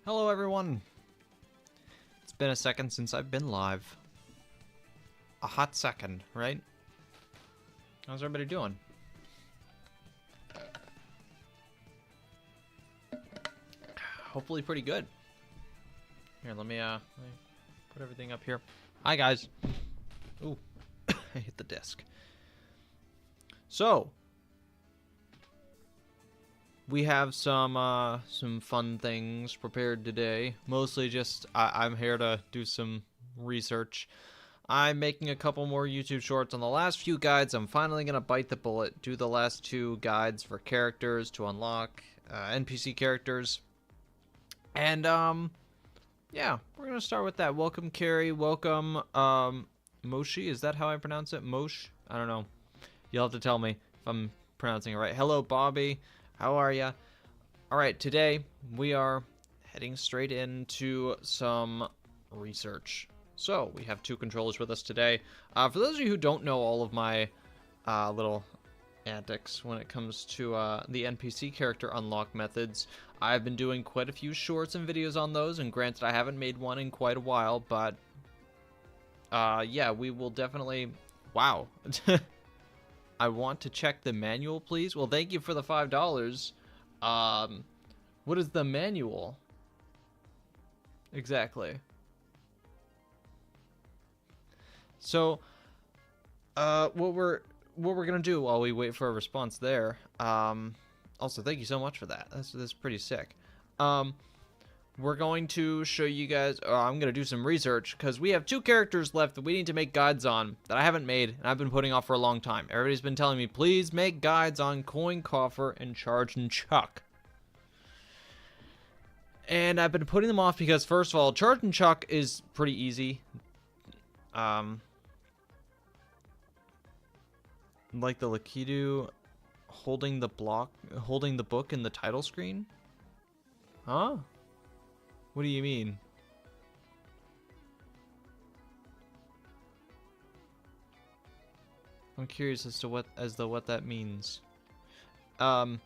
Hello everyone! It's been a second since I've been live. A hot second, right? How's everybody doing? Hopefully pretty good. Here, let me put everything up here. Hi guys! Ooh, I hit the desk. So, we have some fun things prepared today. Mostly just, I'm here to do some research. I'm making a couple more YouTube shorts on the last few guides. I'm finally going to bite the bullet, do the last two guides for characters to unlock NPC characters. And, yeah, we're going to start with that. Welcome, Carrie. Welcome, Moshi. Is that how I pronounce it? Mosh? I don't know. You'll have to tell me if I'm pronouncing it right. Hello, Bobby. How are ya? Alright, today we are heading straight into some research. So, we have two controllers with us today. For those of you who don't know all of my little antics when it comes to the NPC character unlock methods, I've been doing quite a few shorts and videos on those, and granted I haven't made one in quite a while, but yeah, we will definitely... Wow. I want to check the manual, please. Well, thank you for the $5. What is the manual? Exactly. So, what we're gonna do while we wait for a response there. Also, thank you so much for that. That's pretty sick. We're going to show you guys, I'm going to do some research, because we have two characters left that we need to make guides on, that I haven't made, and I've been putting off for a long time. Everybody's been telling me, please make guides on Coin Coffer and Charge and Chuck. And I've been putting them off because, first of all, Charge and Chuck is pretty easy. Like the Lakitu holding the book in the title screen? Huh? What do you mean? I'm curious as to what that means. They're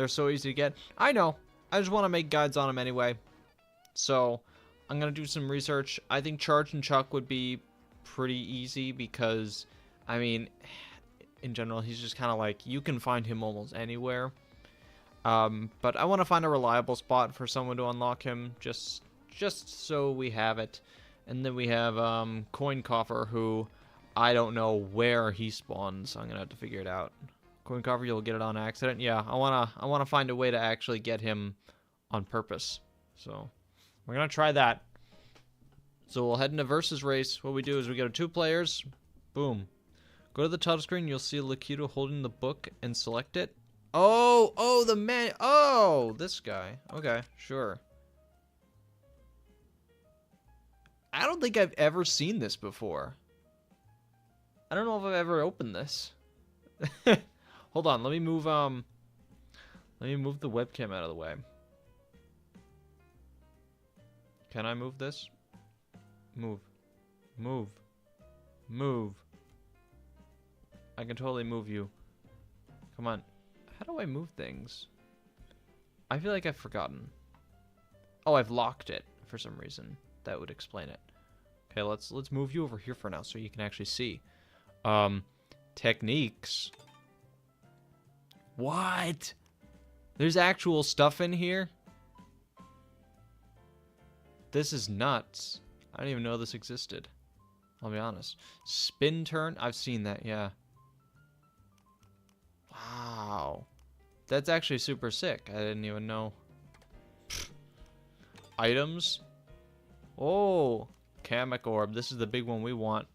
so easy to get. I know. I just want to make guides on them anyway. So, I'm going to do some research. I think Charge and Chuck would be pretty easy because, I mean, in general, he's just kind of like, you can find him almost anywhere. But I want to find a reliable spot for someone to unlock him, just so we have it. And then we have Coin Coffer, who I don't know where he spawns. So I'm gonna have to figure it out. Coin Coffer, you'll get it on accident. Yeah, I wanna find a way to actually get him on purpose. So we're gonna try that. So we'll head into versus race. What we do is we go to 2 players. Boom. Go to the title screen. You'll see Lakitu holding the book and select it. Oh, the man. Oh, this guy. Okay, sure. I don't think I've ever seen this before. I don't know if I've ever opened this. Hold on, let me move the webcam out of the way. Can I move this? Move. Move. Move. I can totally move you. Come on. How do I move things? I feel like I've forgotten. Oh, I've locked it for some reason. That would explain it. Okay, let's move you over here for now so you can actually see. Techniques. What? There's actual stuff in here? This is nuts. I didn't even know this existed. I'll be honest. Spin turn? I've seen that, yeah. Wow. That's actually super sick. I didn't even know. Pfft. Items. Oh. Kamek orb. This is the big one we want.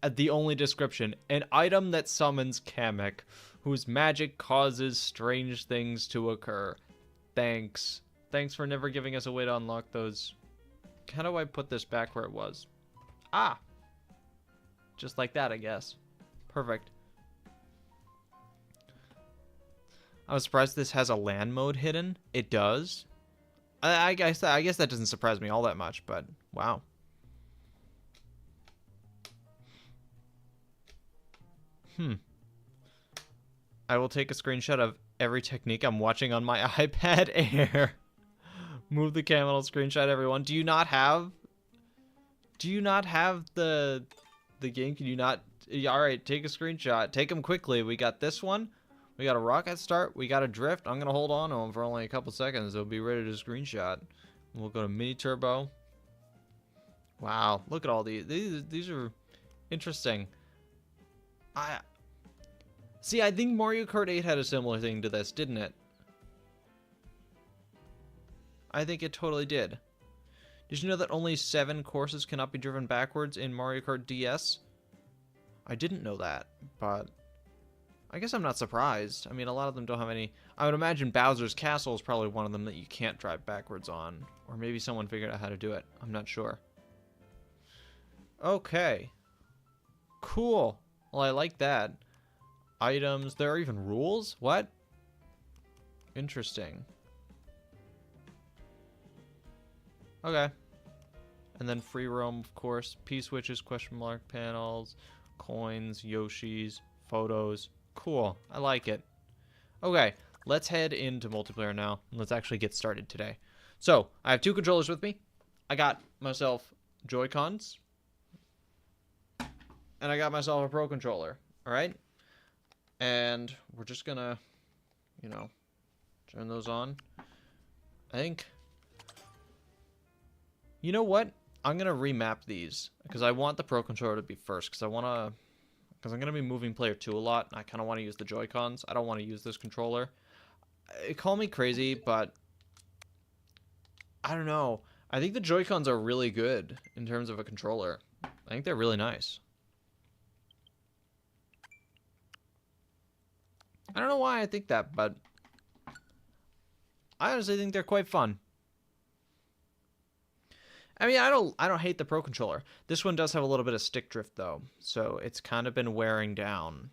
The only description. An item that summons Kamek, whose magic causes strange things to occur. Thanks. Thanks for never giving us a way to unlock those. How do I put this back where it was? Ah. Just like that, I guess. Perfect. I was surprised this has a LAN mode hidden. It does. I guess that doesn't surprise me all that much, but wow. I will take a screenshot of every technique I'm watching on my iPad Air. Move the camera, screenshot everyone. Do you not have the game? Can you not? All right, take a screenshot. Take them quickly. We got this one. We got a rocket start. We got a drift. I'm gonna hold on to them for only a couple seconds. They'll be ready to screenshot. We'll go to mini turbo. Wow, look at all these. These are interesting. I think Mario Kart 8 had a similar thing to this, didn't it? I think it totally did. Did you know that only 7 courses cannot be driven backwards in Mario Kart DS? I didn't know that, but I guess I'm not surprised. I mean, a lot of them don't have any... I would imagine Bowser's Castle is probably one of them that you can't drive backwards on. Or maybe someone figured out how to do it. I'm not sure. Okay. Cool. Well, I like that. Items. There are even rules? What? Interesting. Okay. And then free roam, of course. P-switches, question mark panels, coins, Yoshis, photos. Cool. I like it. Okay. Let's head into multiplayer now. Let's actually get started today. So, I have 2 controllers with me. I got myself Joy-Cons. And I got myself a Pro Controller. Alright? And we're just gonna, you know, turn those on. I think... You know what? I'm gonna remap these because I want the Pro Controller to be first because I'm gonna be moving player 2 a lot and I kind of want to use the Joy-Cons. I don't want to use this controller. Call me crazy, but I don't know. I think the Joy-Cons are really good in terms of a controller. I think they're really nice. I don't know why I think that, but I honestly think they're quite fun. I mean, I don't hate the Pro Controller. This one does have a little bit of stick drift though, so it's kind of been wearing down.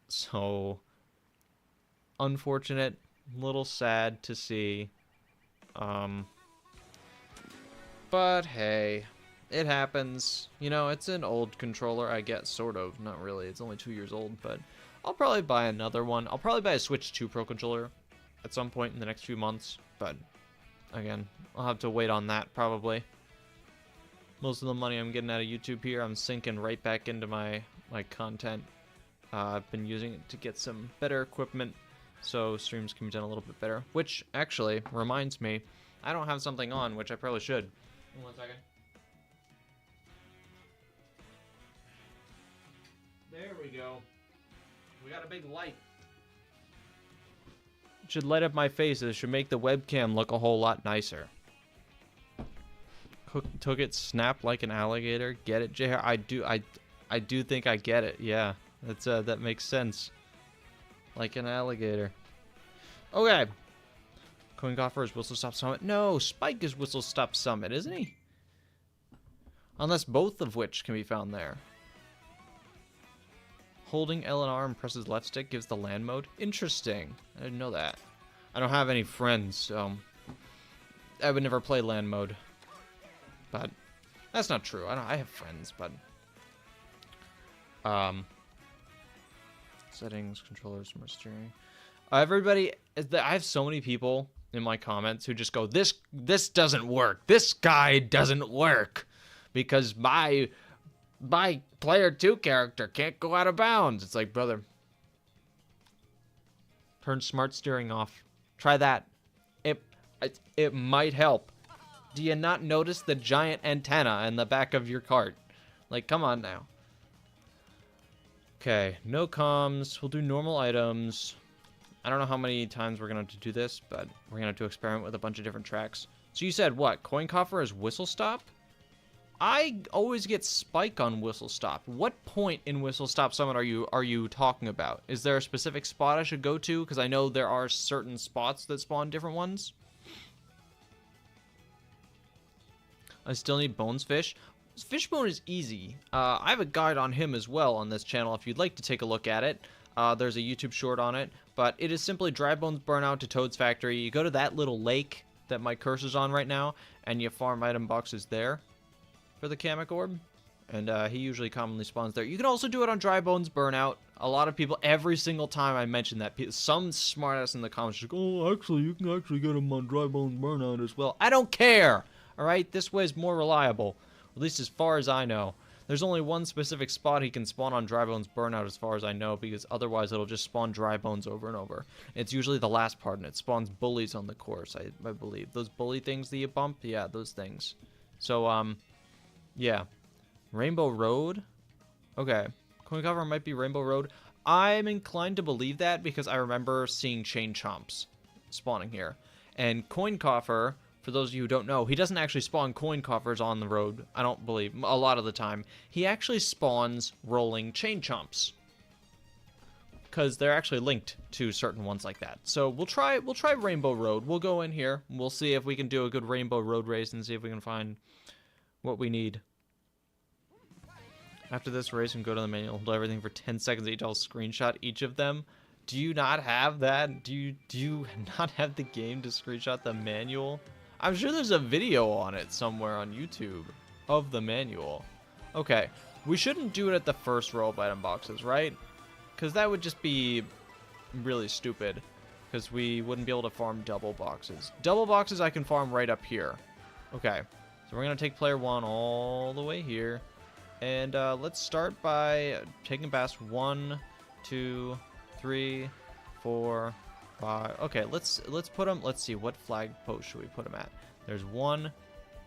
So unfortunate, a little sad to see. But hey, it happens. You know, it's an old controller, I guess, sort of. Not really. It's only 2 years old, but I'll probably buy another one. I'll probably buy a Switch 2 Pro Controller at some point in the next few months, but again, I'll have to wait on that probably. Most of the money I'm getting out of YouTube here, I'm sinking right back into my content. I've been using it to get some better equipment so streams can be done a little bit better. Which actually reminds me, I don't have something on, which I probably should. 1 second. There we go. We got a big light. It should light up my face. It should make the webcam look a whole lot nicer. Took it, snap like an alligator. Get it, JR? I do think I get it. Yeah, that's that makes sense. Like an alligator. Okay. Coin Coffer is Whistle Stop Summit. No, Spike is Whistle Stop Summit, isn't he? Unless both of which can be found there. Holding L and R and presses left stick gives the land mode. Interesting. I didn't know that. I don't have any friends, so I would never play land mode. But that's not true. I have friends, but settings, controllers, smart steering. Everybody, I have so many people in my comments who just go, this doesn't work. This guide doesn't work because my player 2 character can't go out of bounds. It's like, brother, turn smart steering off. Try that. It might help. Do you not notice the giant antenna in the back of your cart? Like, come on now. Okay, no comms. We'll do normal items. I don't know how many times we're going to do this, but we're going to have to experiment with a bunch of different tracks. So you said what? Coin Coffer is Whistle Stop? I always get Spike on Whistle Stop. What point in Whistle Stop Summit are you talking about? Is there a specific spot I should go to? Because I know there are certain spots that spawn different ones. I still need Bones Fish. Fishbone is easy. I have a guide on him as well on this channel if you'd like to take a look at it. There's a YouTube short on it. But it is simply Dry Bones Burnout to Toad's Factory. You go to that little lake that my cursor's on right now, and you farm item boxes there for the Kamek Orb. And he usually commonly spawns there. You can also do it on Dry Bones Burnout. A lot of people, every single time I mention that, some smartass in the comments is like, oh, actually, you can actually get them on Dry Bones Burnout as well. I don't care! Alright, this way is more reliable. At least as far as I know. There's only one specific spot he can spawn on Dry Bones Burnout as far as I know, because otherwise it'll just spawn Dry Bones over and over. It's usually the last part, and it spawns bullies on the course, I believe. Those bully things that you bump? Yeah, those things. So, yeah. Rainbow Road? Okay. Coin Coffer might be Rainbow Road. I'm inclined to believe that because I remember seeing Chain Chomps spawning here. And Coin Coffer, for those of you who don't know, he doesn't actually spawn Coin Coffers on the road, I don't believe, a lot of the time. He actually spawns rolling Chain Chomps, because they're actually linked to certain ones like that. So we'll try Rainbow Road. We'll go in here. We'll see if we can do a good Rainbow Road race and see if we can find what we need. After this race, we can go to the manual, hold everything for 10 seconds each. I'll screenshot each of them. Do you not have that? Do you not have the game to screenshot the manual? I'm sure there's a video on it somewhere on YouTube of the manual. Okay, we shouldn't do it at the first row of item boxes, right? Because that would just be really stupid. Because we wouldn't be able to farm double boxes. Double boxes I can farm right up here. Okay, so we're going to take player 1 all the way here. And let's start by taking past 1, 2, 3, 4, 5. Okay, let's put them. Let's see, what flag post should we put them at? There's 1,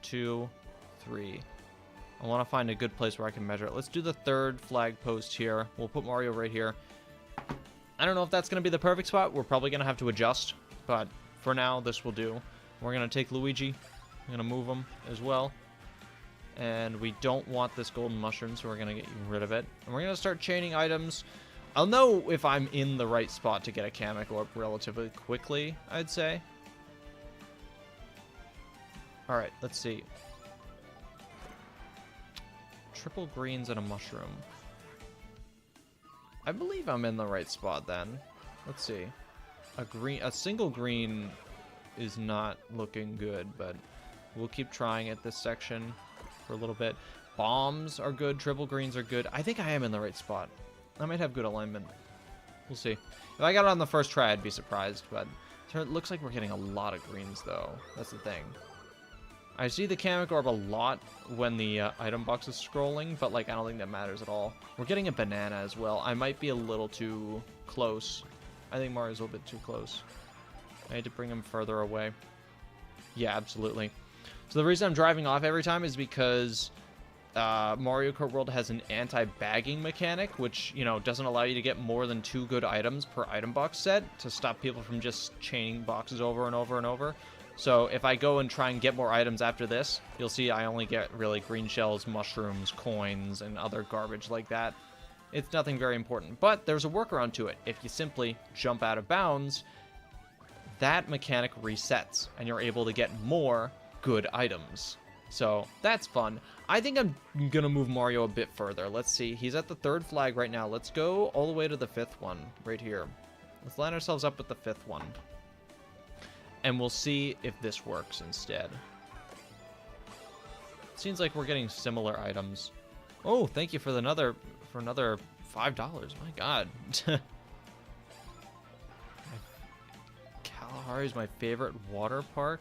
2, 3. I want to find a good place where I can measure it. Let's do the third flag post here. We'll put Mario right here. I don't know if that's going to be the perfect spot. We're probably going to have to adjust, but for now, this will do. We're going to take Luigi. I'm going to move him as well. And we don't want this golden mushroom, so we're going to get rid of it. And we're going to start chaining items. I'll know if I'm in the right spot to get a Kamek Orb relatively quickly, I'd say. Alright, let's see. Triple greens and a mushroom. I believe I'm in the right spot then. Let's see. A single green is not looking good, but we'll keep trying at this section for a little bit. Bombs are good, triple greens are good. I think I am in the right spot. I might have good alignment. We'll see. If I got it on the first try, I'd be surprised, but it looks like we're getting a lot of greens, though. That's the thing. I see the Kamek Orb a lot when the item box is scrolling, but like I don't think that matters at all. We're getting a banana as well. I might be a little too close. I think Mario's a little bit too close. I need to bring him further away. Yeah, absolutely. So the reason I'm driving off every time is because Mario Kart World has an anti-bagging mechanic, which, you know, doesn't allow you to get more than 2 good items per item box set to stop people from just chaining boxes over and over and over. So if I go and try and get more items after this, you'll see I only get really green shells, mushrooms, coins, and other garbage like that. It's nothing very important, but there's a workaround to it. If you simply jump out of bounds, that mechanic resets, and you're able to get more good items. So that's fun. I think I'm gonna move Mario a bit further. Let's see, he's at the 3rd flag right now. Let's go all the way to the 5th one right here. Let's line ourselves up with the 5th one. And we'll see if this works instead. Seems like we're getting similar items. Oh, thank you for another $5. My God. Kalahari is my favorite water park,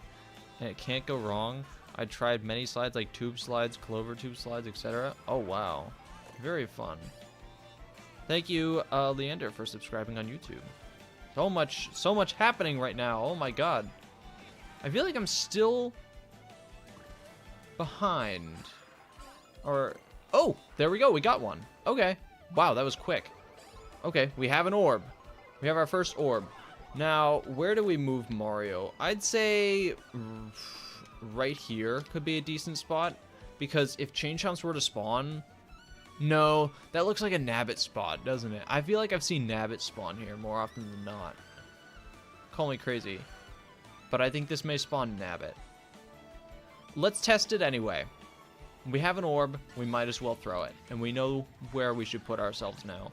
and it can't go wrong. I tried many slides like tube slides, clover tube slides, etc. Oh wow, very fun. Thank you, Leander, for subscribing on YouTube. So much happening right now. Oh my God. I feel like I'm still behind. Or, oh, there we go. We got one. Okay. Wow, that was quick. Okay, we have an orb. We have our first orb. Now, where do we move Mario? I'd say right here could be a decent spot, because if Chain Chomps were to spawn... No, that looks like a Nabbit spot, doesn't it? I feel like I've seen Nabbit spawn here more often than not. Call me crazy, but I think this may spawn Nabbit. Let's test it anyway. We have an orb, we might as well throw it, and we know where we should put ourselves now.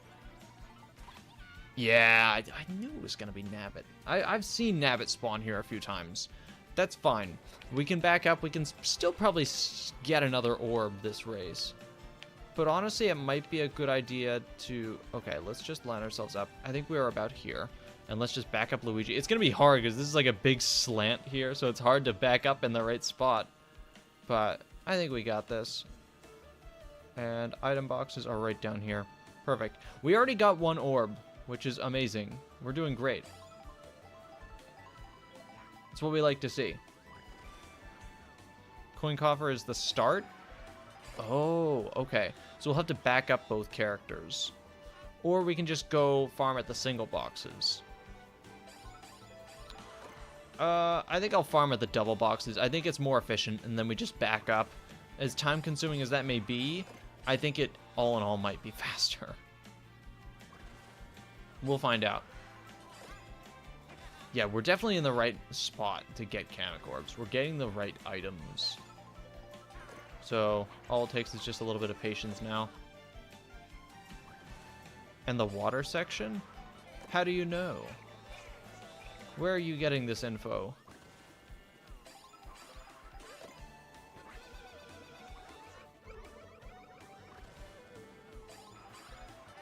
Yeah, I knew it was going to be Nabbit. I've seen Nabbit spawn here a few times. That's fine. We can back up. We can still probably get another orb this race. But honestly, it might be a good idea to... Okay, let's just line ourselves up. I think we are about here. And let's just back up Luigi. It's going to be hard because this is like a big slant here, so it's hard to back up in the right spot. But I think we got this. And item boxes are right down here. Perfect. We already got one orb, which is amazing. We're doing great. That's what we like to see. Coin Coffer is the start. Oh, okay. So we'll have to back up both characters. Or we can just go farm at the single boxes. I think I'll farm at the double boxes. I think it's more efficient, and then we just back up. As time-consuming as that may be, I think it, all in all, might be faster. We'll find out. Yeah, we're definitely in the right spot to get Kamek Orbs. We're getting the right items. So, all it takes is just a little bit of patience now. And the water section? How do you know? Where are you getting this info?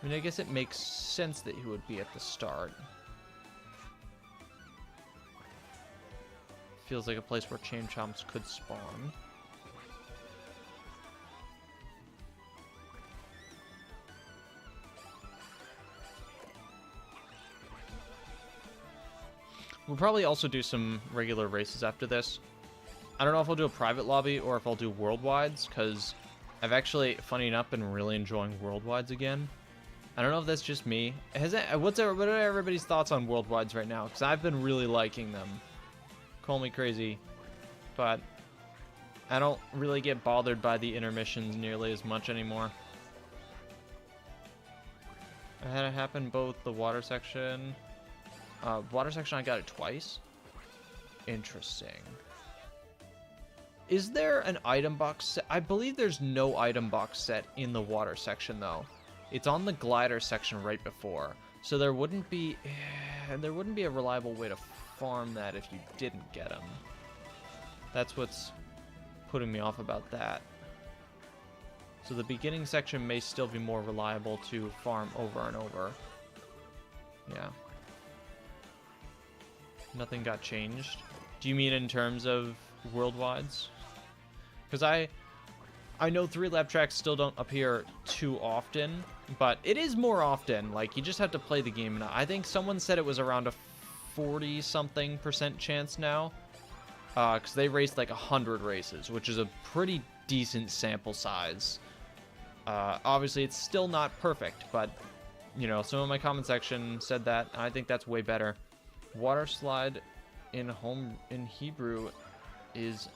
I mean, I guess it makes sense that he would be at the start. Feels like a place where Chain Chomps could spawn. We'll probably also do some regular races after this. I don't know if I'll do a private lobby or if I'll do worldwides, because I've actually, funny enough, been really enjoying worldwides again. I don't know if that's just me. What are everybody's thoughts on worldwides right now? Because I've been really liking them. Call me crazy, but I don't really get bothered by the intermissions nearly as much anymore. I had it happen both the water section. Water section, I got it twice. Interesting. Is there an item box set? I believe there's no item box set in the water section, though. It's on the glider section right before. So there wouldn't be a reliable way to farm that if you didn't get them. That's what's putting me off about that. So the beginning section may still be more reliable to farm over and over. Yeah. Nothing got changed. Do you mean in terms of worldwides? Because I know 3-lap tracks still don't appear too often, but it is more often. Like, you just have to play the game. And I think someone said it was around a 40-something% chance now. Because they raced like 100 races, which is a pretty decent sample size. Obviously, it's still not perfect, but, you know, some of my comment section said that. And I think that's way better. Water slide in Hebrew is,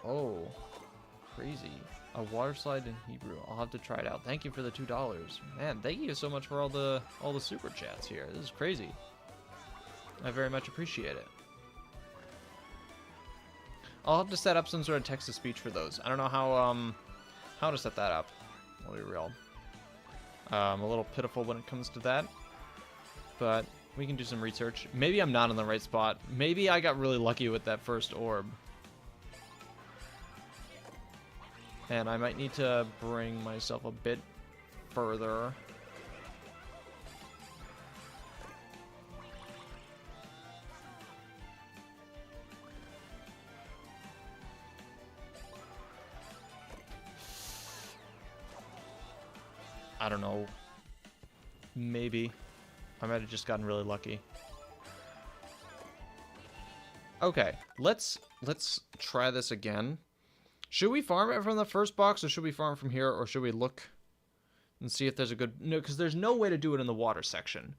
oh, crazy. A water slide in Hebrew. I'll have to try it out. Thank you for the $2. Man, thank you so much for all the super chats here. This is crazy. I very much appreciate it. I'll have to set up some sort of text-to-speech for those. I don't know how to set that up. I'll be real. I'm a little pitiful when it comes to that, but we can do some research. Maybe I'm not in the right spot. Maybe I got really lucky with that first orb. And I might need to bring myself a bit further. I don't know. Maybe. I might have just gotten really lucky. Okay, let's try this again. Should we farm it from the first box, or should we farm from here, or should we look and see if there's a good... No, because there's no way to do it in the water section,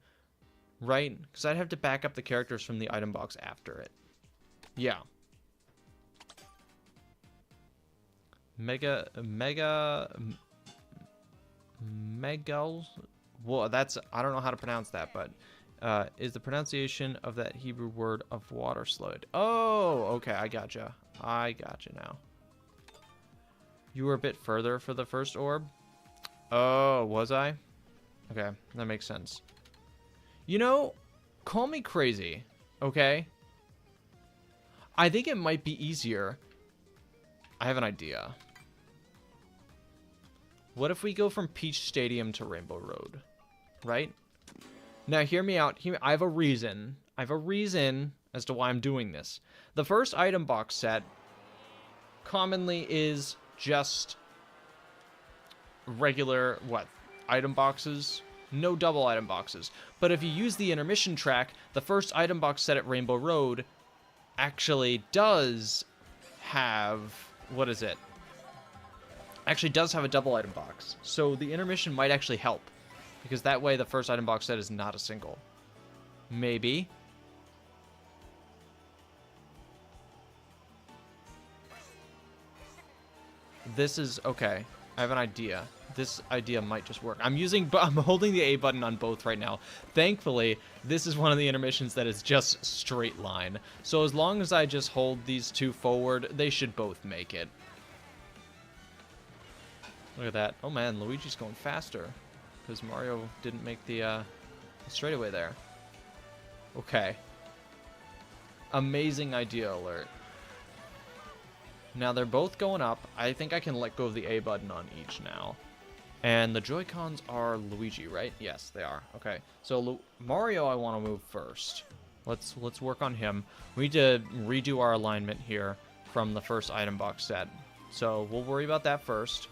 right? Because I'd have to back up the characters from the item box after it. Yeah. Megal... Well, that's... I don't know how to pronounce that, but... is the pronunciation of that Hebrew word of water slide. Oh, okay, I gotcha. I gotcha now. You were a bit further for the first orb? Oh, was I? Okay, that makes sense. You know, call me crazy, okay? I think it might be easier. I have an idea. What if we go from Peach Stadium to Rainbow Road? Right? Now, hear me out. I have a reason. I have a reason as to why I'm doing this. The first item box set commonly is just regular, item boxes? No double item boxes. But if you use the intermission track, the first item box set at Rainbow Road actually does have, actually does have a double item box. So the intermission might actually help, because that way the first item box set is not a single. Maybe. This is okay. I have an idea. This idea might just work. I'm holding the A button on both right now. Thankfully, this is one of the intermissions that is just straight line. So as long as I just hold these two forward, they should both make it. Look at that. Oh man, Luigi's going faster because Mario didn't make the straightaway there. Okay. Amazing idea alert. Now they're both going up. I think I can let go of the A button on each now. And the Joy-Cons are Luigi, right? Yes, they are. Okay. So Mario I want to move first. Let's work on him. We need to redo our alignment here from the first item box set. So we'll worry about that first.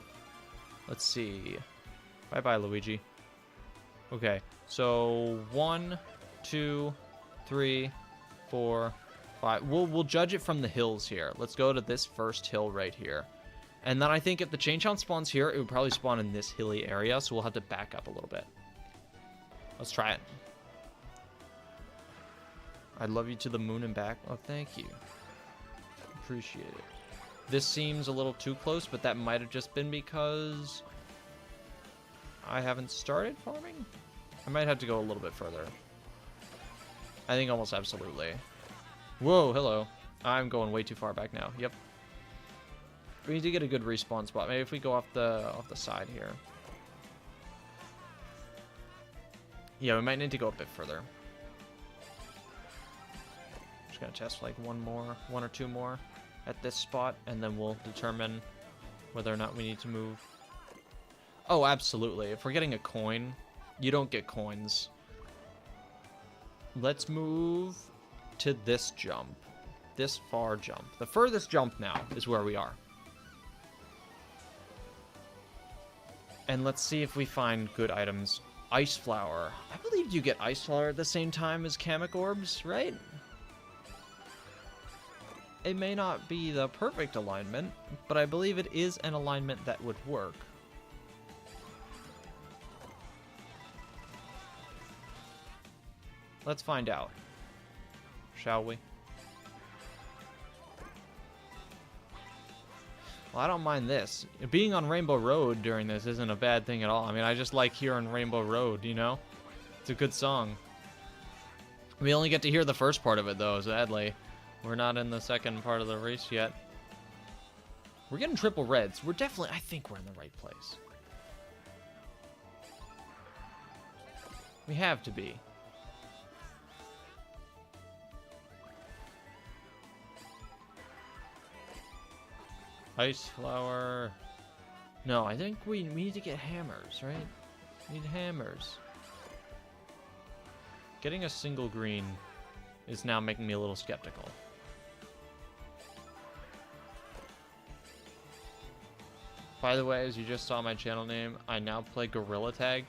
Let's see. Bye-bye, Luigi. Okay. So 1, 2, 3, 4, 5. We'll judge it from the hills here. Let's go to this first hill right here. And then I think if the chain chomp spawns here, it would probably spawn in this hilly area, so we'll have to back up a little bit. Let's try it. I love you to the moon and back. Oh, thank you. Appreciate it. This seems a little too close, but that might have just been because I haven't started farming. I might have to go a little bit further. I think almost absolutely. Whoa, hello. I'm going way too far back now. Yep. We need to get a good respawn spot. Maybe if we go off the side here. Yeah, we might need to go a bit further. Just gonna test like one or two more at this spot, and then we'll determine whether or not we need to move. Oh, absolutely. If we're getting a coin, you don't get coins. Let's move to this jump. This far jump. The furthest jump now is where we are. And let's see if we find good items. Ice Flower. I believe you get Ice Flower at the same time as Kamek Orbs, right? It may not be the perfect alignment, but I believe it is an alignment that would work. Let's find out. Shall we? Well, I don't mind this. Being on Rainbow Road during this isn't a bad thing at all. I mean, I just like hearing Rainbow Road, you know? It's a good song. We only get to hear the first part of it, though, sadly. We're not in the second part of the race yet. We're getting triple reds. We're definitely... I think we're in the right place. We have to be. Ice Flower. No, I think we need to get hammers, right? We need hammers. Getting a single green is now making me a little skeptical. By the way, as you just saw my channel name, I now play Gorilla Tag.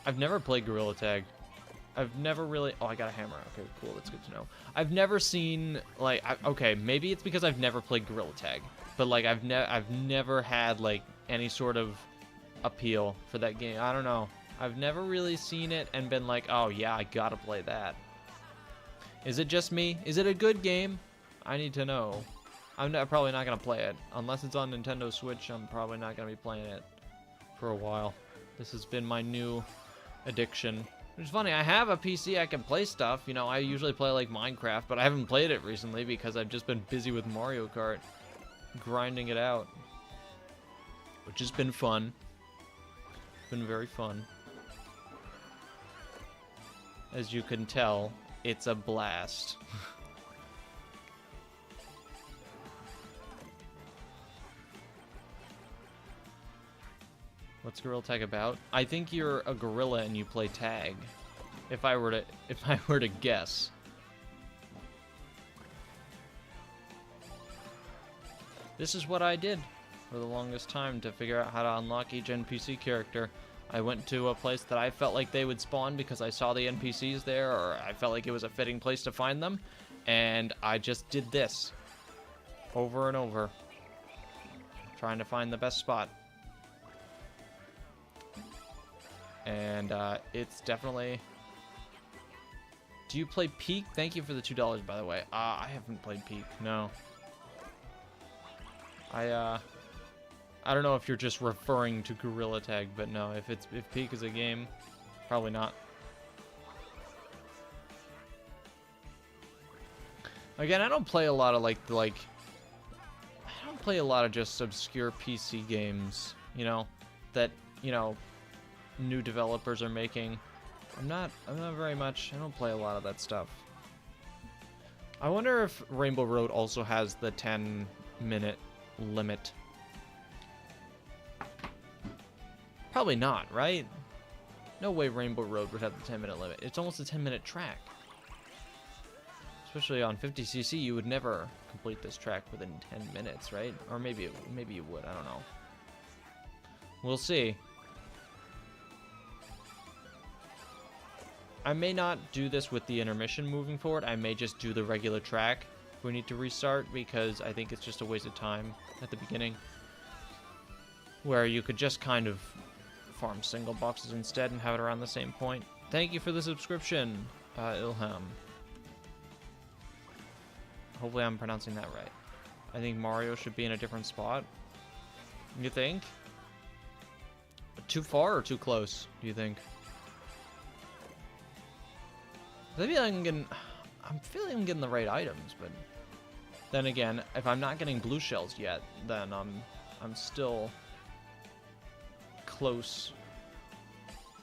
I've never played Gorilla Tag. I've never really... Oh, I got a hammer. Okay, cool. That's good to know. I've never seen, like... okay, maybe it's because I've never played Gorilla Tag. But, like, I've never had, like, any sort of appeal for that game. I don't know. I've never really seen it and been like, oh, yeah, I gotta play that. Is it just me? Is it a good game? I need to know. I'm probably not gonna play it. Unless it's on Nintendo Switch, I'm probably not gonna be playing it for a while. This has been my new addiction. It's funny, I have a PC I can play stuff. You know, I usually play like Minecraft, but I haven't played it recently because I've just been busy with Mario Kart, grinding it out, which has been fun. It's been very fun. As you can tell, it's a blast. What's gorilla tag about? I think you're a gorilla and you play tag. If I were to guess. This is what I did for the longest time to figure out how to unlock each NPC character. I went to a place that I felt like they would spawn because I saw the NPCs there, or I felt like it was a fitting place to find them, and I just did this over and over, trying to find the best spot. And it's definitely... Do you play Peak? Thank you for the $2, by the way. I haven't played Peak, no. I don't know if you're just referring to Gorilla Tag, but no, if Peak is a game, probably not. Again, I don't play a lot of I don't play a lot of just obscure PC games, you know, that, you know, new developers are making. I'm not very much, I don't play a lot of that stuff. I wonder if Rainbow Road also has the 10-minute limit. Probably not, right? No way Rainbow Road would have the 10-minute limit. It's almost a 10-minute track. Especially on 50cc, you would never complete this track within 10 minutes, right? Or maybe you would, I don't know. We'll see. I may not do this with the intermission moving forward. I may just do the regular track if we need to restart, because I think it's just a waste of time at the beginning. Where you could just kind of farm single boxes instead and have it around the same point. Thank you for the subscription, Ilham. Hopefully I'm pronouncing that right. I think Mario should be in a different spot. You think? Too far or too close, do you think? Maybe I'm feeling I'm getting the right items, but then again, if I'm not getting blue shells yet, then I'm still close.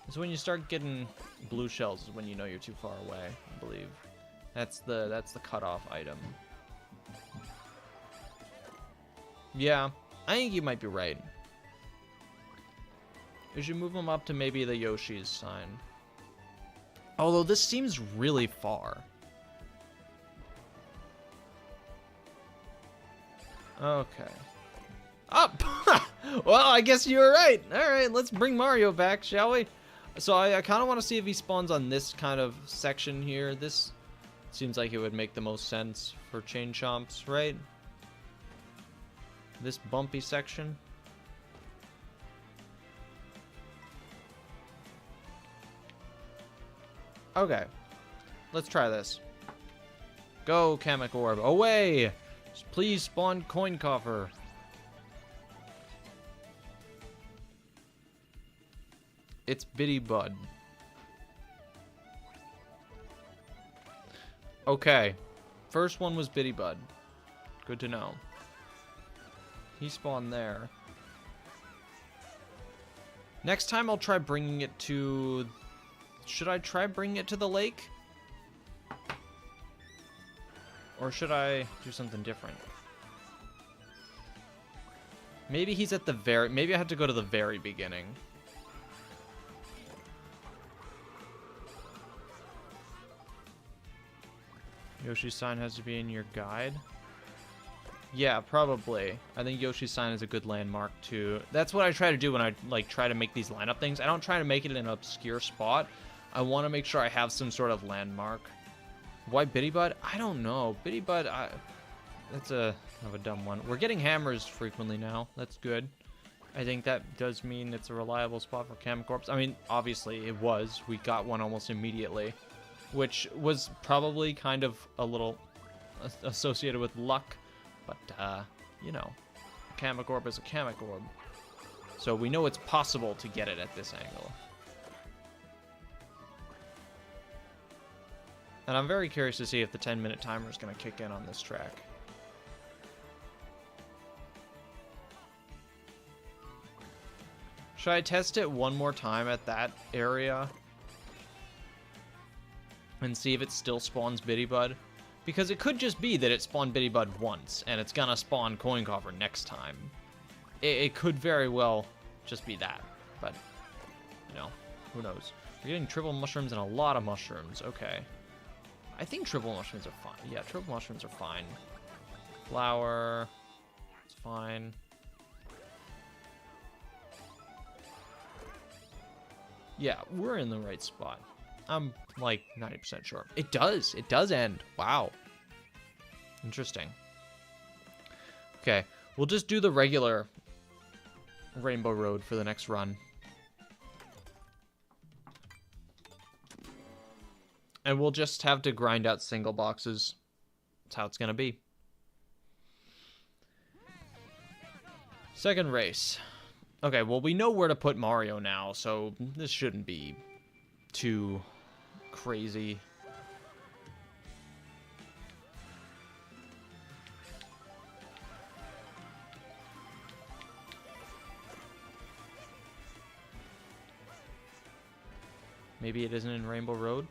So when you start getting blue shells is when you know you're too far away, I believe. That's the cutoff item. Yeah, I think you might be right. We should move them up to maybe the Yoshi's sign. Although this seems really far. Okay. Up! Well, I guess you were right. Alright, let's bring Mario back, shall we? So I kind of want to see if he spawns on this kind of section here. This seems like it would make the most sense for Chain Chomps, right? This bumpy section. Okay. Let's try this. Go, Kamek Orb. Away! Please spawn Coin Coffer. It's Bitty Bud. Okay. First one was Bitty Bud. Good to know. He spawned there. Next time I'll try bringing it to... Should I try bringing it to the lake? Or should I do something different? Maybe he's at the very... Maybe I have to go to the very beginning. Yoshi's sign has to be in your guide. Yeah, probably. I think Yoshi's sign is a good landmark too. That's what I try to do when I try to make these lineup things. I don't try to make it in an obscure spot. I want to make sure I have some sort of landmark. Why Bitty Bud? I don't know. Bitty Bud, that's kind of a dumb one. We're getting hammers frequently now. That's good. I think that does mean it's a reliable spot for Kamek Orbs. I mean, obviously it was. We got one almost immediately, which was probably kind of a little associated with luck. But, you know, a Kamek Orb is a Kamek Orb. So we know it's possible to get it at this angle. And I'm very curious to see if the 10-minute timer is going to kick in on this track. Should I test it one more time at that area? And see if it still spawns Bitty Bud? Because it could just be that it spawned Bitty Bud once, and it's gonna spawn Coin Coffer next time. It could very well just be that. but, you know, who knows. We're getting triple mushrooms and a lot of mushrooms. Okay. I think triple mushrooms are fine. Yeah, triple mushrooms are fine. Flour. It's fine. Yeah, we're in the right spot. I'm like 90% sure. It does. It does end. Wow. Interesting. Okay, we'll just do the regular Rainbow Road for the next run. And we'll just have to grind out single boxes. That's how it's going to be. Second race. Okay, well, we know where to put Mario now, so this shouldn't be too crazy. Maybe it isn't in Rainbow Road?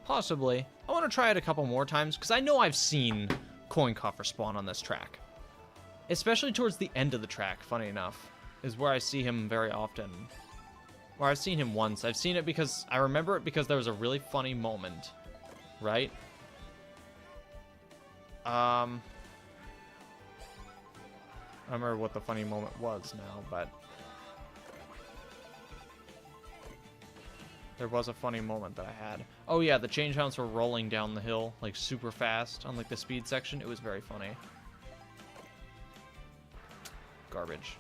Possibly. I want to try it a couple more times, because I know I've seen Coin Coffer spawn on this track. Especially towards the end of the track, funny enough, is where I see him very often. Or I've seen him once. I've seen it because, I remember it because there was a really funny moment, right? I don't remember what the funny moment was now, but there was a funny moment that I had. Oh yeah, the change hounds were rolling down the hill, like super fast on like the speed section. It was very funny. Garbage.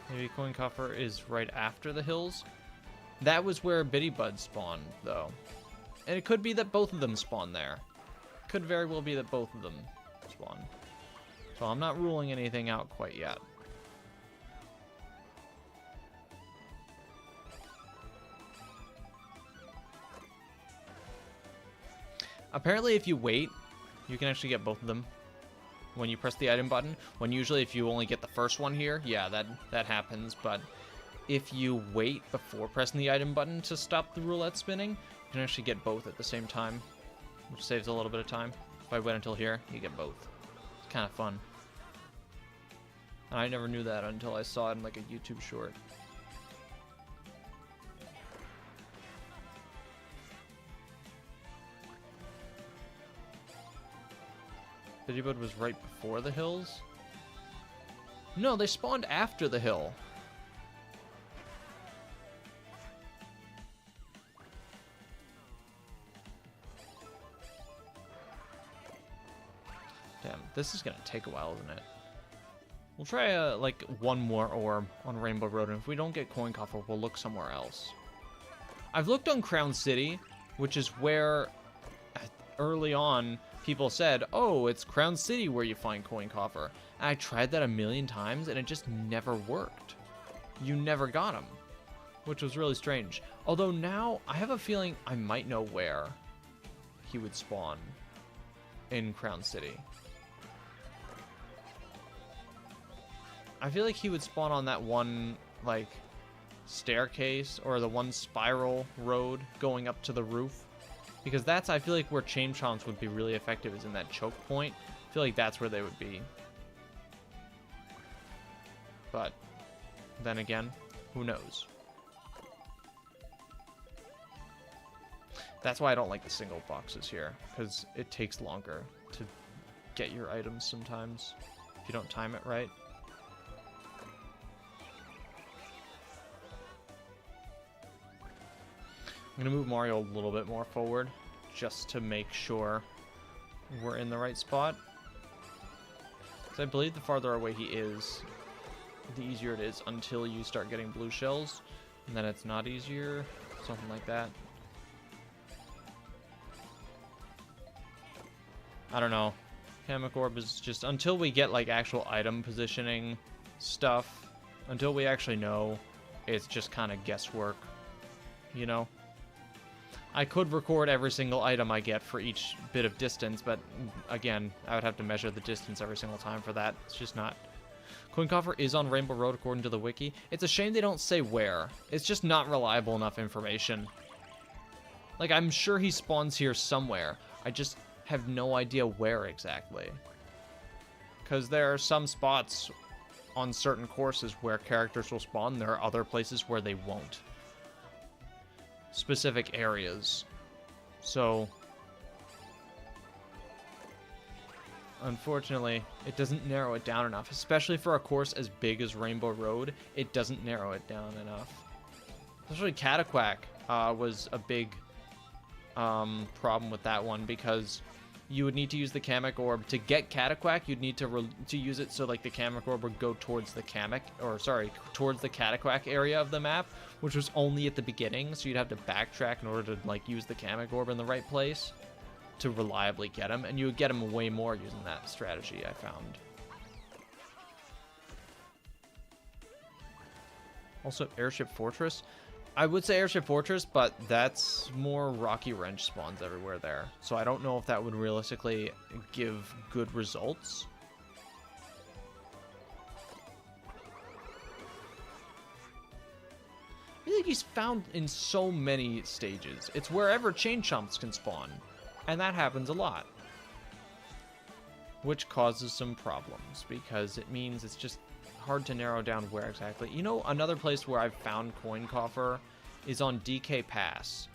Maybe Coin Coffer is right after the hills. That was where Bitty Bud spawned, though. And it could be that both of them spawn there. Could very well be that both of them spawn. So I'm not ruling anything out quite yet. Apparently, if you wait, you can actually get both of them when you press the item button. When usually if you only get the first one here, yeah, that happens. But if you wait before pressing the item button to stop the roulette spinning, you can actually get both at the same time, which saves a little bit of time. If I wait until here, you get both. It's kind of fun. And I never knew that until I saw it in like a YouTube short. Bitty Bud was right before the hills? No, they spawned after the hill. Damn, this is gonna take a while, isn't it? We'll try like one more orb on Rainbow Road, and if we don't get Coin Coffer, we'll look somewhere else. I've looked on Crown City, which is where early on people said, oh, it's Crown City where you find Coin Coffer. And I tried that a million times, and it just never worked. You never got them, which was really strange. Although now, I have a feeling I might know where he would spawn in Crown City. I feel like he would spawn on that one, like, staircase, or the one spiral road going up to the roof. Because that's, I feel like, where chain chomps would be really effective, is in that choke point. I feel like that's where they would be. But then again, who knows? That's why I don't like the single boxes here, because it takes longer to get your items sometimes, if you don't time it right. I'm going to move Mario a little bit more forward, just to make sure we're in the right spot. Because I believe the farther away he is, the easier it is until you start getting blue shells. And then it's not easier, something like that. I don't know. Chemic Orb is just, until we get like actual item positioning stuff, until we actually know, it's just kind of guesswork, you know? I could record every single item I get for each bit of distance, but again, I would have to measure the distance every single time for that. It's just not. Coin Coffer is on Rainbow Road according to the wiki. It's a shame they don't say where. It's just not reliable enough information. Like, I'm sure he spawns here somewhere. I just have no idea where exactly. Because there are some spots on certain courses where characters will spawn. There are other places where they won't. Specific areas. So, unfortunately, it doesn't narrow it down enough. Especially for a course as big as Rainbow Road, it doesn't narrow it down enough. Especially Cataquack was a big problem with that one, because you would need to use the Kamek Orb. To get Cataquack, you'd need to use it so like the Kamek Orb would go towards the towards the Cataquack area of the map, which was only at the beginning, so you'd have to backtrack in order to like use the Kamek Orb in the right place to reliably get him, and you would get him way more using that strategy, I found. Also, Airship Fortress. I would say Airship Fortress, but that's more Rocky Wrench spawns everywhere there. So I don't know if that would realistically give good results. I think he's found in so many stages. It's wherever Chain Chomps can spawn, and that happens a lot. Which causes some problems, because it means it's just hard to narrow down where exactly. You know, another place where I've found Coin Coffer is on DK Pass,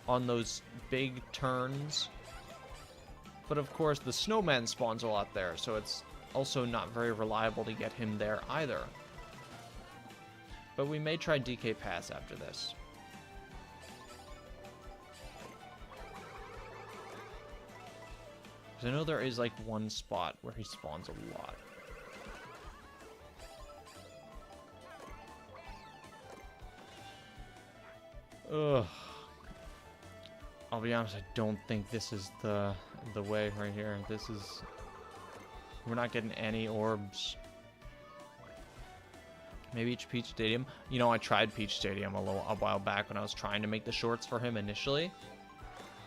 on those big turns. But of course, the Snowman spawns a lot there, so it's also not very reliable to get him there either. But we may try DK Pass after this. Because I know there is like one spot where he spawns a lot. Ugh. I'll be honest, I don't think this is the way right here. This is... We're not getting any orbs. Maybe it's Peach Stadium. You know, I tried Peach Stadium a while back when I was trying to make the shorts for him initially.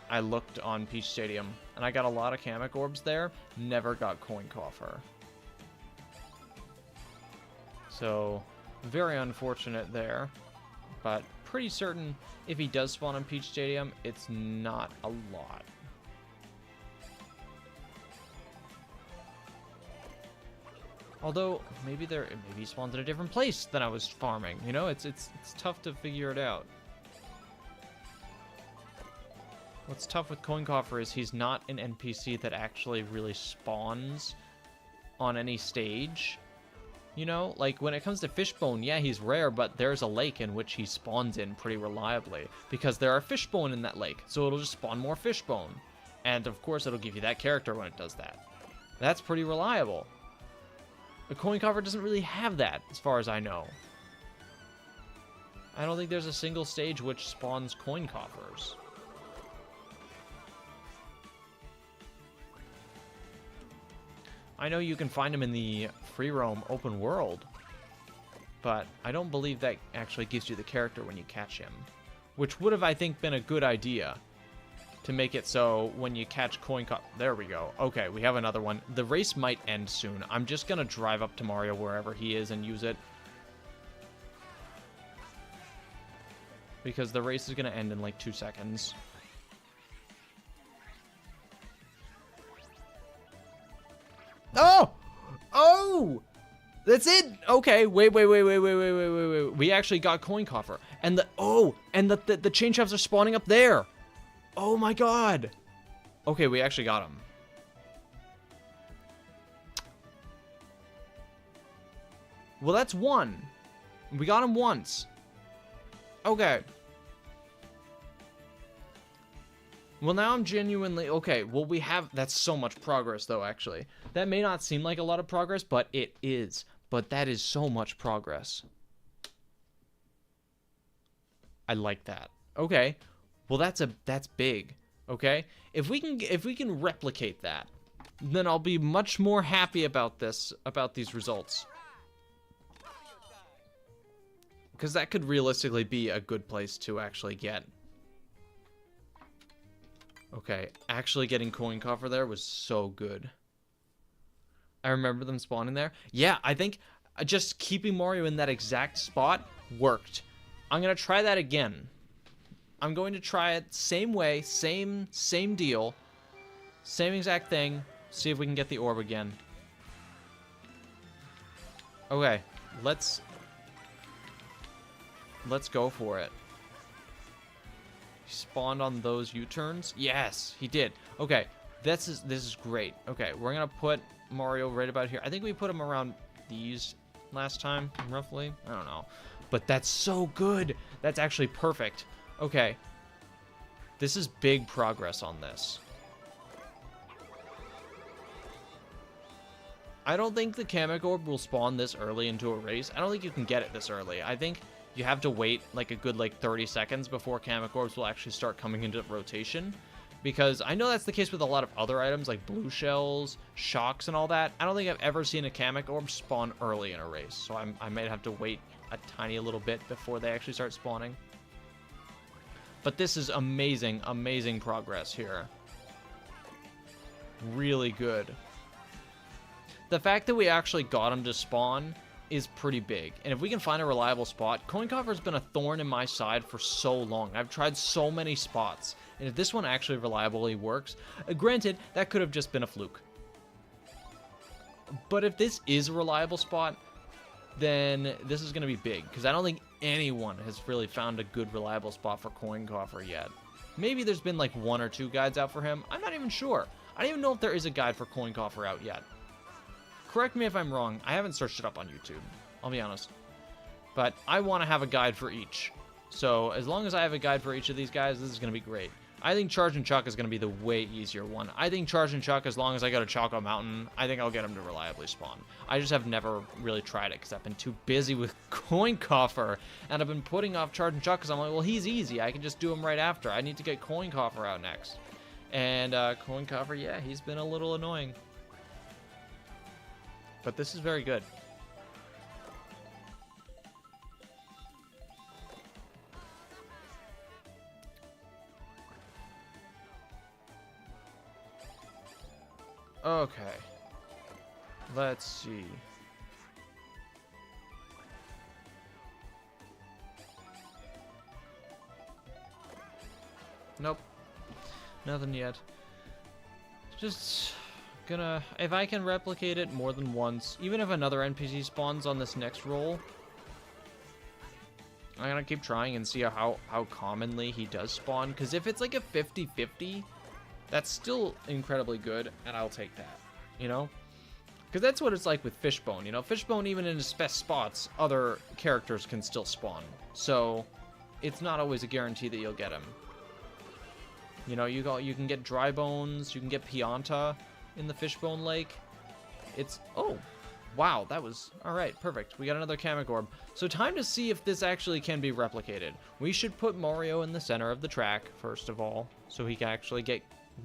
I looked on Peach Stadium, and I got a lot of Kamek Orbs there. Never got Coin Coffer. So, very unfortunate there. But pretty certain if he does spawn on Peach Stadium, it's not a lot. Although maybe he spawns in a different place than I was farming. You know, it's tough to figure it out. What's tough with Coin Coffer is he's not an NPC that actually really spawns on any stage. You know, like when it comes to Fishbone, yeah, he's rare, but there's a lake in which he spawns in pretty reliably because there are Fishbone in that lake, so it'll just spawn more Fishbone. And of course, it'll give you that character when it does that. That's pretty reliable. A Coin Coffer doesn't really have that, as far as I know. I don't think there's a single stage which spawns Coin Coffers. I know you can find him in the free roam open world, but I don't believe that actually gives you the character when you catch him, which would have, I think, been a good idea to make it so when you catch Coin Coffer. There we go. Okay, we have another one. The race might end soon. I'm just gonna drive up to Mario wherever he is and use it, because the race is gonna end in like 2 seconds. Oh! Oh! That's it! Okay, wait. We actually got Coin Coffer. And the chain shops are spawning up there. Oh my god. Okay, we actually got him. Well, that's one. We got him once. Okay. Well, now I'm genuinely... Okay, well, we have... That's so much progress, though, actually. That may not seem like a lot of progress, but it is. But that is so much progress. I like that. Okay. Well, that's big. Okay? If we can replicate that, then I'll be much more happy about these results. Because that could realistically be a good place to actually get... Okay, actually getting Coin Coffer there was so good. I remember them spawning there. Yeah, I think just keeping Mario in that exact spot worked. I'm going to try that again. I'm going to try it same way, same deal. Same exact thing. See if we can get the orb again. Okay, let's go for it. He spawned on those U-turns. Yes, he did. Okay, this is great. Okay, we're gonna put Mario right about here. I think we put him around these last time, roughly. I don't know, but that's so good. That's actually perfect. Okay, this is big progress on this. I don't think the Kamek Orb will spawn this early into a race. I don't think you can get it this early. I think you have to wait like a good 30 seconds before Kamek Orbs will actually start coming into rotation. Because I know that's the case with a lot of other items like blue shells, shocks, and all that. I don't think I've ever seen a Kamek Orb spawn early in a race. So I might have to wait a tiny little bit before they actually start spawning. But this is amazing, amazing progress here. Really good. The fact that we actually got him to spawn is pretty big. And if we can find a reliable spot, Coin Coffer's been a thorn in my side for so long. I've tried so many spots. And if this one actually reliably works, granted, that could have just been a fluke. But if this is a reliable spot, then this is going to be big. Because I don't think anyone has really found a good reliable spot for Coin Coffer yet. Maybe there's been like 1 or 2 guides out for him. I'm not even sure. I don't even know if there is a guide for Coin Coffer out yet. Correct me if I'm wrong. I haven't searched it up on YouTube. I'll be honest. But I want to have a guide for each. So as long as I have a guide for each of these guys, this is going to be great. I think Charge and Chuck is going to be the way easier one. I think Charge and Chuck, as long as I go to Choco Mountain, I think I'll get him to reliably spawn. I just have never really tried it because I've been too busy with Coin Coffer. And I've been putting off Charge and Chuck because I'm like, well, he's easy. I can just do him right after. I need to get Coin Coffer out next. And Coin Coffer, yeah, he's been a little annoying. But this is very good. Okay. Let's see. Nope. Nothing yet. Just gonna, if I can replicate it more than once, even if another NPC spawns on this next roll, I'm gonna keep trying and see how commonly he does spawn. Because if it's like a 50-50, that's still incredibly good, and I'll take that, you know? Because that's what it's like with Fishbone, you know? Fishbone, even in his best spots, other characters can still spawn. So, it's not always a guarantee that you'll get him. You know, you can get Dry Bones, you can get Pianta in the Fishbone Lake. It's, oh, wow, that was, alright, perfect. We got another Kamek Orb. So time to see if this actually can be replicated. We should put Mario in the center of the track, first of all, so he can actually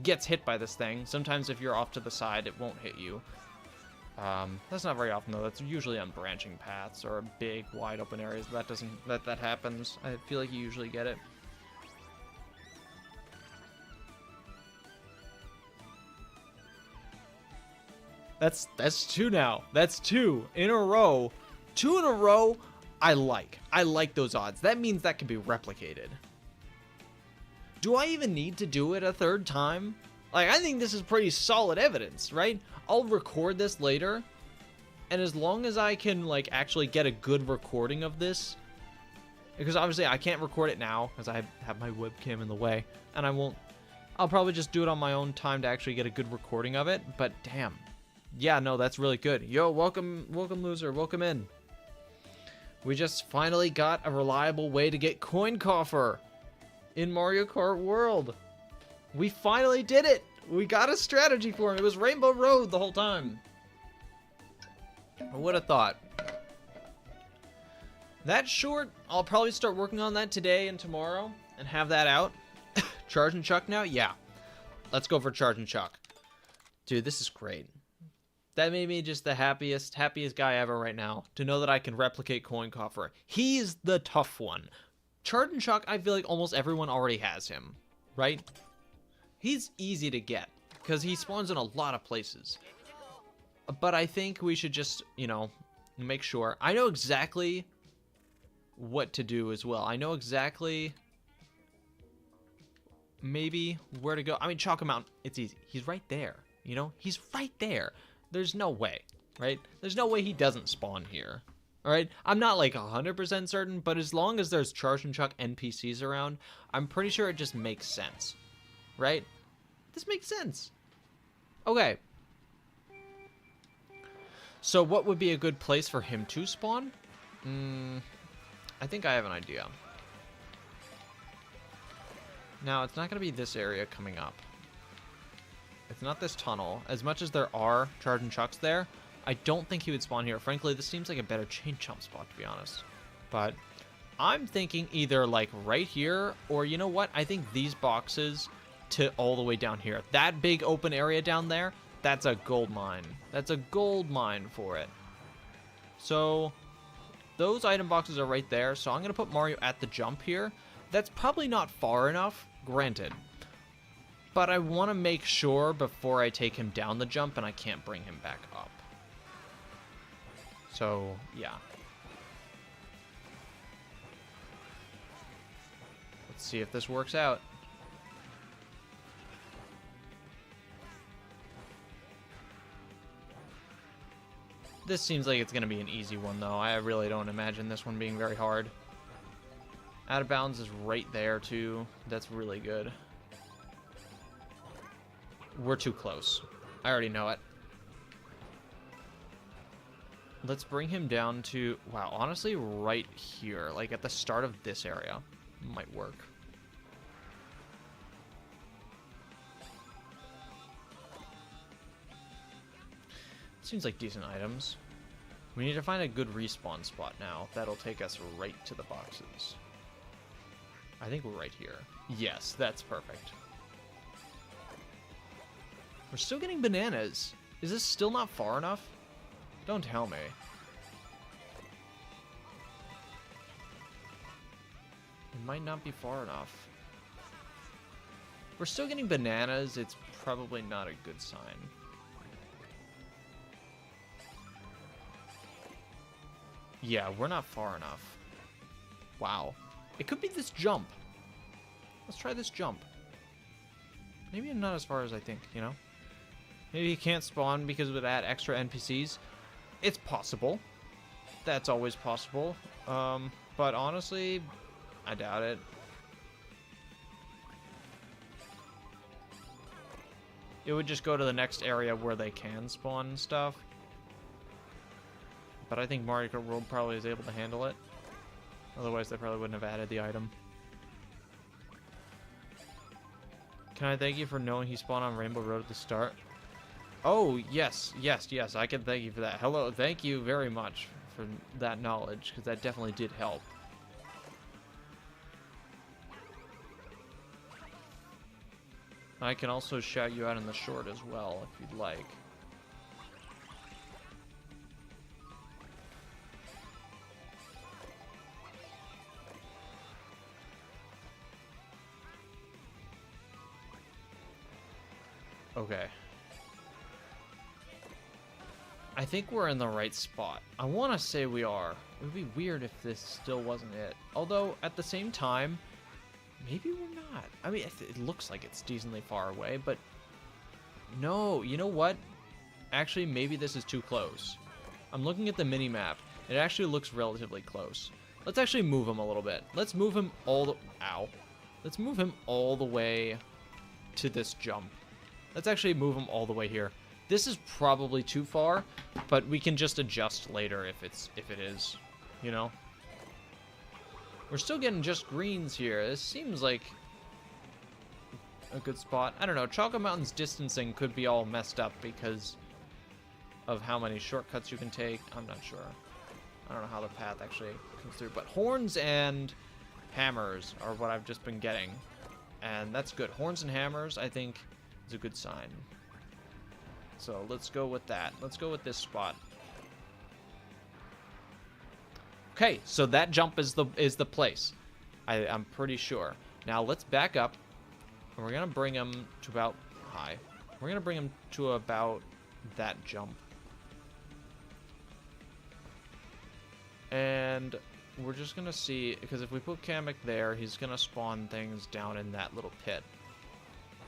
gets hit by this thing. Sometimes if you're off to the side, it won't hit you. That's not very often though. That's usually on branching paths or big, wide open areas. That happens. I feel like you usually get it. That's 2 now. That's 2 in a row. 2 in a row. I like those odds. That means that can be replicated. Do I even need to do it a 3rd time? Like, I think this is pretty solid evidence, right? I'll record this later, and as long as I can, like, actually get a good recording of this, because obviously I can't record it now, because I have my webcam in the way, and I'll probably just do it on my own time to actually get a good recording of it, but damn. Yeah, no, that's really good. Yo, welcome, loser, welcome in. We just finally got a reliable way to get Coin Coffer in Mario Kart World. We finally did it. We got a strategy for him. It was Rainbow Road the whole time. I would have thought. That short, I'll probably start working on that today and tomorrow and have that out. Charge and Chuck now? Yeah. Let's go for Charge and Chuck. Dude, this is great. That made me just the happiest guy ever right now, to know that I can replicate Coin Coffer. He's the tough one. Charge and Chuck, I feel like almost everyone already has him, right? He's easy to get, because he spawns in a lot of places. But I think we should just, you know, make sure. I know exactly what to do as well. I know exactly... maybe where to go. I mean, Chocolate Mountain, it's easy. He's right there, you know? He's right there. There's no way, right? There's no way he doesn't spawn here, all right? I'm not like 100% certain, but as long as there's Charge and Chuck NPCs around, I'm pretty sure it just makes sense, right? This makes sense. Okay. So what would be a good place for him to spawn? I think I have an idea. Now, it's not going to be this area coming up. It's not this tunnel. As much as there are Charge and Chucks there, I don't think he would spawn here. Frankly, this seems like a better chain chomp spot, to be honest. But I'm thinking either like right here, or you know what? I think these boxes to all the way down here. That big open area down there, that's a gold mine. That's a gold mine for it. So those item boxes are right there. So I'm going to put Mario at the jump here. That's probably not far enough, granted. But I want to make sure before I take him down the jump and I can't bring him back up. So, yeah. Let's see if this works out. This seems like it's going to be an easy one, though. I really don't imagine this one being very hard. Out of bounds is right there, too. That's really good. We're too close. I already know it. Let's bring him down to... Wow, honestly, right here. Like, at the start of this area. Might work. Seems like decent items. We need to find a good respawn spot now. That'll take us right to the boxes. I think we're right here. Yes, that's perfect. We're still getting bananas. Is this still not far enough? Don't tell me. It might not be far enough. We're still getting bananas. It's probably not a good sign. Yeah, we're not far enough. Wow. It could be this jump. Let's try this jump. Maybe I'm not as far as I think, you know? Maybe he can't spawn because it would add extra NPCs. It's possible. That's always possible. But honestly, I doubt it. It would just go to the next area where they can spawn and stuff. But I think Mario Kart World probably is able to handle it. Otherwise, they probably wouldn't have added the item. Can I thank you for knowing he spawned on Rainbow Road at the start? Oh, yes, yes, yes. I can thank you for that. Hello, thank you very much for that knowledge, because that definitely did help. I can also shout you out in the short as well, if you'd like. Okay. I think we're in the right spot. I want to say we are. It would be weird if this still wasn't it. Although, at the same time, maybe we're not. I mean, it looks like it's decently far away, but... No, you know what? Actually, maybe this is too close. I'm looking at the mini-map. It actually looks relatively close. Let's actually move him a little bit. Let's move him all the... Ow. Let's move him all the way to this jump. Let's actually move him all the way here. This is probably too far, but we can just adjust later if it is, you know. We're still getting just greens here. This seems like a good spot. I don't know. Chocolate Mountain's distancing could be all messed up because of how many shortcuts you can take. I'm not sure. I don't know how the path actually comes through, but horns and hammers are what I've just been getting, and that's good. Horns and hammers, I think, is a good sign. So let's go with that. Let's go with this spot. Okay, so that jump is the place. I'm pretty sure. Now let's back up, and we're gonna bring him to about high. We're gonna bring him to about that jump, and we're just gonna see, because if we put Kamek there, he's gonna spawn things down in that little pit.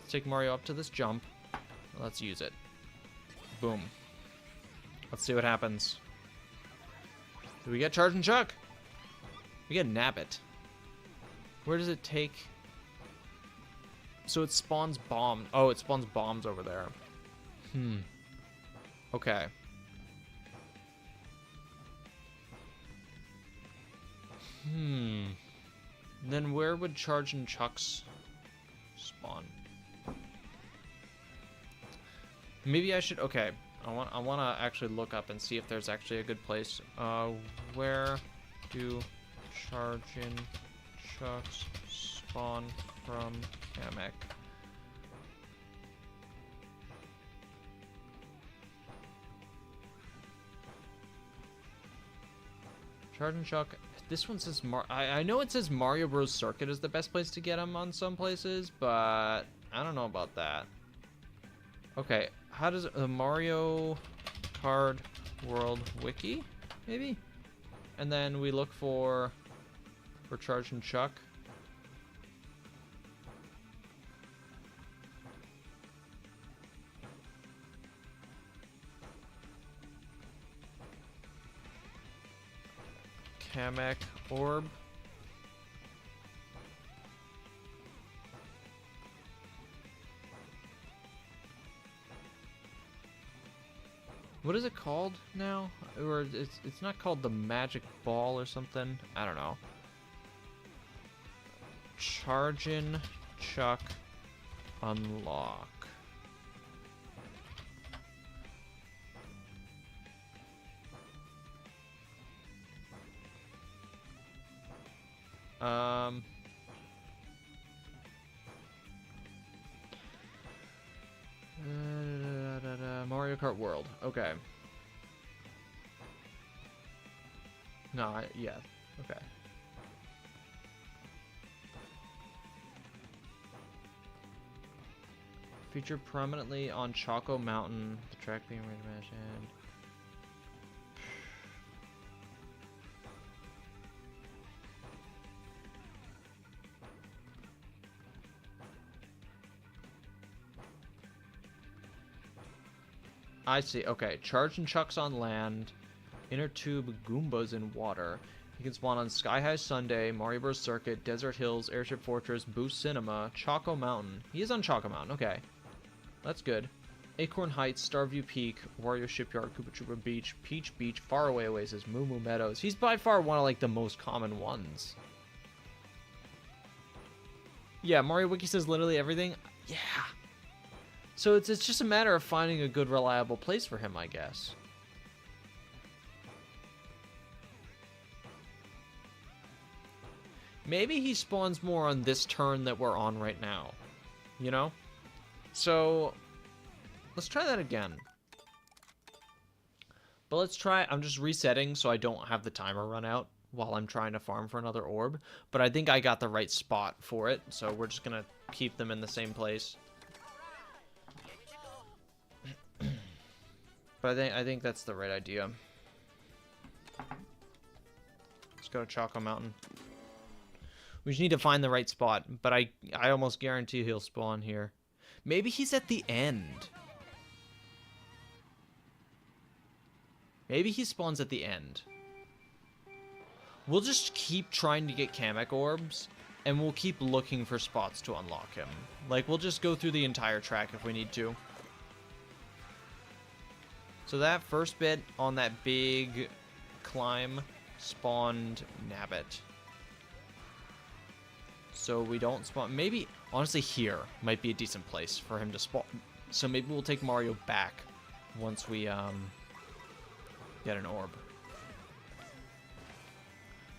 Let's take Mario up to this jump. Let's use it. Boom. Let's see what happens. Do we get Charge and Chuck? We get Nabbit. Where does it take? So it spawns bombs. Oh, it spawns bombs over there. Okay. Then where would Charge and Chucks spawn? Maybe I should. Okay. I want to actually look up and see if there's actually a good place. Where do Chargin Chucks spawn from Kamek? Chargin Chuck. This one says I know it says Mario Bros. Circuit is the best place to get them on some places, but I don't know about that. Okay, how does the Mario Kart World Wiki, maybe? And then we look for Charge and Chuck. Kamek Orb. What is it called now? Or it's not called the Magic Ball or something? I don't know. Chargin Chuck Unlock. Mario Kart World. Okay. No, yeah. Okay. Featured prominently on Choco Mountain, the track being reimagined. I see. Okay. Charge and Chucks on land. Inner Tube Goombas in water. You can spawn on Sky High Sunday, Mario Bros. Circuit, Desert Hills, Airship Fortress, Boost Cinema, Choco Mountain. He is on Choco Mountain. Okay. That's good. Acorn Heights, Starview Peak, Wario Shipyard, Koopa Troopa Beach, Peach Beach, Faraway Oasis, Moo Moo Meadows. He's by far one of like the most common ones. Yeah, Mario Wiki says literally everything. Yeah. So it's just a matter of finding a good, reliable place for him, I guess. Maybe he spawns more on this turn that we're on right now. You know? So, let's try that again. But let's try... I'm just resetting so I don't have the timer run out while I'm trying to farm for another orb. But I think I got the right spot for it, so we're just going to keep them in the same place. But I think that's the right idea. Let's go to Choco Mountain. We just need to find the right spot, but I almost guarantee he'll spawn here. Maybe he's at the end. Maybe he spawns at the end. We'll just keep trying to get Kamek orbs, and we'll keep looking for spots to unlock him. Like, we'll just go through the entire track if we need to. So that first bit on that big climb spawned Nabbit. So we don't spawn... Maybe, honestly, here might be a decent place for him to spawn. So maybe we'll take Mario back once we get an orb.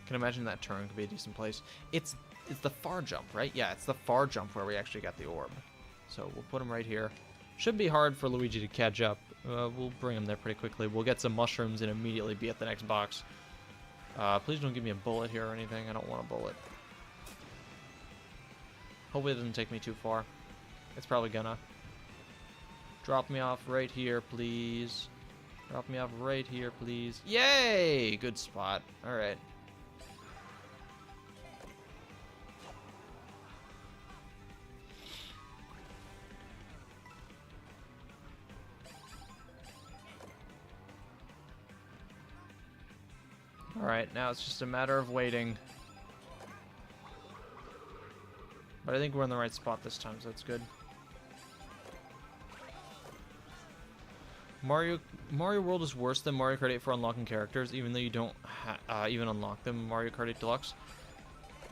Can imagine that turn could be a decent place. It's the far jump, right? Yeah, it's the far jump where we actually got the orb. So we'll put him right here. Should be hard for Luigi to catch up. We'll bring him there pretty quickly. We'll get some mushrooms and immediately be at the next box. Please don't give me a bullet here or anything. I don't want a bullet. Hopefully it doesn't take me too far. It's probably gonna. Drop me off right here, please. Drop me off right here, please. Yay! Good spot. Alright. Alright, now it's just a matter of waiting. But I think we're in the right spot this time, so that's good. Mario World is worse than Mario Kart 8 for unlocking characters, even though you don't even unlock them in Mario Kart 8 Deluxe.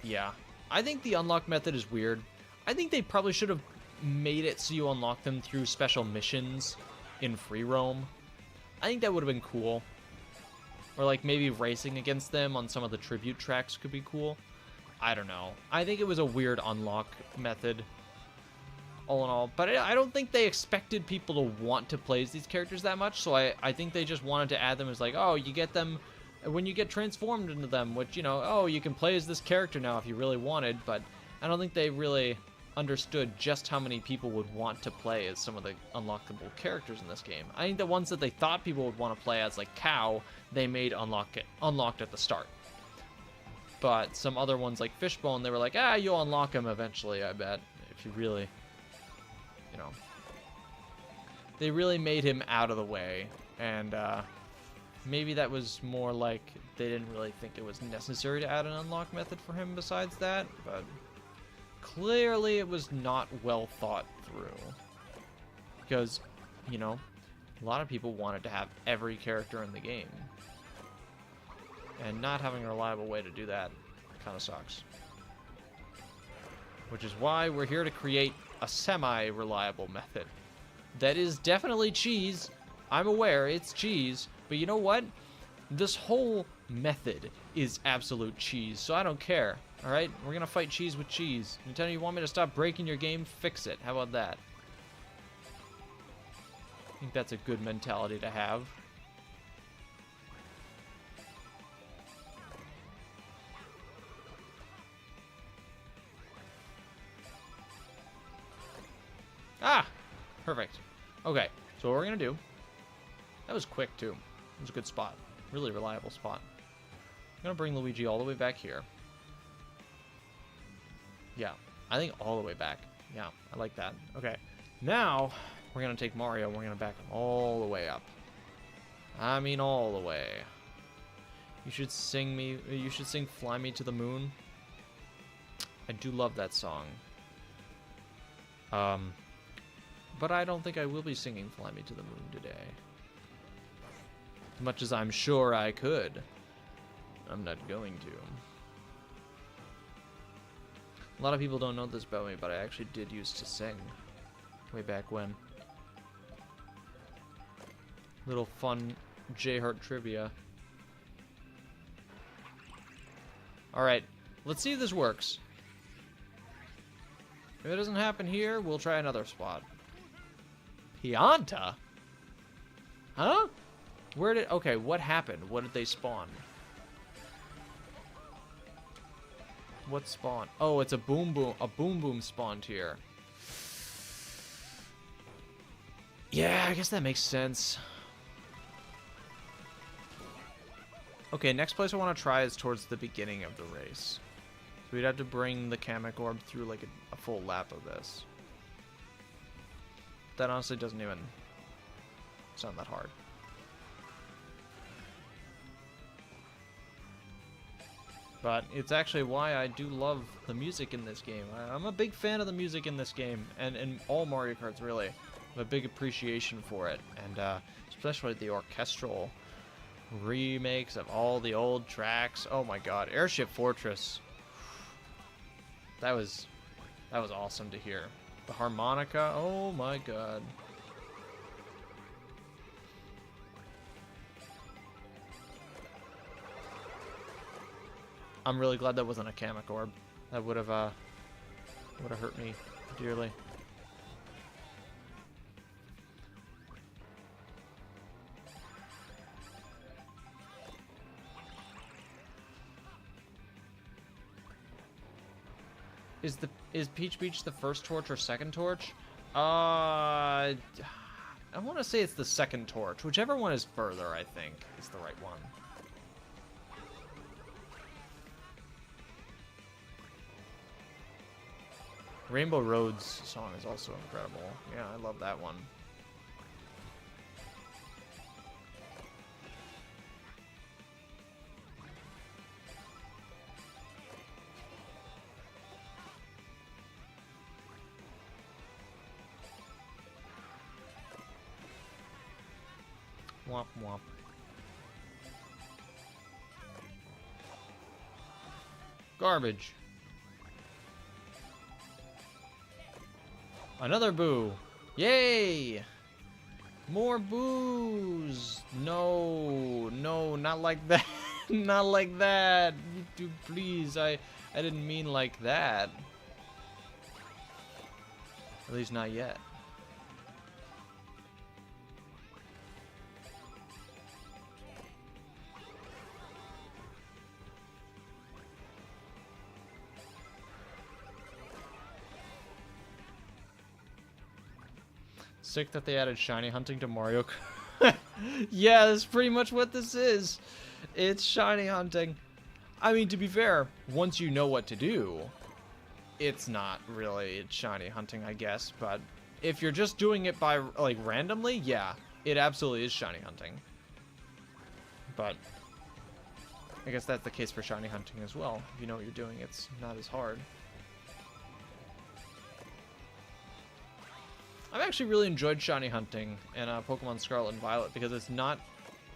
Yeah. I think the unlock method is weird. I think they probably should have made it so you unlock them through special missions in free roam. I think that would have been cool. Or like maybe racing against them on some of the tribute tracks could be cool. I don't know. I think it was a weird unlock method, all in all. But I don't think they expected people to want to play as these characters that much. So I think they just wanted to add them as like, oh, you get them when you get transformed into them. Which, you know, oh, you can play as this character now if you really wanted. But I don't think they really understood just how many people would want to play as some of the unlockable characters in this game. I think the ones that they thought people would want to play as, like Cow, they made unlocked at the start. But some other ones like Fishbone, they were like, you'll unlock him eventually, I bet. If you really, you know. They really made him out of the way. And maybe that was more like they didn't really think it was necessary to add an unlock method for him besides that. But clearly it was not well thought through. Because, you know, a lot of people wanted to have every character in the game. And not having a reliable way to do that kind of sucks. Which is why we're here to create a semi-reliable method. That is definitely cheese. I'm aware it's cheese. But you know what? This whole method is absolute cheese. So I don't care. Alright? We're going to fight cheese with cheese. You tell me you want me to stop breaking your game? Fix it. How about that? I think that's a good mentality to have. Ah! Perfect. Okay, so what we're going to do... That was quick, too. It was a good spot. Really reliable spot. I'm going to bring Luigi all the way back here. Yeah, I think all the way back. Yeah, I like that. Okay, now we're going to take Mario and we're going to back him all the way up. I mean all the way. You should sing Fly Me to the Moon. I do love that song. But I don't think I will be singing Fly Me to the Moon today. As much as I'm sure I could. I'm not going to. A lot of people don't know this about me, but I actually did used to sing. Way back when. Little fun J-Heart trivia. Alright, let's see if this works. If it doesn't happen here, we'll try another spot. Pianta? Huh? Where did... Okay, what happened? What did they spawn? What spawned? Oh, it's a boom boom. A boom boom spawned here. Yeah, I guess that makes sense. Okay, next place I want to try is towards the beginning of the race. So we'd have to bring the Kamek Orb through like a full lap of this. That honestly doesn't even sound that hard. But it's actually why I do love the music in this game. I'm a big fan of the music in this game, and all Mario Karts really. I have a big appreciation for it, and especially the orchestral remakes of all the old tracks. Oh my god, Airship Fortress. That was awesome to hear. The harmonica, oh my god. I'm really glad that wasn't a Kamek Orb. That would have hurt me dearly. Is Peach Beach the first torch or second torch? I want to say it's the second torch. Whichever one is further, I think, is the right one. Rainbow Road's song is also incredible. Yeah, I love that one. Womp womp. Garbage. Another boo. Yay! More boos. No, no, not like that. Not like that. YouTube, please. I didn't mean like that. At least not yet. Sick that they added shiny hunting to Mario Kart. Yeah, that's pretty much what this is. It's shiny hunting. I mean, to be fair, once you know what to do, it's not really shiny hunting, I guess. But if you're just doing it by, like, randomly, yeah, it absolutely is shiny hunting. But I guess that's the case for shiny hunting as well. If you know what you're doing, it's not as hard. I've actually really enjoyed shiny hunting in Pokemon Scarlet and Violet because it's not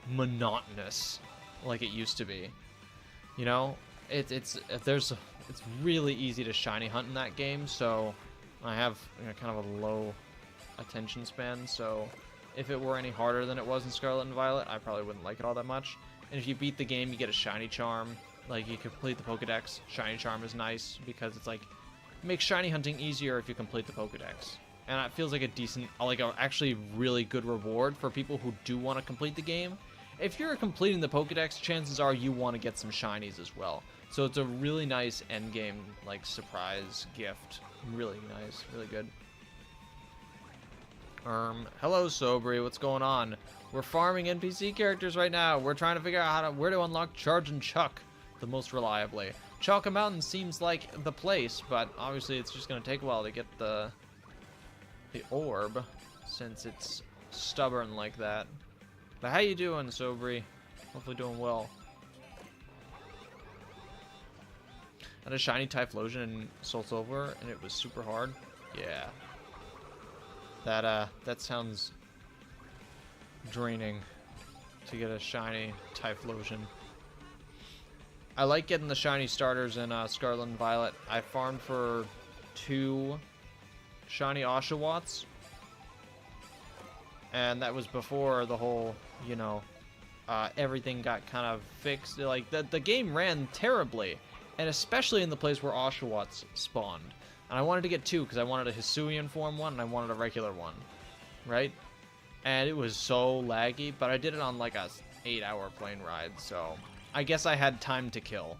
monotonous like it used to be. You know, it's really easy to shiny hunt in that game, so I have, you know, kind of a low attention span. So if it were any harder than it was in Scarlet and Violet, I probably wouldn't like it all that much. And if you beat the game, you get a shiny charm. Like, you complete the Pokedex. Shiny charm is nice because it's like, it makes shiny hunting easier if you complete the Pokedex. And it feels like a decent, like a actually really good reward for people who do want to complete the game. If you're completing the Pokedex, chances are you want to get some shinies as well. So it's a really nice endgame, like, surprise gift. Really nice, really good. Hello Sobri, what's going on? We're farming NPC characters right now. We're trying to figure out where to unlock Charge and Chuck the most reliably. Chalka Mountain seems like the place, but obviously it's just going to take a while to get the orb, since it's stubborn like that. But how you doing, Sobri? Hopefully doing well. I had a shiny Typhlosion in Soul Silver, and it was super hard. Yeah. That sounds draining to get a shiny Typhlosion. I like getting the shiny starters in Scarlet and Violet. I farmed for 2 shiny Oshawotts, and that was before the whole, you know, everything got kind of fixed. Like, the game ran terribly, and especially in the place where Oshawotts spawned. And I wanted to get 2 because I wanted a Hisuian form one and I wanted a regular one, right? And it was so laggy, but I did it on like a 8-hour plane ride, so I guess I had time to kill.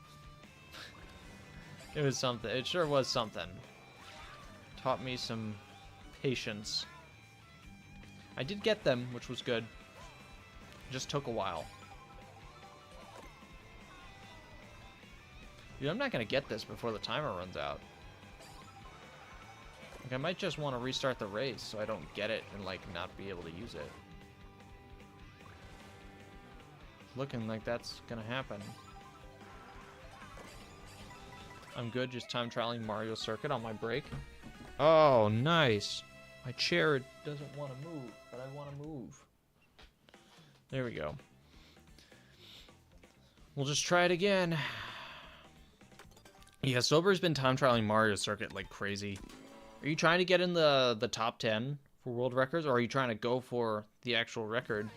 It was something. It sure was something. Taught me some patience. I did get them, which was good. It just took a while. Dude, I'm not gonna get this before the timer runs out. Like, I might just want to restart the race so I don't get it and, like, not be able to use it. Looking like that's gonna happen. I'm good, just time trialing Mario Circuit on my break. Oh, nice. My chair doesn't want to move, but I want to move. There we go. We'll just try it again. Yeah, Sober's been time trialing Mario Circuit like crazy. Are you trying to get in the top 10 for world records, or are you trying to go for the actual record?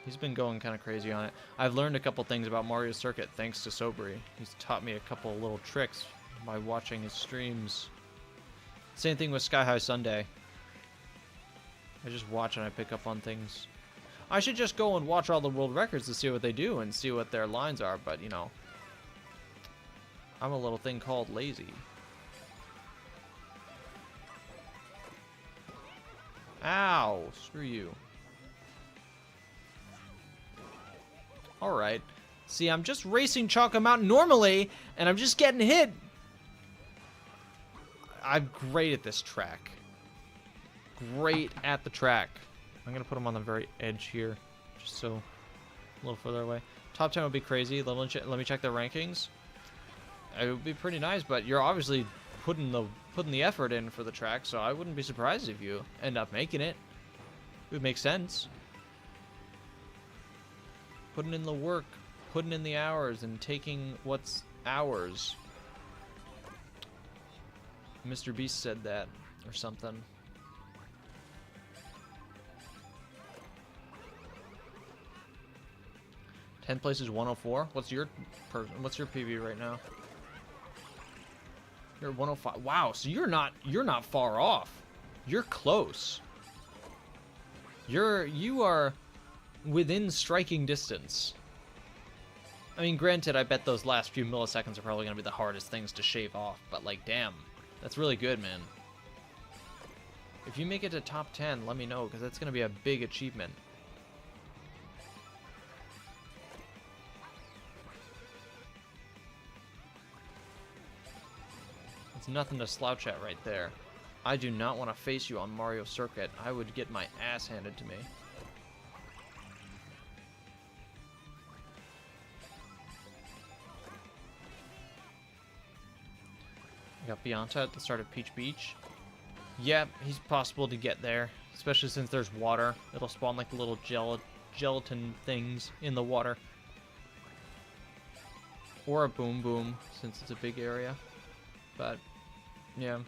He's been going kind of crazy on it. I've learned a couple things about Mario Circuit thanks to Sobri. He's taught me a couple little tricks by watching his streams. Same thing with Sky High Sunday. I just watch and I pick up on things. I should just go and watch all the world records to see what they do and see what their lines are, but, you know, I'm a little thing called lazy. Ow! Screw you. Alright. See, I'm just racing Chalka Mountain normally, and I'm just getting hit. I'm great at this track. Great at the track. I'm going to put him on the very edge here, just so a little further away. Top 10 would be crazy. Let me check the rankings. It would be pretty nice, but you're obviously putting the effort in for the track, so I wouldn't be surprised if you end up making it. It would make sense. Putting in the work, putting in the hours, and taking what's ours. Mr. Beast said that, or something. Tenth place is 104. What's your PB right now? You're 105. Wow, so you're not far off. You're close. You are within striking distance. I mean, granted, I bet those last few milliseconds are probably going to be the hardest things to shave off, but like, damn, that's really good, man. If you make it to top 10, let me know, because that's going to be a big achievement. It's nothing to slouch at right there. I do not want to face you on Mario Circuit. I would get my ass handed to me. I got Beyonce at the start of Peach Beach. Yeah, he's possible to get there, especially since there's water. It'll spawn like the little gelatin things in the water. Or a Boom Boom, since it's a big area. But, yeah.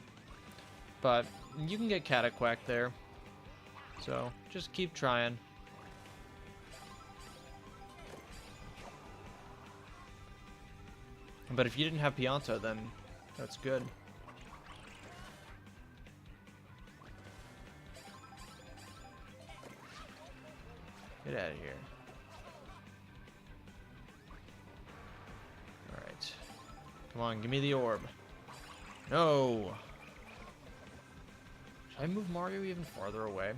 But you can get Cataquack there. So, just keep trying. But if you didn't have Pianta, then that's good. Get out of here. Alright. Come on, give me the orb. No! Should I move Mario even farther away?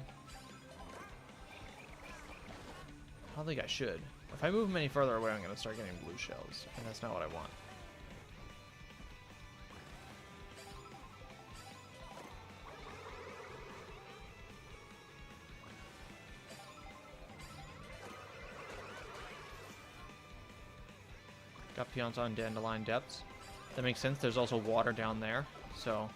I don't think I should. If I move him any further away, I'm going to start getting blue shells, and that's not what I want. Got Pianta on Dandelion Depths. That makes sense. There's also water down there, so...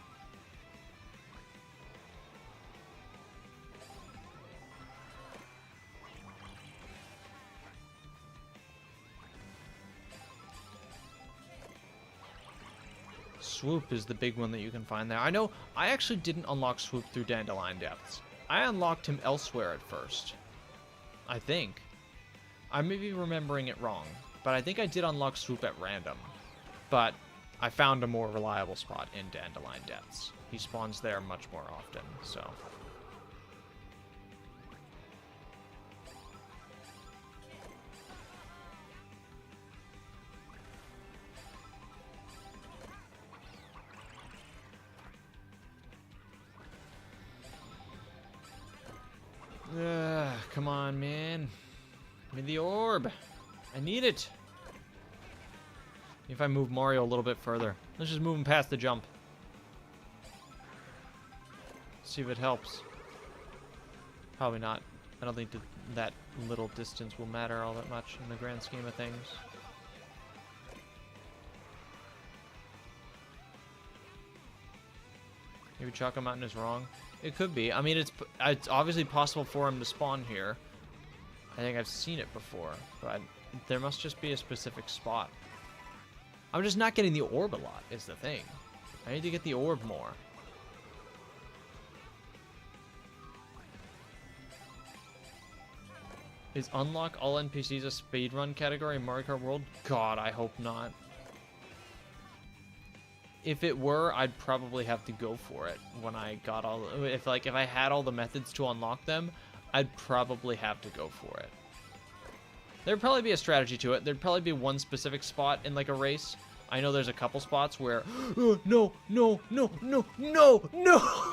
Swoop is the big one that you can find there. I know I actually didn't unlock Swoop through Dandelion Depths. I unlocked him elsewhere at first. I think. I may be remembering it wrong, but I think I did unlock Swoop at random. But I found a more reliable spot in Dandelion Depths. He spawns there much more often, so... Come on, man. Give me the orb. I need it. If I move Mario a little bit further. Let's just move him past the jump. See if it helps. Probably not. I don't think that little distance will matter all that much in the grand scheme of things. Maybe Choco Mountain is wrong. It could be. I mean, it's obviously possible for him to spawn here. I think I've seen it before, but there must just be a specific spot. I'm just not getting the orb a lot, is the thing. I need to get the orb more. Is unlock all NPCs a speedrun category in Mario Kart World? God, I hope not. If it were, I'd probably have to go for it when I got all... If I had all the methods to unlock them, I'd probably have to go for it. There'd probably be a strategy to it. There'd probably be one specific spot in, like, a race. I know there's a couple spots where... Oh, no, no, no, no, no, no!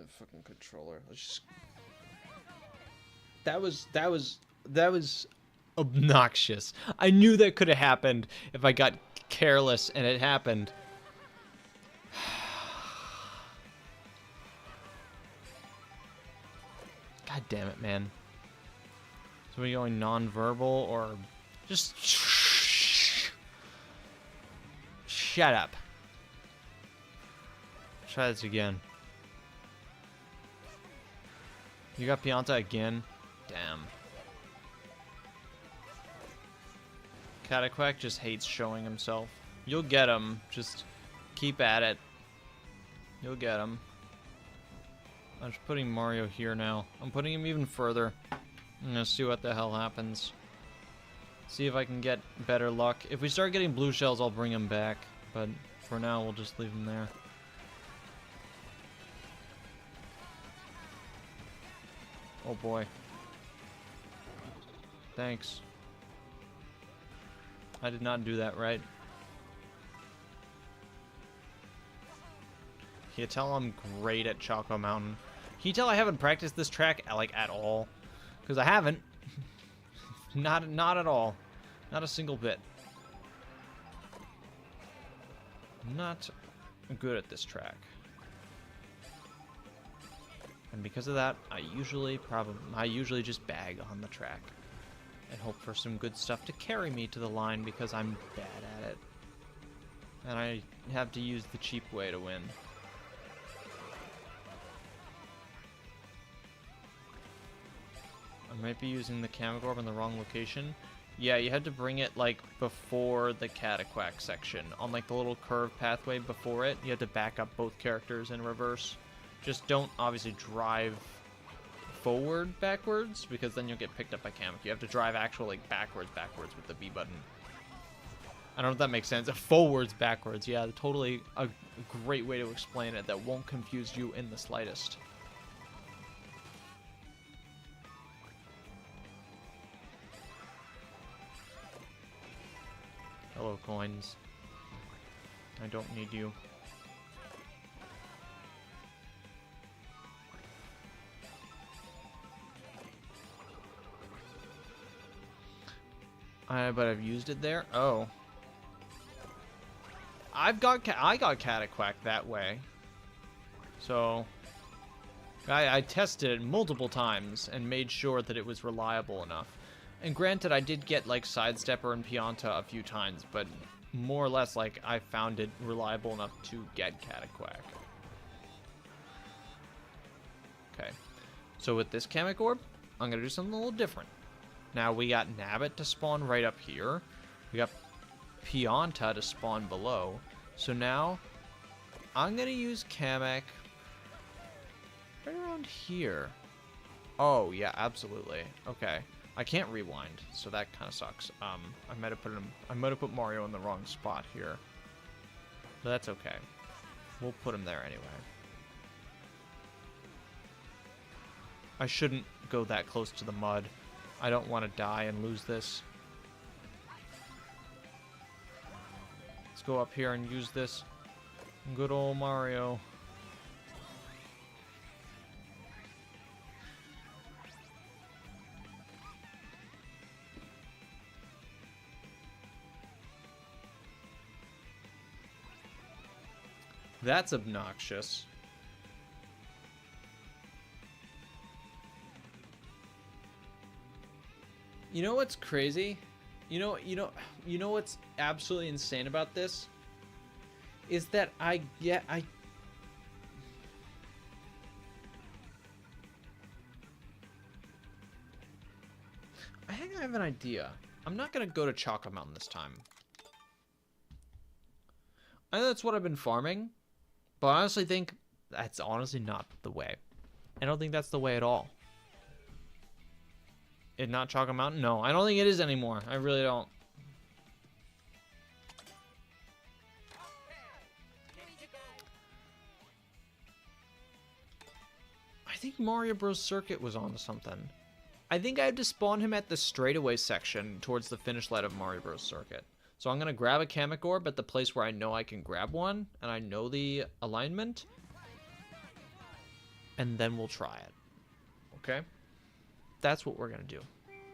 Fucking controller. Let's just... That was obnoxious. I knew that could have happened if I got careless, and it happened. God damn it, man. So are we going non-verbal or just shut up? Try this again. You got Pianta again? Damn. Cataquack just hates showing himself. You'll get him. Just keep at it. You'll get him. I'm just putting Mario here now. I'm putting him even further. I'm gonna see what the hell happens. See if I can get better luck. If we start getting blue shells, I'll bring him back. But for now, we'll just leave him there. Oh boy. Thanks. I did not do that right. Can you tell I'm great at Choco Mountain? Can you tell I haven't practiced this track like at all? Because I haven't. Not at all. Not a single bit. Not good at this track. And because of that, I usually just bag on the track and hope for some good stuff to carry me to the line because I'm bad at it. And I have to use the cheap way to win. I might be using the Camagorb in the wrong location. Yeah, you had to bring it like before the Cataquack section. On like the little curved pathway before it, you had to back up both characters in reverse. Just don't obviously drive forward backwards, because then you'll get picked up by Kamek. You have to drive actually like backwards with the B button. I don't know if that makes sense. Forwards backwards, yeah, totally a great way to explain it that won't confuse you in the slightest. Hello, coins. I don't need you. But I've used it there. Oh, I got Cataquack that way. So I tested it multiple times and made sure that it was reliable enough. And granted, I did get like Sidestepper and Pianta a few times, but more or less like I found it reliable enough to get Cataquack. Okay, so with this Camagorb, I'm gonna do something a little different. Now we got Nabbit to spawn right up here. We got Pianta to spawn below. So now I'm gonna use Kamek right around here. Oh yeah, absolutely. Okay. I can't rewind, so that kind of sucks. I might have put Mario in the wrong spot here. But that's okay. We'll put him there anyway. I shouldn't go that close to the mud. I don't want to die and lose this. Let's go up here and use this. Good old Mario. That's obnoxious. You know what's crazy? You know what's absolutely insane about this? Is that I think I have an idea. I'm not gonna go to Choco Mountain this time. I know that's what I've been farming, but I honestly think that's honestly not the way. I don't think that's the way at all. It not Choco Mountain? No, I don't think it is anymore. I really don't. I think Mario Bros. Circuit was on something. I think I had to spawn him at the straightaway section towards the finish line of Mario Bros. Circuit. So I'm going to grab a Camagorb at the place where I know I can grab one, and I know the alignment. and then we'll try it. Okay? That's what we're going to do.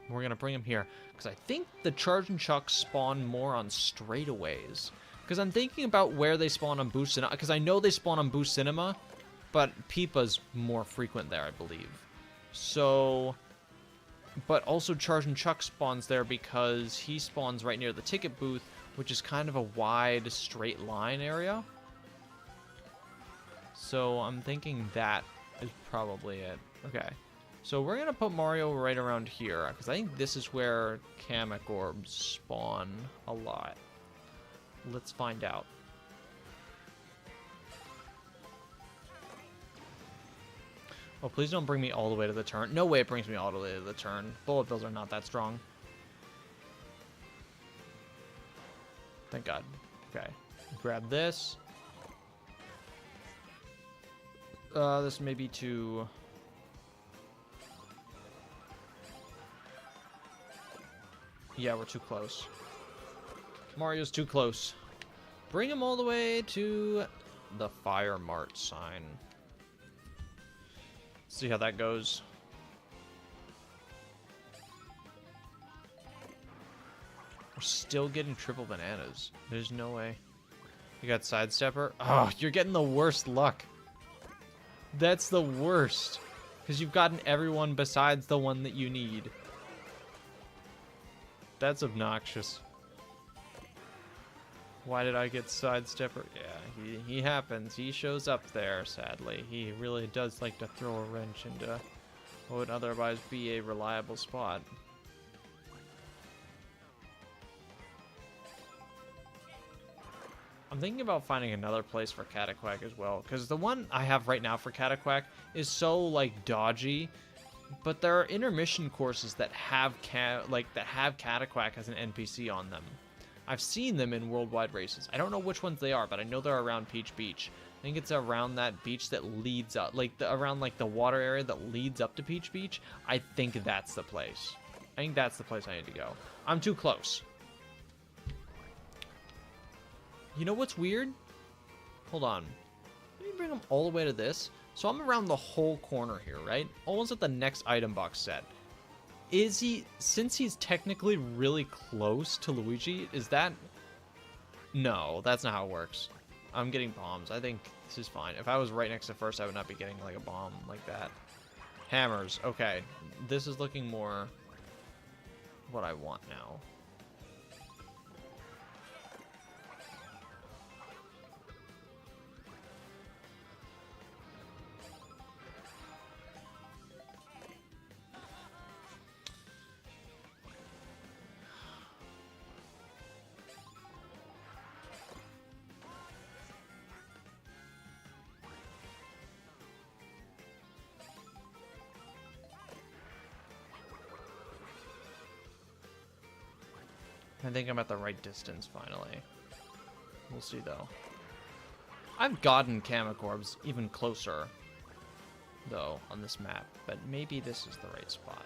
We're going to bring him here, because I think the Charge and Chuck spawn more on straightaways. Because I'm thinking about where they spawn on Boost Cinema, because I know they spawn on Boost Cinema, but Peepa's more frequent there, I believe. So, but also Charge and Chuck spawns there because he spawns right near the ticket booth, which is kind of a wide, straight line area. So I'm thinking that is probably it. Okay. So we're going to put Mario right around here, because I think this is where Kamek Orbs spawn a lot. Let's find out. Oh, please don't bring me all the way to the turn. No way it brings me all the way to the turn. Bullet bills are not that strong. Thank God. Okay. Grab this. This may be too... Yeah, we're too close. Mario's too close. Bring him all the way to the Fire Mart sign. See how that goes. We're still getting triple bananas. There's no way. You got Sidestepper? Oh, you're getting the worst luck. That's the worst. Because you've gotten everyone besides the one that you need. That's obnoxious. Why did I get Sidestepper? Yeah, he happens. He shows up there, sadly. He really does like to throw a wrench into what would otherwise be a reliable spot. I'm thinking about finding another place for Cataquack as well, because the one I have right now for Cataquack is so, like, dodgy. But there are intermission courses that have Cataquack as an NPC on them. I've seen them in worldwide races. I don't know which ones they are, but I know they're around Peach Beach. I think it's around that beach that leads up, around the water area that leads up to Peach Beach. I think that's the place. I think that's the place I need to go. I'm too close. You know what's weird? Hold on. Let me bring them all the way to this. So I'm around the whole corner here, right? Almost at the next item box set. Is he, since he's technically really close to Luigi, is that... No, that's not how it works. I'm getting bombs. I think this is fine. If I was right next to first, I would not be getting like a bomb like that. Hammers. Okay. This is looking more what I want now. I think I'm at the right distance, finally. We'll see, though. I've gotten Kamek Orbs even closer, though, on this map, but maybe this is the right spot.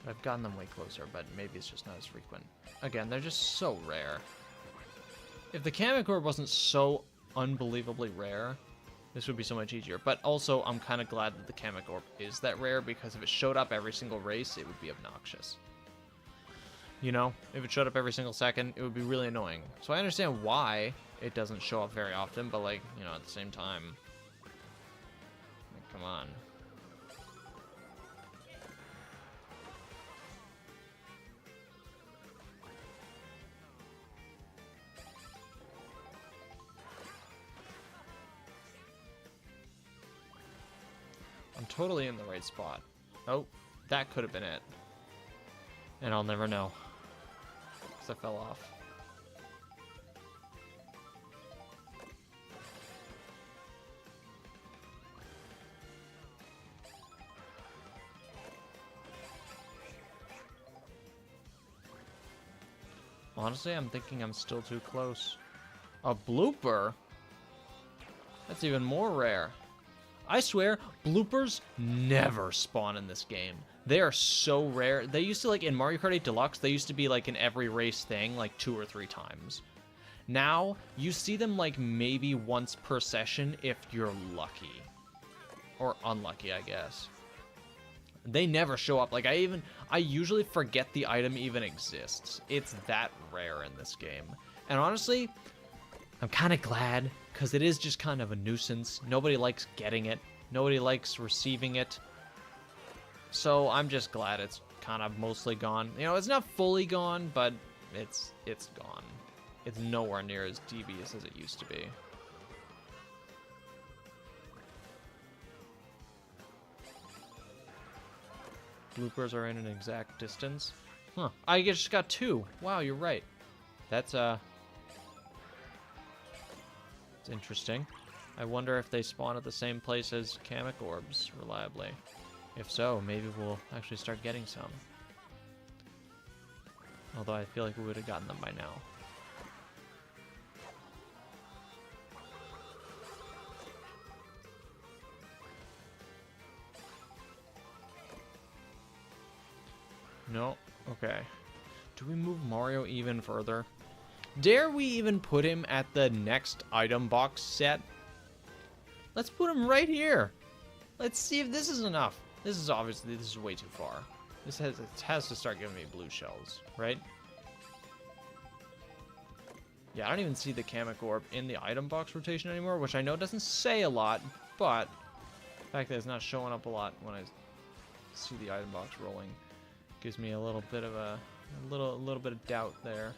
I've gotten them way closer, but maybe it's just not as frequent. Again, they're just so rare. If the Kamek Orb wasn't so unbelievably rare, this would be so much easier. But also, I'm kind of glad that the Kamek Orb is that rare, because if it showed up every single race, it would be obnoxious. You know? If it showed up every single second, it would be really annoying. So I understand why it doesn't show up very often, but, like, you know, at the same time... Like, come on. I'm totally in the right spot. Oh, that could have been it. And I'll never know. Because I fell off. Honestly, I'm thinking I'm still too close. A blooper? That's even more rare. I swear, bloopers never spawn in this game. They are so rare. They used to, like, in Mario Kart 8 Deluxe, they used to be, like, in every race thing, like, 2 or 3 times. Now, you see them like maybe once per session if you're lucky. Or unlucky, I guess. They never show up. Like, I usually forget the item even exists. It's that rare in this game. And honestly, I'm kind of glad, because it is just kind of a nuisance. Nobody likes getting it. Nobody likes receiving it. So I'm just glad it's kind of mostly gone. You know, it's not fully gone, but it's gone. It's nowhere near as devious as it used to be. Bloopers are in an exact distance. Huh. I just got 2. Wow, you're right. That's, it's interesting. I wonder if they spawn at the same place as Kamek Orbs, reliably. If so, maybe we'll actually start getting some. Although I feel like we would have gotten them by now. No? Okay. Do we move Mario even further? Dare we even put him at the next item box set? Let's put him right here. Let's see if this is enough. This is obviously, this is way too far. It has to start giving me blue shells, right? Yeah, I don't even see the Kamek Orb in the item box rotation anymore, which I know doesn't say a lot, but the fact that it's not showing up a lot when I see the item box rolling gives me a little bit of a little bit of doubt there.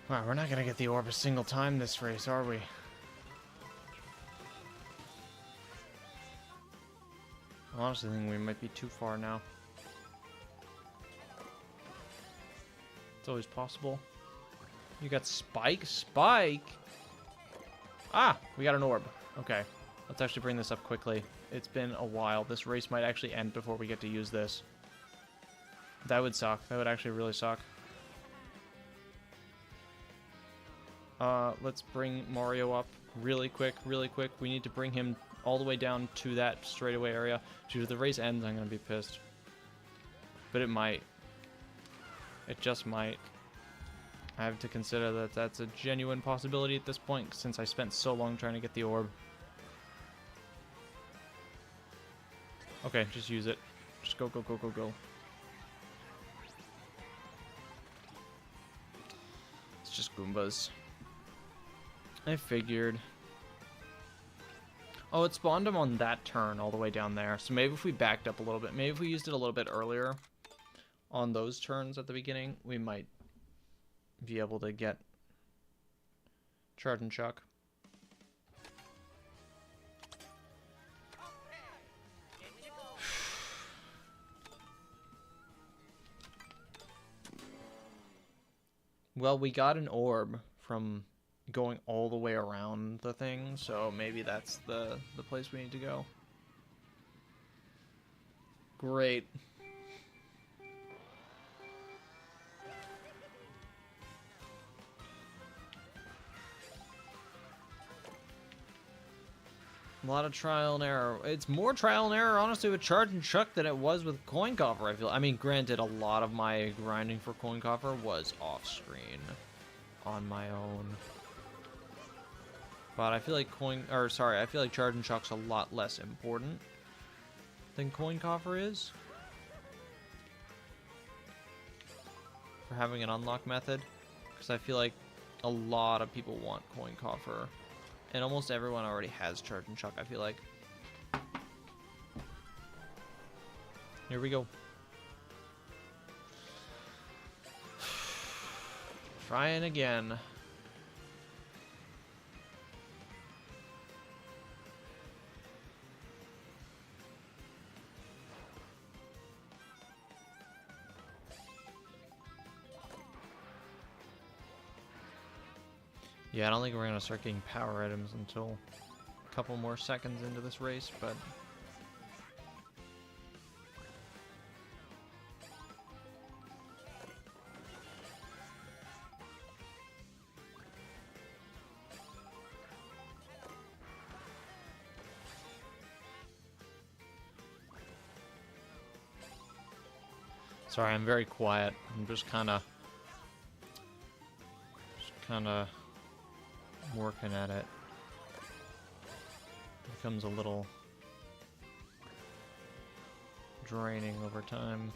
Wow, we're not gonna get the orb a single time this race, are we? I honestly think we might be too far now. It's always possible. You got Spike? Spike? Ah! We got an orb. Okay. Let's actually bring this up quickly. It's been a while. This race might actually end before we get to use this. That would suck. That would actually really suck. Let's bring Mario up really quick, really quick. We need to bring him all the way down to that straightaway area. Dude, if the race ends, I'm gonna be pissed. But it might. It just might. I have to consider that that's a genuine possibility at this point, since I spent so long trying to get the orb. Okay, just use it. Just go, go, go, go, go. It's just Goombas. I figured. Oh, it spawned him on that turn all the way down there. So maybe if we backed up a little bit, maybe if we used it a little bit earlier on those turns at the beginning, we might be able to get Charge and Chuck. Well, we got an orb from going all the way around the thing, so maybe that's the place we need to go. Great. A lot of trial and error. It's more trial and error, honestly, with Charge and Chuck than it was with Coin Coffer, I feel. I mean, granted, a lot of my grinding for Coin Coffer was off-screen on my own. But I feel like I feel like Charge and Chuck's a lot less important than Coin Coffer is. For having an unlock method. Because I feel like a lot of people want Coin Coffer. And almost everyone already has Charge and Chuck, I feel like. Here we go. Trying again. Yeah, I don't think we're going to start getting power items until a couple more seconds into this race, but... Sorry, I'm very quiet. I'm just kind of working at it. It becomes a little draining over time.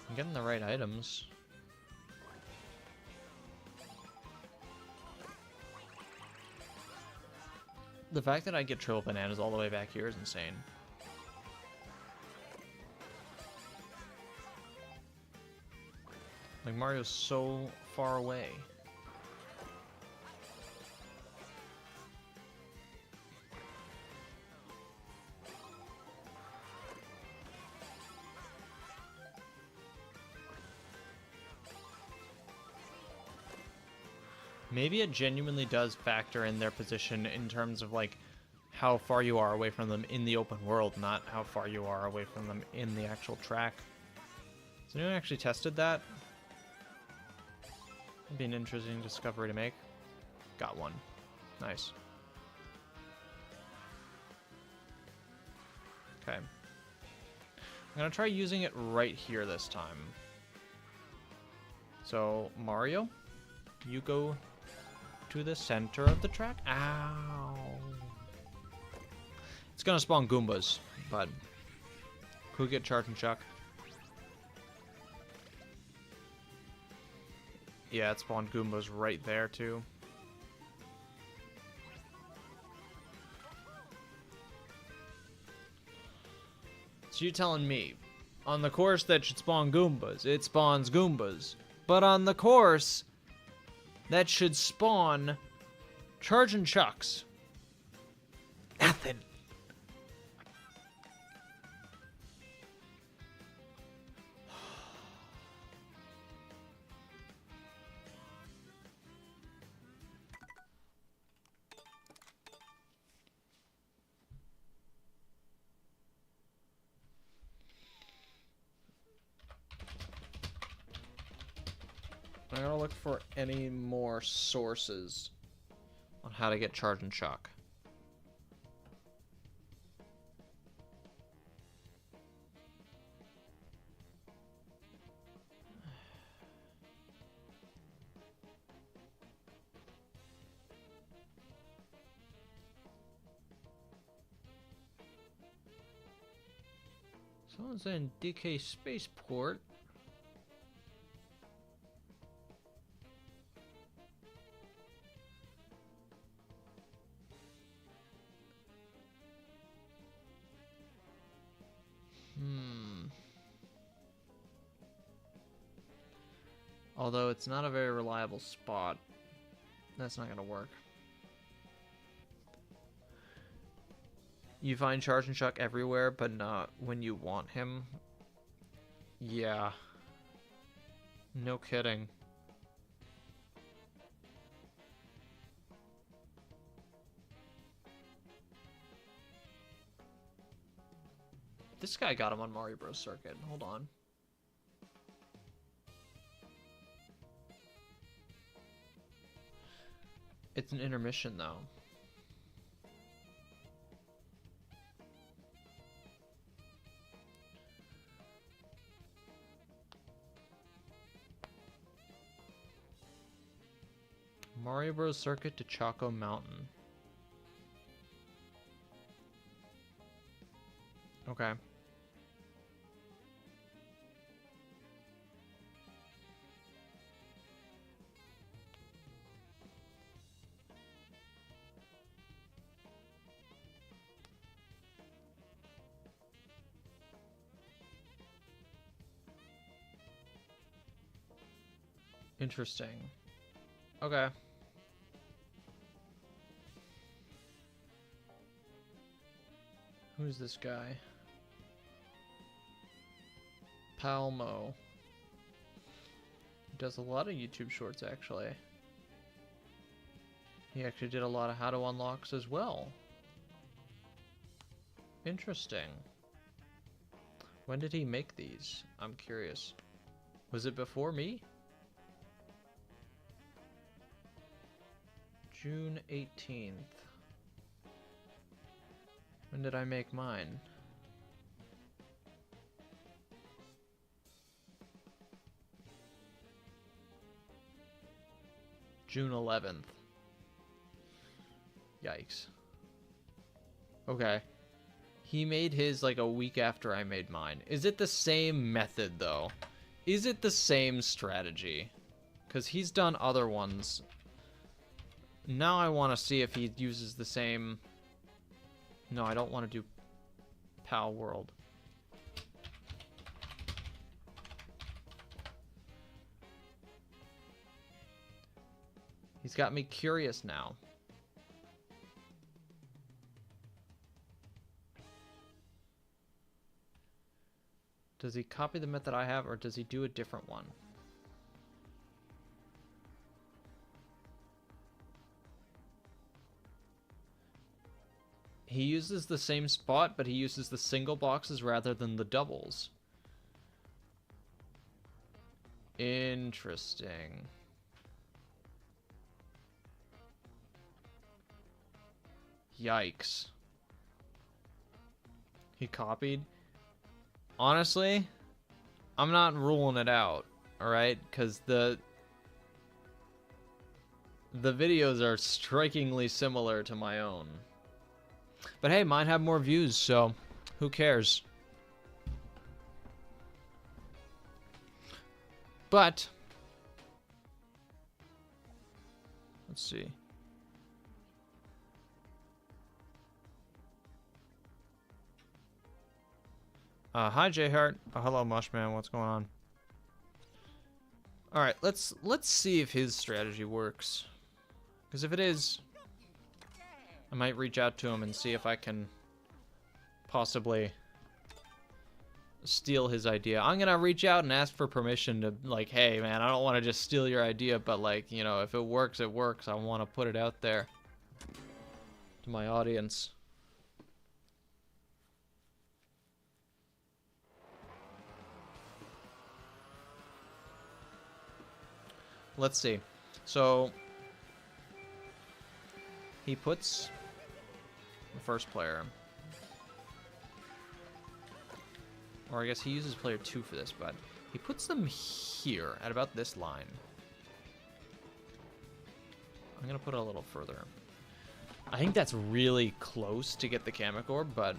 I'm getting the right items. The fact that I get triple bananas all the way back here is insane. Like, Mario's so far away. Maybe it genuinely does factor in their position in terms of, like, how far you are away from them in the open world, not how far you are away from them in the actual track. Has anyone actually tested that? It'd be an interesting discovery to make. Got one. Nice. Okay. I'm gonna try using it right here this time. So, Mario, you go to the center of the track. Ow. It's gonna spawn Goombas, but who get Charge and Chuck? Yeah, it spawned Goombas right there too. So you're telling me, on the course that should spawn Goombas, it spawns Goombas, but on the course that should spawn Charge and Chucks, nothing. I'm gonna look for any more sources on how to get Charge and Chuck. Someone's in DK Spaceport. Although it's not a very reliable spot. That's not gonna work. You find Charge and Chuck everywhere, but not when you want him. Yeah. No kidding. This guy got him on Mario Bros. Circuit. Hold on. It's an intermission, though. Mario Bros. Circuit to Choco Mountain. Okay. Interesting. Okay. Who's this guy? Palmo. He does a lot of YouTube shorts, actually. He actually did a lot of how to unlocks as well. Interesting. When did he make these? I'm curious. Was it before me? June 18th. When did I make mine? June 11th. Yikes. Okay. He made his like a week after I made mine. Is it the same method though? Is it the same strategy? Because he's done other ones. Now I want to see if he uses the same... No, I don't want to do Pal World. He's got me curious now. Does he copy the method I have, or does he do a different one? He uses the same spot, but he uses the single boxes rather than the doubles. Interesting. Yikes. He copied? Honestly, I'm not ruling it out, alright? Because the videos are strikingly similar to my own. But hey, mine have more views, so who cares? But, let's see. Hi J-Heart. Oh, hello Mushman, what's going on? Alright, let's see if his strategy works. Because if it is, I might reach out to him and see if I can possibly steal his idea. I'm gonna reach out and ask for permission to, like, hey man, I don't want to just steal your idea, but like, you know, if it works, it works. I want to put it out there to my audience. Let's see. So he puts the first player, or I guess he uses player 2 for this, but he puts them here at about this line. I'm gonna put it a little further. I think that's really close to get the Kamek Orb, but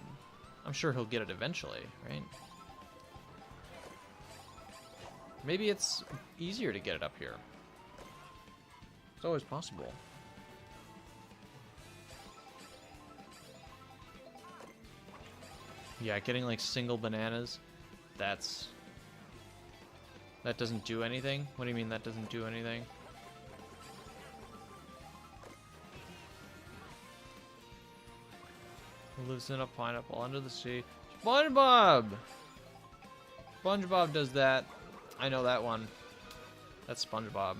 I'm sure he'll get it eventually, right? Maybe it's easier to get it up here. It's always possible. Yeah, getting like single bananas, that doesn't do anything? What do you mean that doesn't do anything? Who lives in a pineapple under the sea? SpongeBob! SpongeBob does that. I know that one. That's SpongeBob.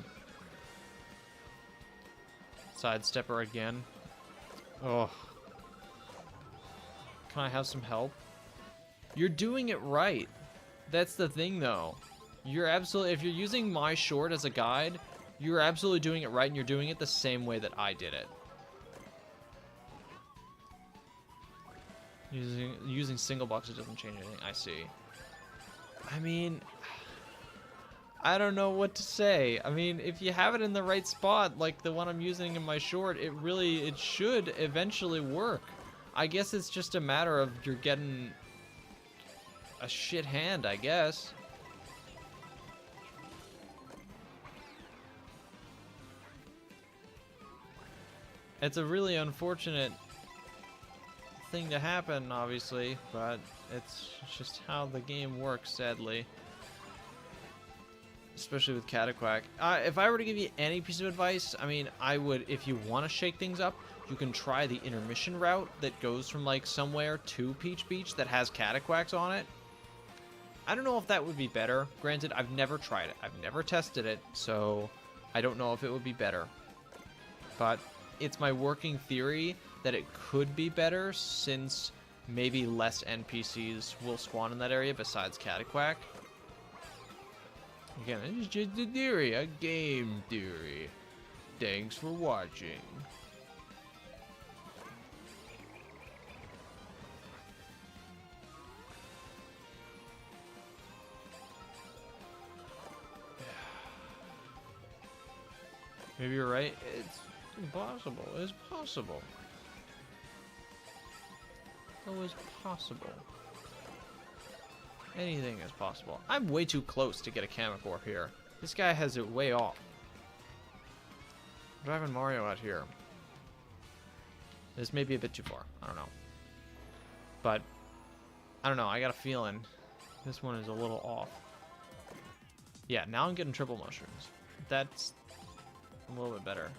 Sidestepper again. Oh. Can I have some help? You're doing it right. That's the thing, though. You're absolutely... If you're using my short as a guide, you're absolutely doing it right, and you're doing it the same way that I did it. Using single boxes doesn't change anything. I see. I mean... I don't know what to say. I mean, if you have it in the right spot, like the one I'm using in my short, it should eventually work. I guess it's just a matter of you're getting a shit hand, I guess. It's a really unfortunate thing to happen, obviously, but it's just how the game works, sadly. Especially with Cataquack. If I were to give you any piece of advice, I mean, I would, if you want to shake things up, you can try the intermission route that goes from, like, somewhere to Peach Beach that has Cataquacks on it. I don't know if that would be better. Granted, I've never tried it. I've never tested it, so I don't know if it would be better. But it's my working theory that it could be better since maybe less NPCs will spawn in that area besides Cataquack. Again, it's just a theory, a game theory. Thanks for watching. Maybe you're right. It's impossible. It's possible. It was possible. Anything is possible. I'm way too close to get a Kamikor here. This guy has it way off. I'm driving Mario out here. This may be a bit too far. I don't know. But, I don't know. I got a feeling this one is a little off. Yeah, now I'm getting triple mushrooms. That's a little bit better.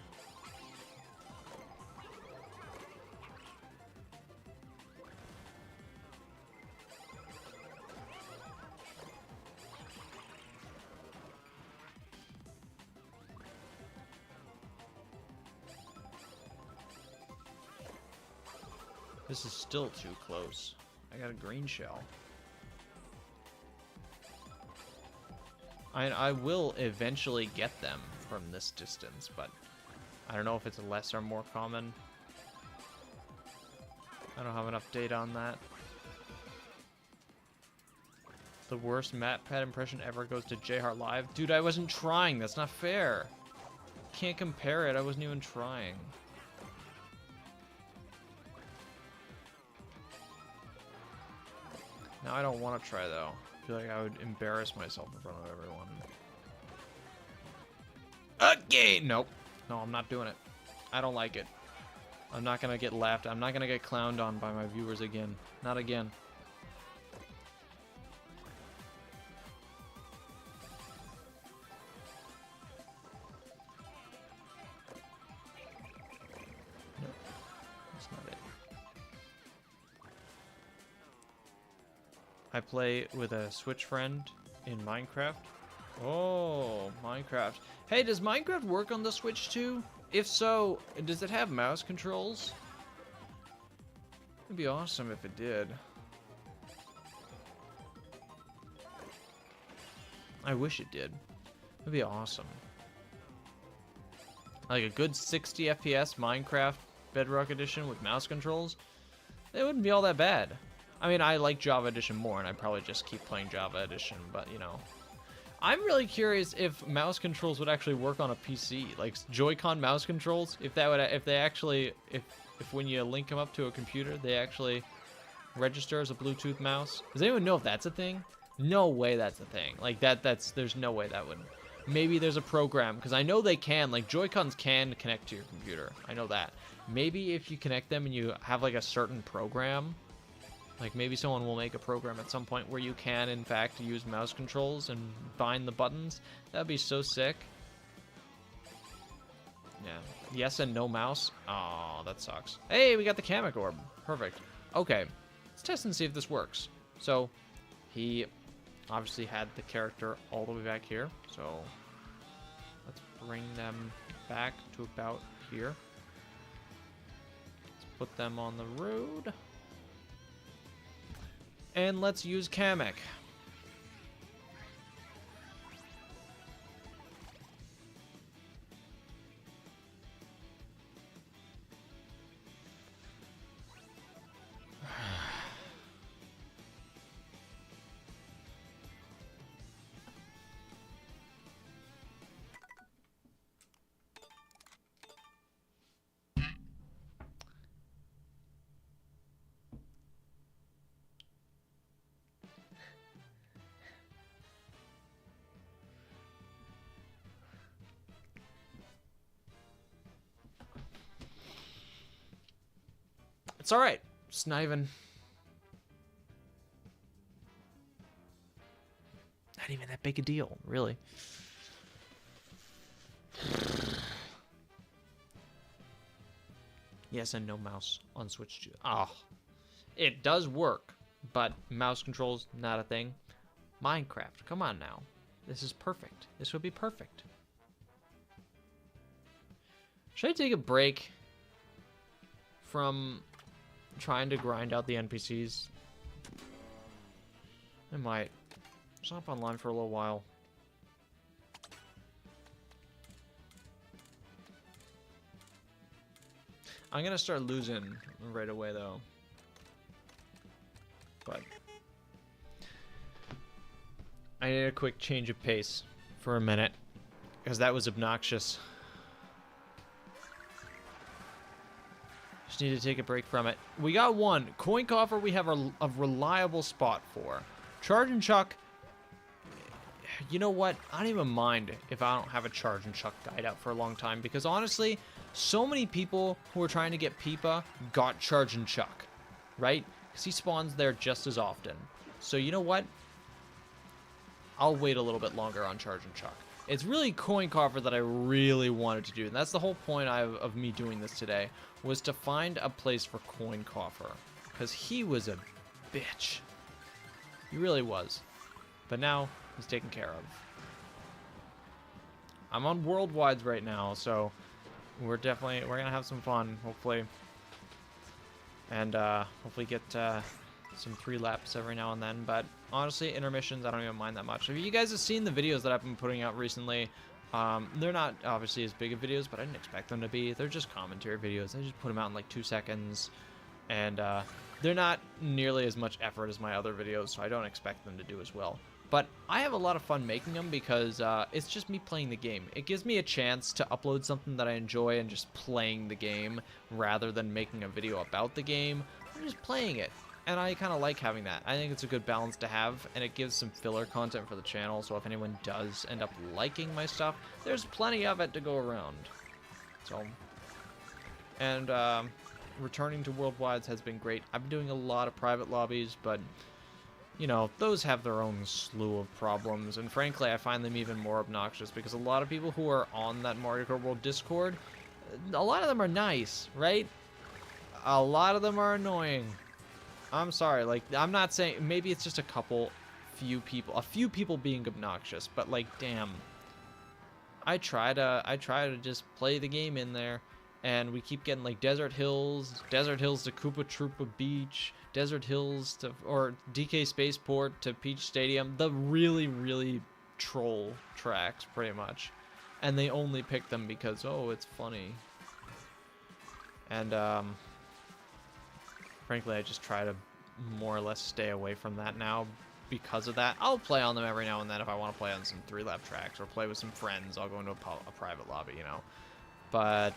This is still too close. I got a green shell. I will eventually get them from this distance, but I don't know if it's less or more common. I don't have enough data on that. The worst MatPat impression ever goes to JHeart Live. Dude, I wasn't trying. That's not fair. Can't compare it. I wasn't even trying. Now I don't want to try, though. I feel like I would embarrass myself in front of everyone. Okay! Nope. No, I'm not doing it. I don't like it. I'm not gonna get laughed. I'm not gonna get clowned on by my viewers again. Not again. Nope. That's not it. I play with a Switch friend in Minecraft. Oh, Minecraft. Hey, does Minecraft work on the Switch too? If so, does it have mouse controls? It'd be awesome if it did. I wish it did. It'd be awesome. Like a good 60 FPS Minecraft Bedrock Edition with mouse controls? It wouldn't be all that bad. I mean, I like Java Edition more, and I'd probably just keep playing Java Edition, but, you know. I'm really curious if mouse controls would actually work on a PC. Like, Joy-Con mouse controls, if when you link them up to a computer, they actually register as a Bluetooth mouse. Does anyone know if that's a thing? No way that's a thing. Like, there's no way that would... Maybe there's a program, because I know they can. Like, Joy-Cons can connect to your computer. I know that. Maybe if you connect them and you have, like, a certain program... Like, maybe someone will make a program at some point where you can, in fact, use mouse controls and bind the buttons. That'd be so sick. Yeah. Yes and no mouse. Oh, that sucks. Hey, we got the Kamikor. Perfect. Okay. Let's test and see if this works. So, he obviously had the character all the way back here. So, let's bring them back to about here. Let's put them on the road. And let's use Kamek. It's alright. It's not even that big a deal, really. Yes and no mouse on Switch 2. Ah. It does work, but mouse controls, not a thing. Minecraft, come on now. This is perfect. This would be perfect. Should I take a break from trying to grind out the NPCs. I might. Just hop online for a little while. I'm gonna start losing right away though. But I need a quick change of pace for a minute, because that was obnoxious. Just need to take a break from it. We got one. Coin Coffer we have a reliable spot for. Charge and Chuck, you know what? I don't even mind if I don't have a Charge and Chuck guide out for a long time, because honestly, so many people who are trying to get Peepa got Charge and Chuck, right? Because he spawns there just as often. So you know what? I'll wait a little bit longer on Charge and Chuck. It's really Coin Coffer that I really wanted to do, and that's the whole point of me doing this today, was to find a place for Coin Coffer, because he was a bitch. He really was. But now he's taken care of. I'm on worldwides right now, so we're gonna have some fun, hopefully, and hopefully get some 3 laps every now and then. But honestly, intermissions, I don't even mind that much. If you guys have seen the videos that I've been putting out recently, they're not obviously as big of videos, but I didn't expect them to be. They're just commentary videos. I just put them out in like 2 seconds, and they're not nearly as much effort as my other videos, so I don't expect them to do as well. But I have a lot of fun making them because it's just me playing the game. It gives me a chance to upload something that I enjoy and just playing the game rather than making a video about the game. I'm just playing it. And I kind of like having that. I think it's a good balance to have, and it gives some filler content for the channel, so if anyone does end up liking my stuff, there's plenty of it to go around. So, and returning to worldwides has been great. I've been doing a lot of private lobbies, but you know, those have their own slew of problems, and frankly, I find them even more obnoxious because a lot of people who are on that Mario Kart World Discord, a lot of them are nice, right? A lot of them are annoying. I'm sorry, like, I'm not saying, maybe it's just a few people being obnoxious, but like, damn. I try to just play the game in there, and we keep getting like Desert Hills to Koopa Troopa Beach, Desert Hills to, or DK Spaceport to Peach Stadium, the really, really troll tracks, pretty much. And they only pick them because, oh, it's funny. And, frankly, I just try to more or less stay away from that now because of that. I'll play on them every now and then if I want to play on some 3-lap tracks or play with some friends. I'll go into a private lobby, you know. But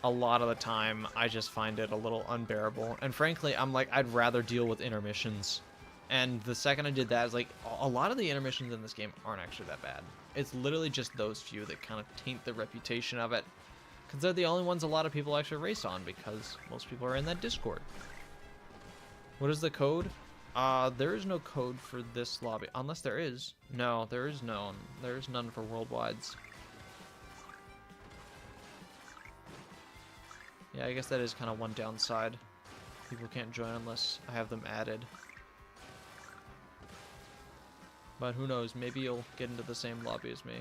a lot of the time, I just find it a little unbearable. And frankly, I'm like, I'd rather deal with intermissions. And the second I did that, it's like, a lot of the intermissions in this game aren't actually that bad. It's literally just those few that kind of taint the reputation of it. Because they're the only ones a lot of people actually race on, because most people are in that Discord. What is the code? There is no code for this lobby. Unless there is. No, there is none. There is none for worldwides. Yeah, I guess that is kind of one downside. People can't join unless I have them added. But who knows, maybe you'll get into the same lobby as me.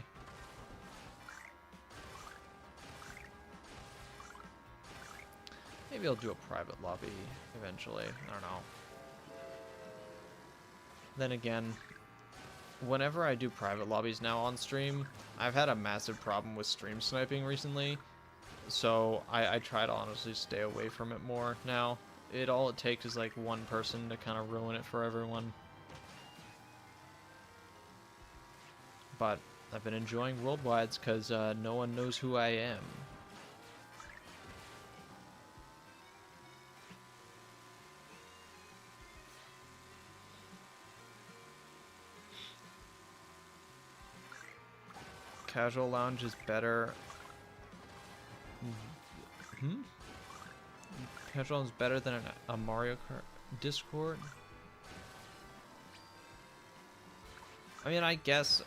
Maybe I'll do a private lobby eventually, I don't know. Then again, whenever I do private lobbies now on stream, I've had a massive problem with stream sniping recently. So I try to honestly stay away from it more now. All it takes is like one person to kind of ruin it for everyone. But I've been enjoying worldwides because no one knows who I am. Casual lounge is better. Casual is better than a Mario Kart Discord. I mean, I guess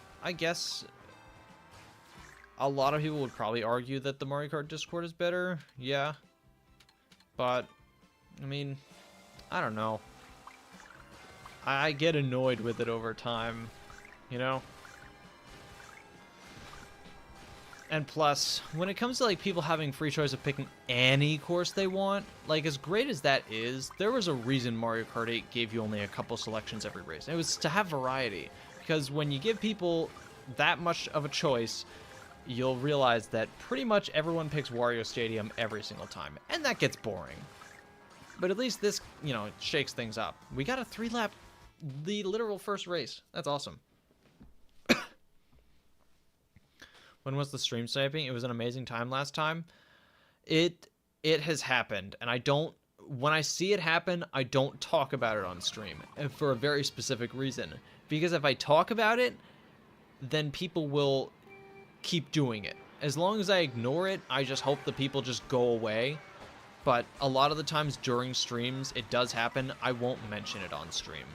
a lot of people would probably argue that the Mario Kart Discord is better. Yeah. But I mean, I don't know. I get annoyed with it over time, you know? And plus, when it comes to like people having free choice of picking any course they want, like as great as that is, there was a reason Mario Kart 8 gave you only a couple selections every race. It was to have variety, because when you give people that much of a choice, you'll realize that pretty much everyone picks Wario Stadium every single time, and that gets boring. But at least this, you know, shakes things up. We got a 3-lap, the literal first race. That's awesome. When was the stream sniping? It was an amazing time last time. It has happened, and I don't. When I see it happen, I don't talk about it on stream, and for a very specific reason. Because if I talk about it, then people will keep doing it. As long as I ignore it, I just hope the people just go away. But a lot of the times during streams, it does happen. I won't mention it on stream.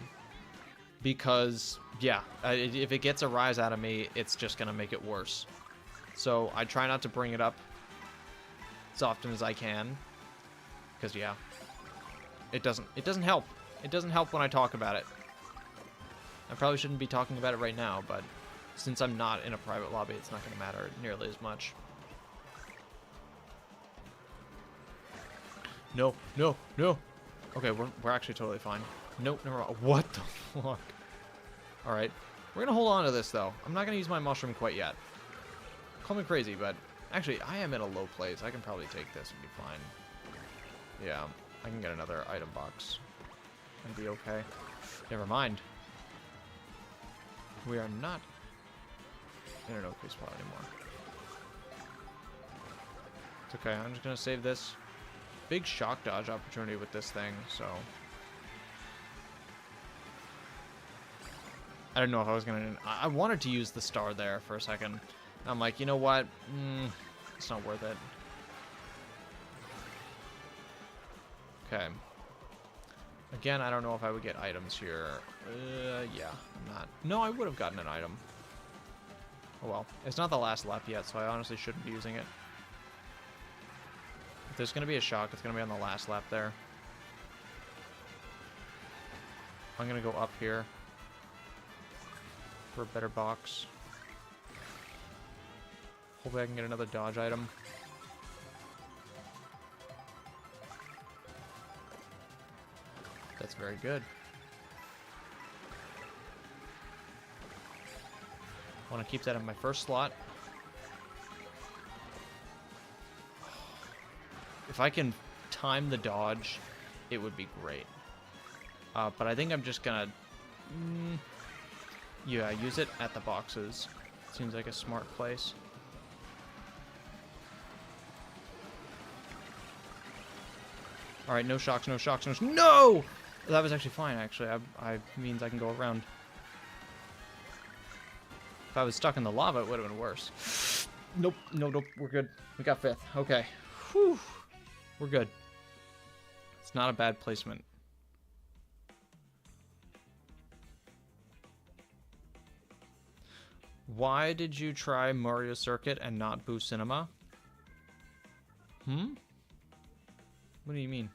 Because, yeah, if it gets a rise out of me, it's just going to make it worse. So I try not to bring it up as often as I can. Because, yeah, it doesn't help. It doesn't help when I talk about it. I probably shouldn't be talking about it right now, but since I'm not in a private lobby, it's not going to matter nearly as much. No, no, no. Okay, we're actually totally fine. Nope, never mind. What the fuck? Alright. We're going to hold on to this, though. I'm not going to use my mushroom quite yet. Call me crazy, but actually, I am in a low place. I can probably take this and be fine. Yeah, I can get another item box and be okay. Never mind. We are not in an okay spot anymore. It's okay. I'm just going to save this. Big shock dodge opportunity with this thing, so... I don't know if I was going to... I wanted to use the star there for a second. I'm like, you know what? It's not worth it. Okay. Again, I don't know if I would get items here. Yeah, I'm not. No, I would have gotten an item. Oh well. It's not the last lap yet, so I honestly shouldn't be using it. If there's going to be a shock, it's going to be on the last lap there. I'm going to go up here for a better box. Hopefully I can get another dodge item. That's very good. I want to keep that in my first slot. If I can time the dodge, it would be great. But I think I'm just gonna... yeah, use it at the boxes. Seems like a smart place. Alright, no shocks, no shocks, no... No! That was actually fine, actually. I means I can go around. If I was stuck in the lava, it would have been worse. Nope, nope, we're good. We got 5th. Okay. Whew. We're good. It's not a bad placement. Why did you try Mario Circuit and not Boo Cinema? What do you mean?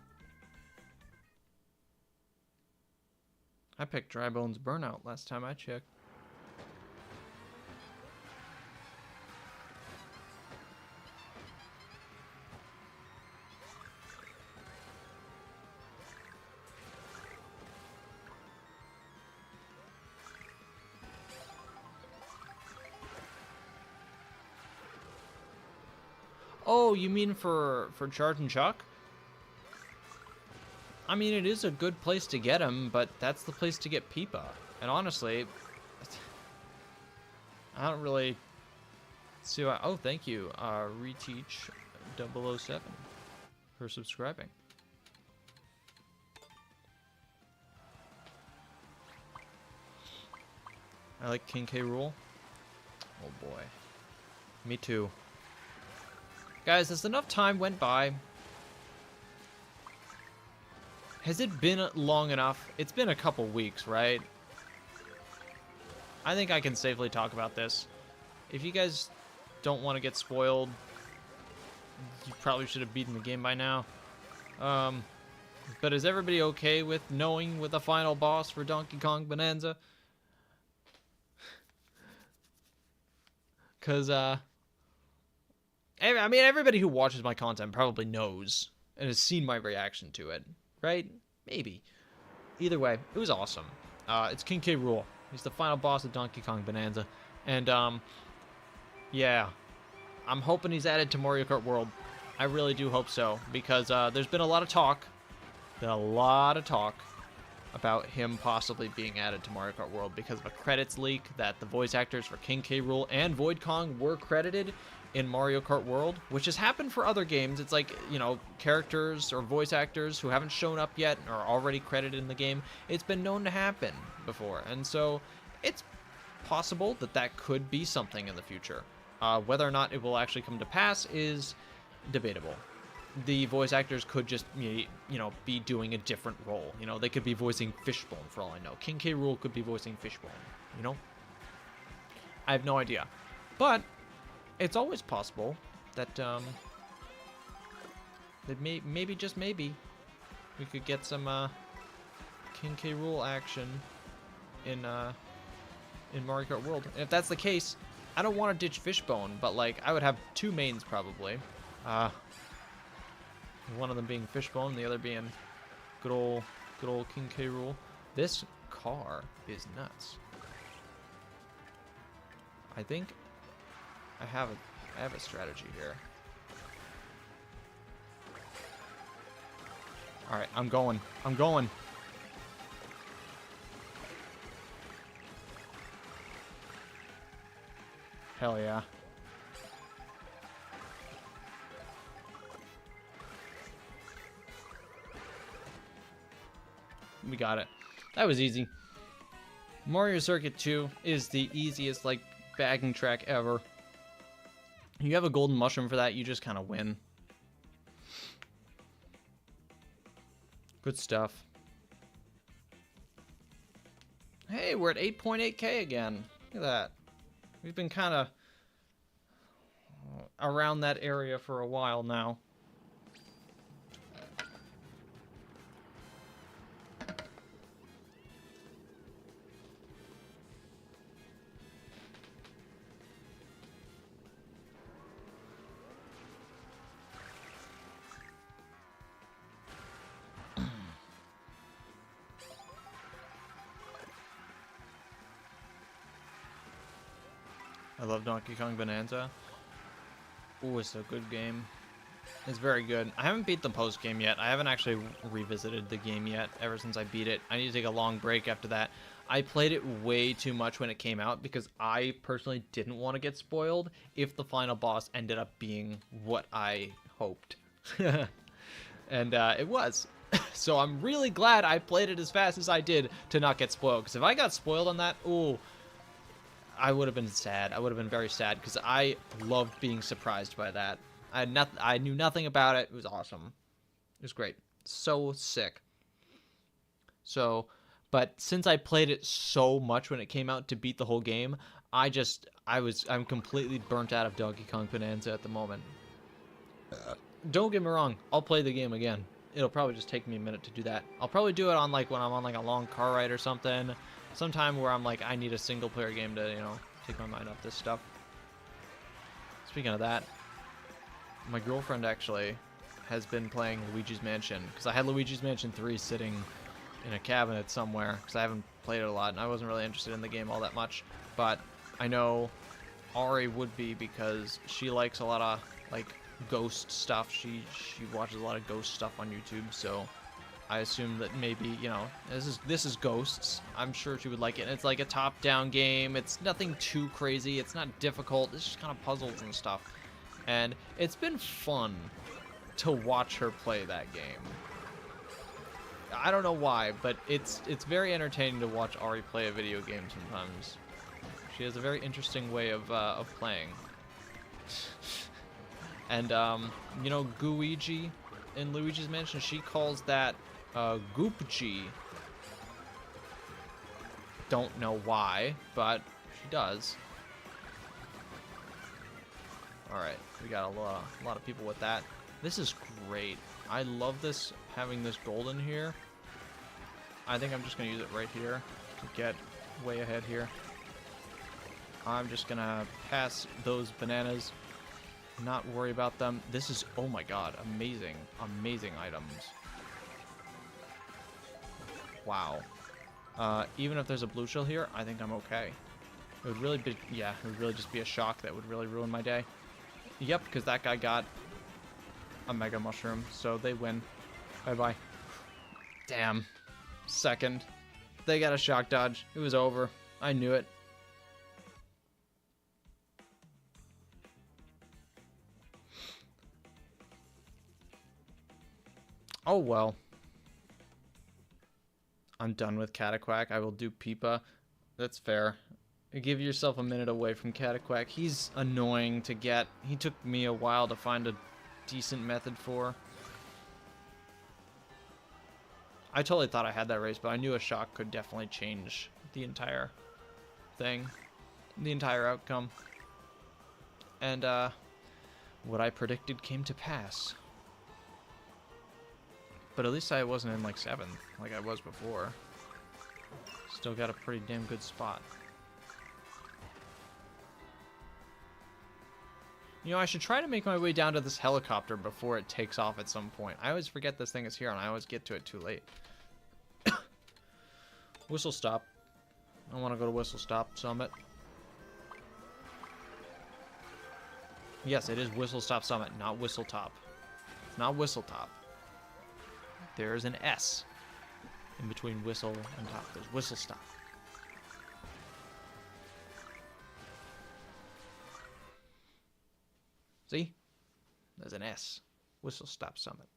I picked Dry Bones Burnout last time I checked. Oh, you mean for Charge and Chuck? I mean, it is a good place to get him, but that's the place to get Peepa. And honestly, I don't really see why... Oh, thank you, Reteach 007 for subscribing. I like King K. Rool. Oh boy. Me too. Guys, has enough time went by? Has it been long enough? It's been a couple weeks, right? I think I can safely talk about this. If you guys don't want to get spoiled, you probably should have beaten the game by now. But is everybody okay with knowing with the final boss for Donkey Kong Bonanza? Because, I mean, everybody who watches my content probably knows and has seen my reaction to it, right? Maybe. Either way, it was awesome. It's King K. Rool. He's the final boss of Donkey Kong Bonanza. And, yeah. I'm hoping he's added to Mario Kart World. I really do hope so, because there's been a lot of talk. About him possibly being added to Mario Kart World because of a credits leak that the voice actors for King K. Rool and Void Kong were credited in Mario Kart World, which has happened for other games. It's like, you know, characters or voice actors who haven't shown up yet and are already credited in the game. It's been known to happen before, and so it's possible that that could be something in the future. Whether or not it will actually come to pass is debatable. The voice actors could just, you know, be doing a different role. You know, they could be voicing Fishbone for all I know. King K. Rool could be voicing Fishbone, you know? I have no idea. But it's always possible that, that maybe, just maybe, we could get some, King K. Rool action in Mario Kart World. And if that's the case, I don't want to ditch Fishbone, but, like, I would have two mains, probably. One of them being Fishbone, the other being good old King K. Rool. This car is nuts. I think I have a strategy here. All right, I'm going. Hell yeah. We got it. That was easy. Mario Circuit 2 is the easiest, like, bagging track ever. You have a golden mushroom for that, you just kind of win. Good stuff. Hey, we're at 8.8K again. Look at that. We've been kind of around that area for a while now. I love Donkey Kong Bonanza. Ooh, it's a good game. It's very good. I haven't beat the post game yet. I haven't actually revisited the game yet ever since I beat it. I need to take a long break after that. I played it way too much when it came out because I personally didn't want to get spoiled if the final boss ended up being what I hoped. And it was. So I'm really glad I played it as fast as I did to not get spoiled. Because if I got spoiled on that, ooh, I would have been sad. I would have been very sad because I loved being surprised by that. I knew nothing about it. It was awesome. It was great. So sick. So, but since I played it so much when it came out to beat the whole game, I'm completely burnt out of Donkey Kong Bonanza at the moment. Don't get me wrong. I'll play the game again. It'll probably just take me a minute to do that. I'll probably do it on, like, when I'm on, like, a long car ride or something. Sometime where I'm like, I need a single player game to, you know, take my mind off this stuff. Speaking of that, my girlfriend actually has been playing Luigi's Mansion, because I had Luigi's Mansion 3 sitting in a cabinet somewhere, because I haven't played it a lot, and I wasn't really interested in the game all that much. But I know Ari would be, because she likes a lot of, like, ghost stuff. She watches a lot of ghost stuff on YouTube, so I assume that maybe, you know, this is Ghosts. I'm sure she would like it. And it's like a top-down game. It's nothing too crazy. It's not difficult. It's just kind of puzzles and stuff. And it's been fun to watch her play that game. I don't know why, but it's very entertaining to watch Ari play a video game sometimes. She has a very interesting way of playing. And you know, Gooigi in Luigi's Mansion, she calls that Goopji. Don't know why, but she does. Alright, we got a lot of people with that. This is great. I love this, having this gold in here. I think I'm just going to use it right here to get way ahead here. I'm just going to pass those bananas. not worry about them. This is, oh my god, amazing. Amazing items. Wow. Even if there's a blue shell here, I think I'm okay. It would really be, yeah, it would really just be a shock that would really ruin my day. Yep, because that guy got a mega mushroom, so they win. Bye-bye. Damn. Second. They got a shock dodge. It was over. I knew it. Oh, well. I'm done with Cataquack. I will do Peepa. That's fair. Give yourself a minute away from Cataquack. He's annoying to get. He took me a while to find a decent method for. I totally thought I had that race, but I knew a shock could definitely change the entire thing. The entire outcome. And, what I predicted came to pass. But at least I wasn't in, like, 7th, like I was before. Still got a pretty damn good spot. You know, I should try to make my way down to this helicopter before it takes off at some point. I always forget this thing is here, and I always get to it too late. Whistle Stop. I want to go to Whistle Stop Summit. Yes, it is Whistle Stop Summit, not Whistle Top. It's not Whistle Top. There's an S in between Whistle and Top. There's Whistle Stop. See? There's an S. Whistle Stop Summit.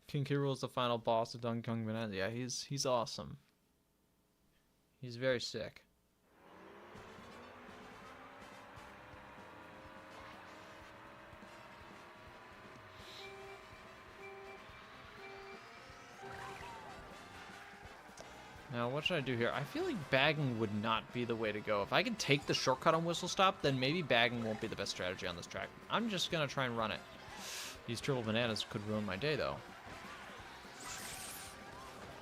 King K. Rool is the final boss of Donkey Kong Bonanza. Yeah, he's awesome. He's very sick. Now, what should I do here? I feel like bagging would not be the way to go. If I can take the shortcut on Whistle Stop, then maybe bagging won't be the best strategy on this track. I'm just going to try and run it. These triple bananas could ruin my day, though.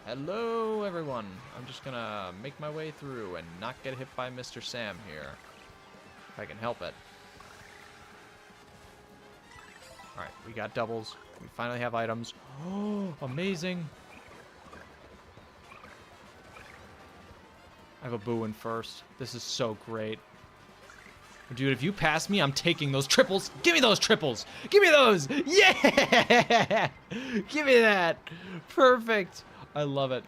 Hello, everyone. I'm just going to make my way through and not get hit by Mr. Sam here. If I can help it. Alright, we got doubles. We finally have items. Oh, amazing. I have a boo in first. This is so great. Dude, if you pass me, I'm taking those triples. Give me those triples. Give me those. Yeah. Give me that. Perfect. I love it.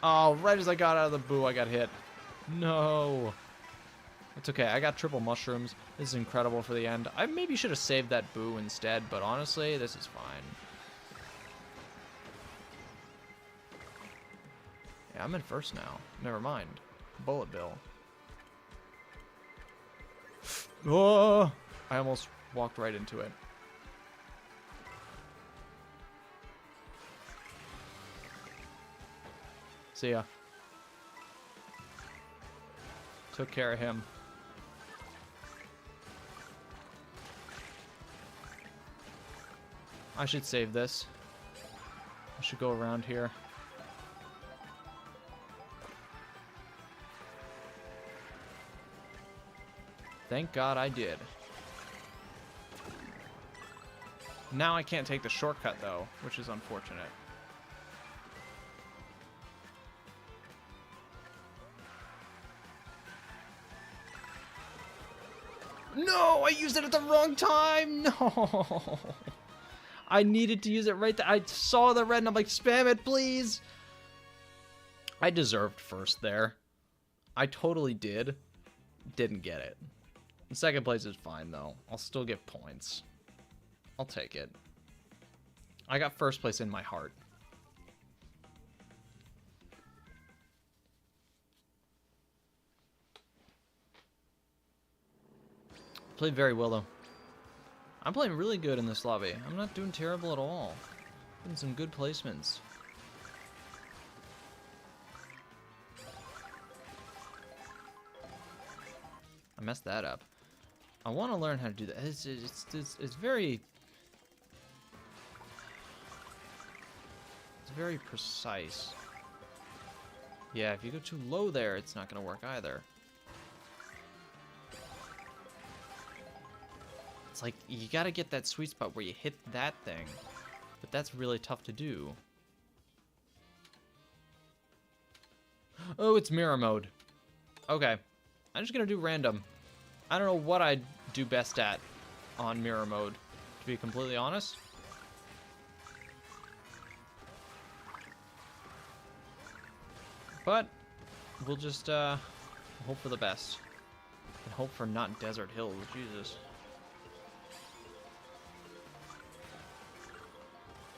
Oh, right as I got out of the boo, I got hit. No. It's okay. I got triple mushrooms. This is incredible for the end. I maybe should have saved that boo instead, but honestly, this is fine. Yeah, I'm in first now. Never mind. Bullet bill. Oh! I almost walked right into it. See ya. Took care of him. I should save this. I should go around here. Thank God I did. Now I can't take the shortcut, though, which is unfortunate. No! I used it at the wrong time! No! I needed to use it right there. I saw the red and I'm like, spam it, please! I deserved first there. I totally did. Didn't get it. Second place is fine, though. I'll still get points. I'll take it. I got first place in my heart. Played very well, though. I'm playing really good in this lobby. I'm not doing terrible at all. Getting some good placements. I messed that up. I want to learn how to do that. It's very precise. Yeah, if you go too low there, it's not going to work either. It's like, you gotta get that sweet spot where you hit that thing. But that's really tough to do. Oh, it's mirror mode. Okay. I'm just gonna do random. I don't know what I do best at on mirror mode, to be completely honest. But we'll just hope for the best. And hope for not desert hills. Jesus.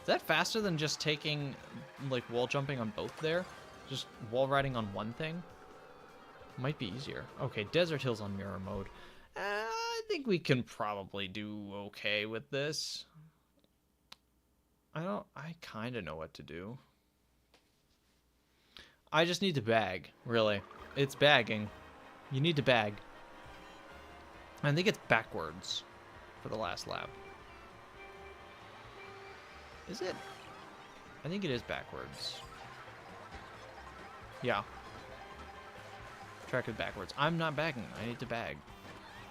Is that faster than just taking, like, wall jumping on both there? Just wall riding on one thing? Might be easier. Okay, desert hills on mirror mode. I think we can probably do okay with this. I kind of know what to do. I just need to bag, really. It's bagging. You need to bag. I think it's backwards for the last lap. Is it? I think it is backwards. Yeah. Track is backwards. I'm not bagging. I need to bag.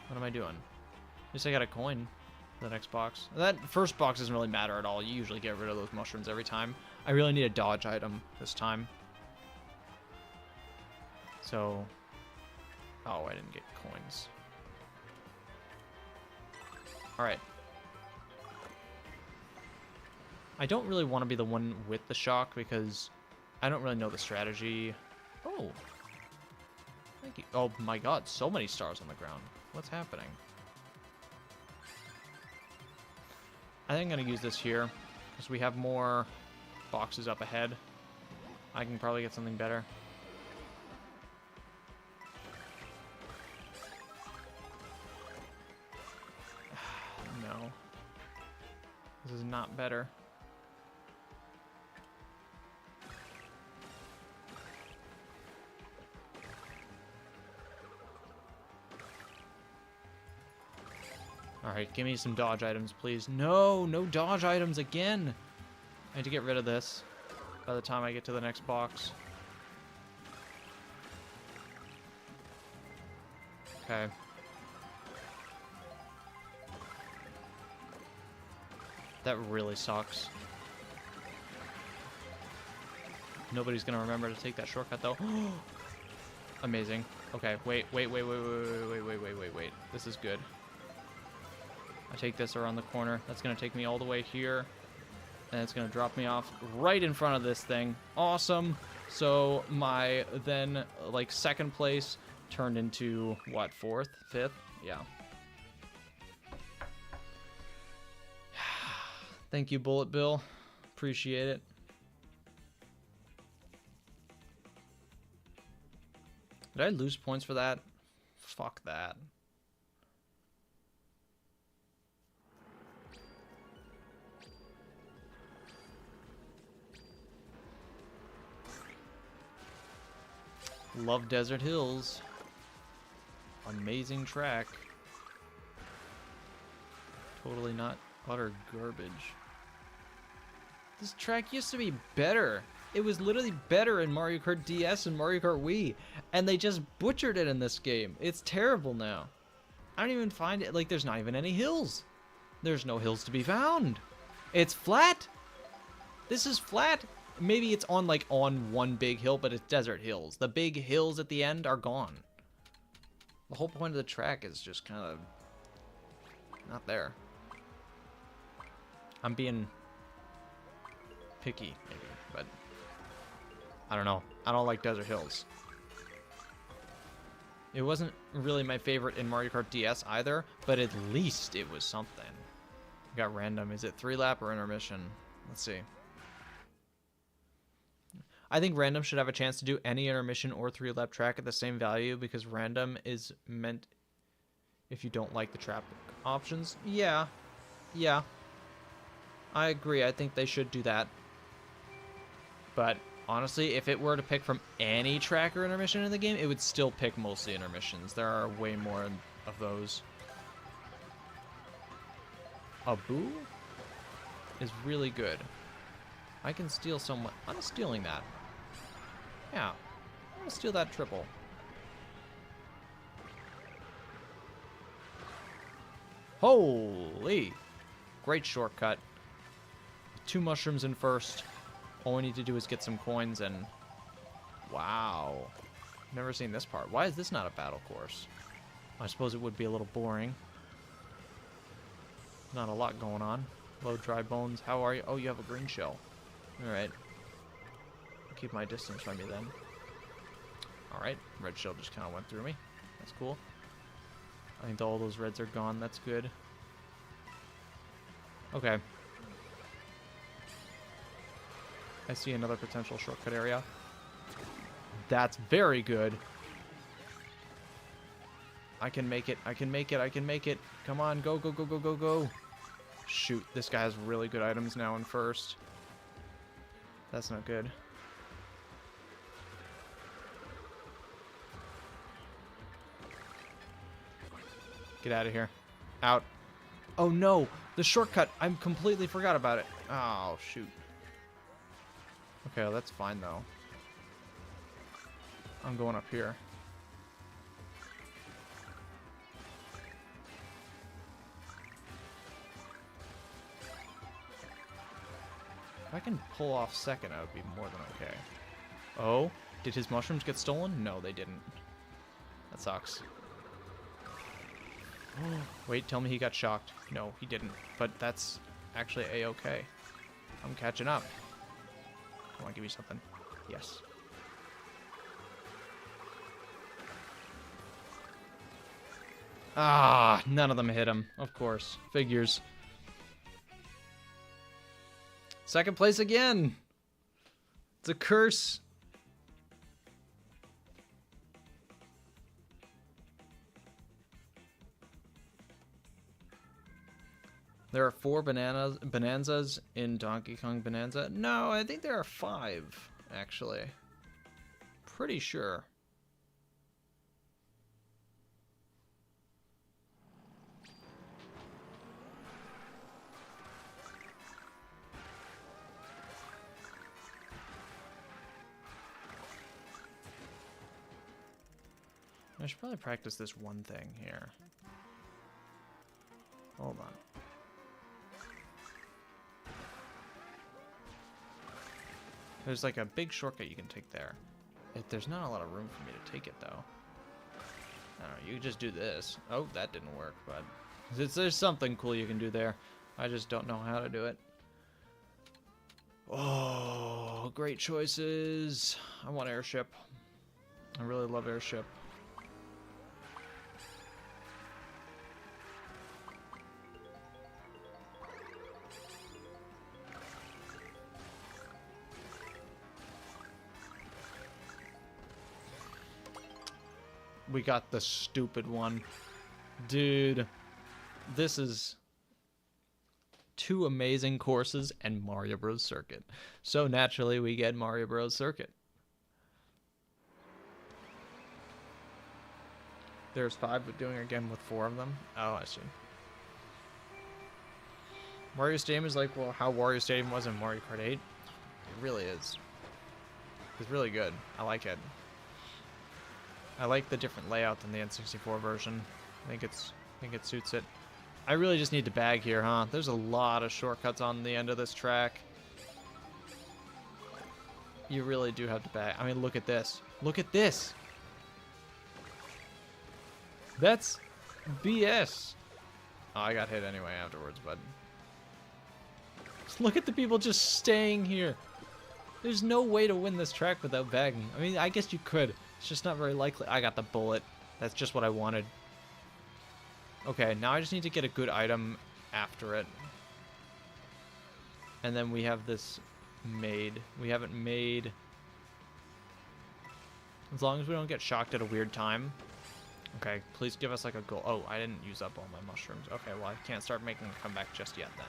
What am I doing? At least I got a coin for the next box. That first box doesn't really matter at all. You usually get rid of those mushrooms every time. I really need a dodge item this time. So... Oh, I didn't get coins. Alright. I don't really want to be the one with the shock because I don't really know the strategy. Oh. Thank you. Oh my god, so many stars on the ground. What's happening? I think I'm going to use this here because we have more boxes up ahead. I can probably get something better. No. This is not better. Alright, give me some dodge items, please. No, no dodge items again! I need to get rid of this by the time I get to the next box. Okay. That really sucks. Nobody's gonna remember to take that shortcut, though. Amazing. Okay, wait. This is good. I take this around the corner. That's going to take me all the way here. And it's going to drop me off right in front of this thing. Awesome. So my then, like, second place turned into, what, fourth? Fifth? Yeah. Thank you, Bullet Bill. Appreciate it. Did I lose points for that? Fuck that. Love Desert Hills. Amazing track. Totally not utter garbage. This track used to be better. It was literally better in Mario Kart DS and Mario Kart Wii. And they just butchered it in this game. It's terrible now. I don't even find it, like, there's not even any hills. There's no hills to be found. It's flat. This is flat. Maybe it's on, like, on one big hill, but it's desert hills. The big hills at the end are gone. The whole point of the track is just kind of not there. I'm being picky, maybe, but I don't know. I don't like desert hills. It wasn't really my favorite in Mario Kart DS either, but at least it was something. Got random. Is it 3-lap or intermission? Let's see. I think random should have a chance to do any intermission or 3-lap track at the same value because random is meant if you don't like the trap options. Yeah. Yeah. I agree. I think they should do that. But honestly, if it were to pick from any track or intermission in the game, it would still pick mostly intermissions. There are way more of those. Abu is really good. I can steal someone. I'm stealing that. Yeah. I'm gonna steal that triple. Holy! Great shortcut. 2 mushrooms in first. All we need to do is get some coins and... Wow. Never seen this part. Why is this not a battle course? I suppose it would be a little boring. Not a lot going on. Low dry bones. How are you? Oh, you have a green shell. Alright. Keep my distance from you then. Alright. Red shell just kind of went through me. That's cool. I think all those reds are gone. That's good. Okay. I see another potential shortcut area. That's very good. I can make it. I can make it. I can make it. Come on. Go, go, go, go, go, go. Shoot. This guy has really good items now in first. That's not good. Get out of here. Out. Oh, no. The shortcut. I completely forgot about it. Oh, shoot. Okay, well, that's fine, though. I'm going up here. If I can pull off second, I would be more than okay. Oh, did his mushrooms get stolen? No, they didn't. That sucks. Wait, tell me he got shocked. No, he didn't. But that's actually a-okay. I'm catching up. Come on, give me something. Yes. Ah, none of them hit him. Of course. Figures. Second place again. It's a curse. There are 4 bonanzas in Donkey Kong Bonanza. No, I think there are 5, actually. Pretty sure. I should probably practice this one thing here. Hold on. There's like a big shortcut you can take there. There's not a lot of room for me to take it, though. I don't know, you can just do this. Oh, that didn't work, but... There's something cool you can do there. I just don't know how to do it. Oh, great choices. I want airship. I really love airship. We got the stupid one. Dude, this is 2 amazing courses and Mario Bros. Circuit. So naturally, we get Mario Bros. Circuit. There's 5, but doing it again with 4 of them. Oh, I see. Mario Stadium is like, well, how Wario Stadium was in Mario Kart 8. It really is. It's really good. I like it. I like the different layout than the N64 version. I think it suits it. I really just need to bag here, huh? There's a lot of shortcuts on the end of this track. You really do have to bag. I mean, look at this. Look at this. That's BS. Oh, I got hit anyway afterwards, but... Look at the people just staying here. There's no way to win this track without bagging. I mean, I guess you could. It's just not very likely. I got the bullet. That's just what I wanted. Okay, now I just need to get a good item after it. And then we have this made. We have it made. As long as we don't get shocked at a weird time. Okay, please give us like a goal. Oh, I didn't use up all my mushrooms. Okay, well, I can't start making a comeback just yet then.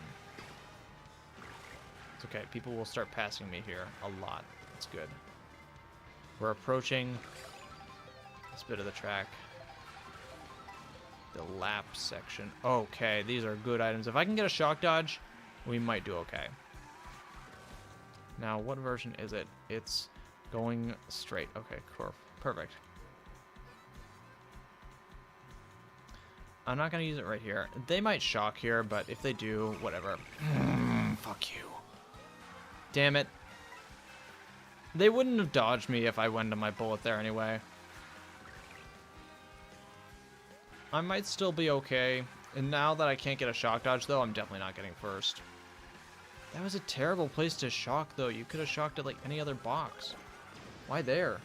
It's okay. People will start passing me here a lot. That's good. We're approaching this bit of the track. The lap section. Okay, these are good items. If I can get a shock dodge, we might do okay. Now, what version is it? It's going straight. Okay, cool. Perfect. I'm not going to use it right here. They might shock here, but if they do, whatever. Fuck you. Damn it. They wouldn't have dodged me if I went to my bullet there anyway. I might still be okay. And now that I can't get a shock dodge, though, I'm definitely not getting first. That was a terrible place to shock, though. You could have shocked at, like, any other box. Why there?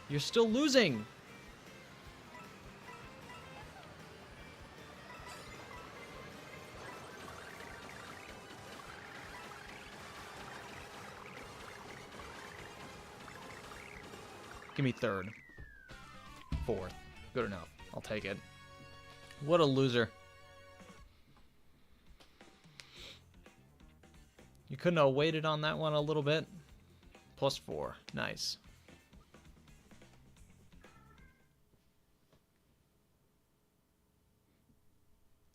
You're still losing! Give me third. Fourth. Good enough. I'll take it. What a loser. You couldn't have waited on that one a little bit. +4. Nice.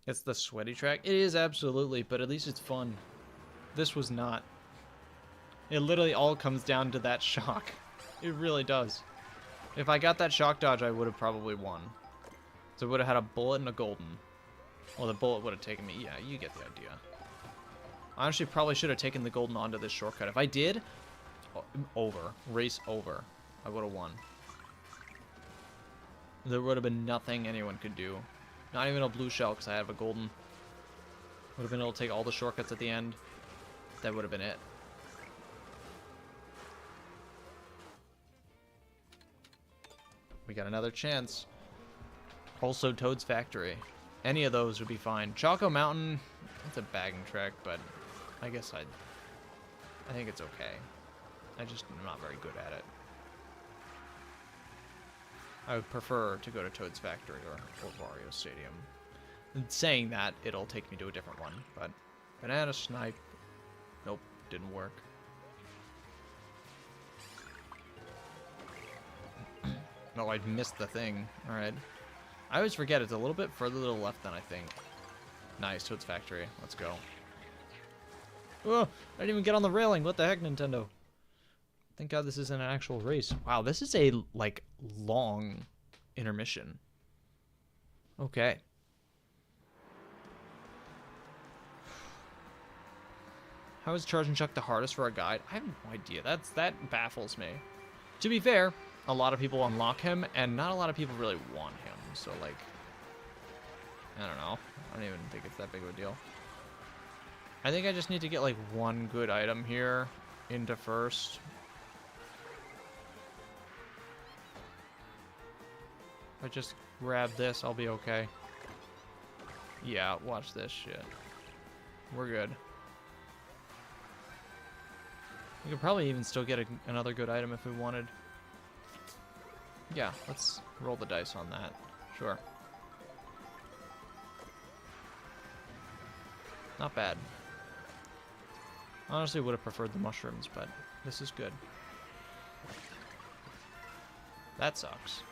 It's the sweaty track. It is, absolutely, but at least it's fun. This was not. It literally all comes down to that shock. It really does. If I got that shock dodge, I would have probably won. So I would have had a bullet and a golden. Well, the bullet would have taken me. Yeah, you get the idea. I honestly probably should have taken the golden onto this shortcut. If I did, over. Race over. I would have won. There would have been nothing anyone could do. Not even a blue shell because I have a golden. Would have been able to take all the shortcuts at the end. That would have been it. We got another chance. Also, Toad's Factory. Any of those would be fine. Choco Mountain, it's a bagging track, but I guess I think it's okay. I just am not very good at it. I would prefer to go to Toad's Factory or Wario Stadium. And saying that, it'll take me to a different one, but Banana Snipe, nope, didn't work. No, I missed the thing. Alright. I always forget it's a little bit further to the left than I think. Nice, Toad's Factory. Let's go. Oh, I didn't even get on the railing. What the heck, Nintendo? Thank God this isn't an actual race. Wow, this is a, like, long intermission. Okay. How is Charge and Chuck the hardest for a guide? I have no idea. That baffles me. To be fair, a lot of people unlock him, and not a lot of people really want him. So, like, I don't know. I don't even think it's that big of a deal. I think I just need to get, like, one good item here into first. If I just grab this, I'll be okay. Yeah, watch this shit. We're good. We could probably even still get another good item if we wanted. Yeah, let's roll the dice on that. Sure. Not bad. Honestly, would have preferred the mushrooms, but this is good. That sucks.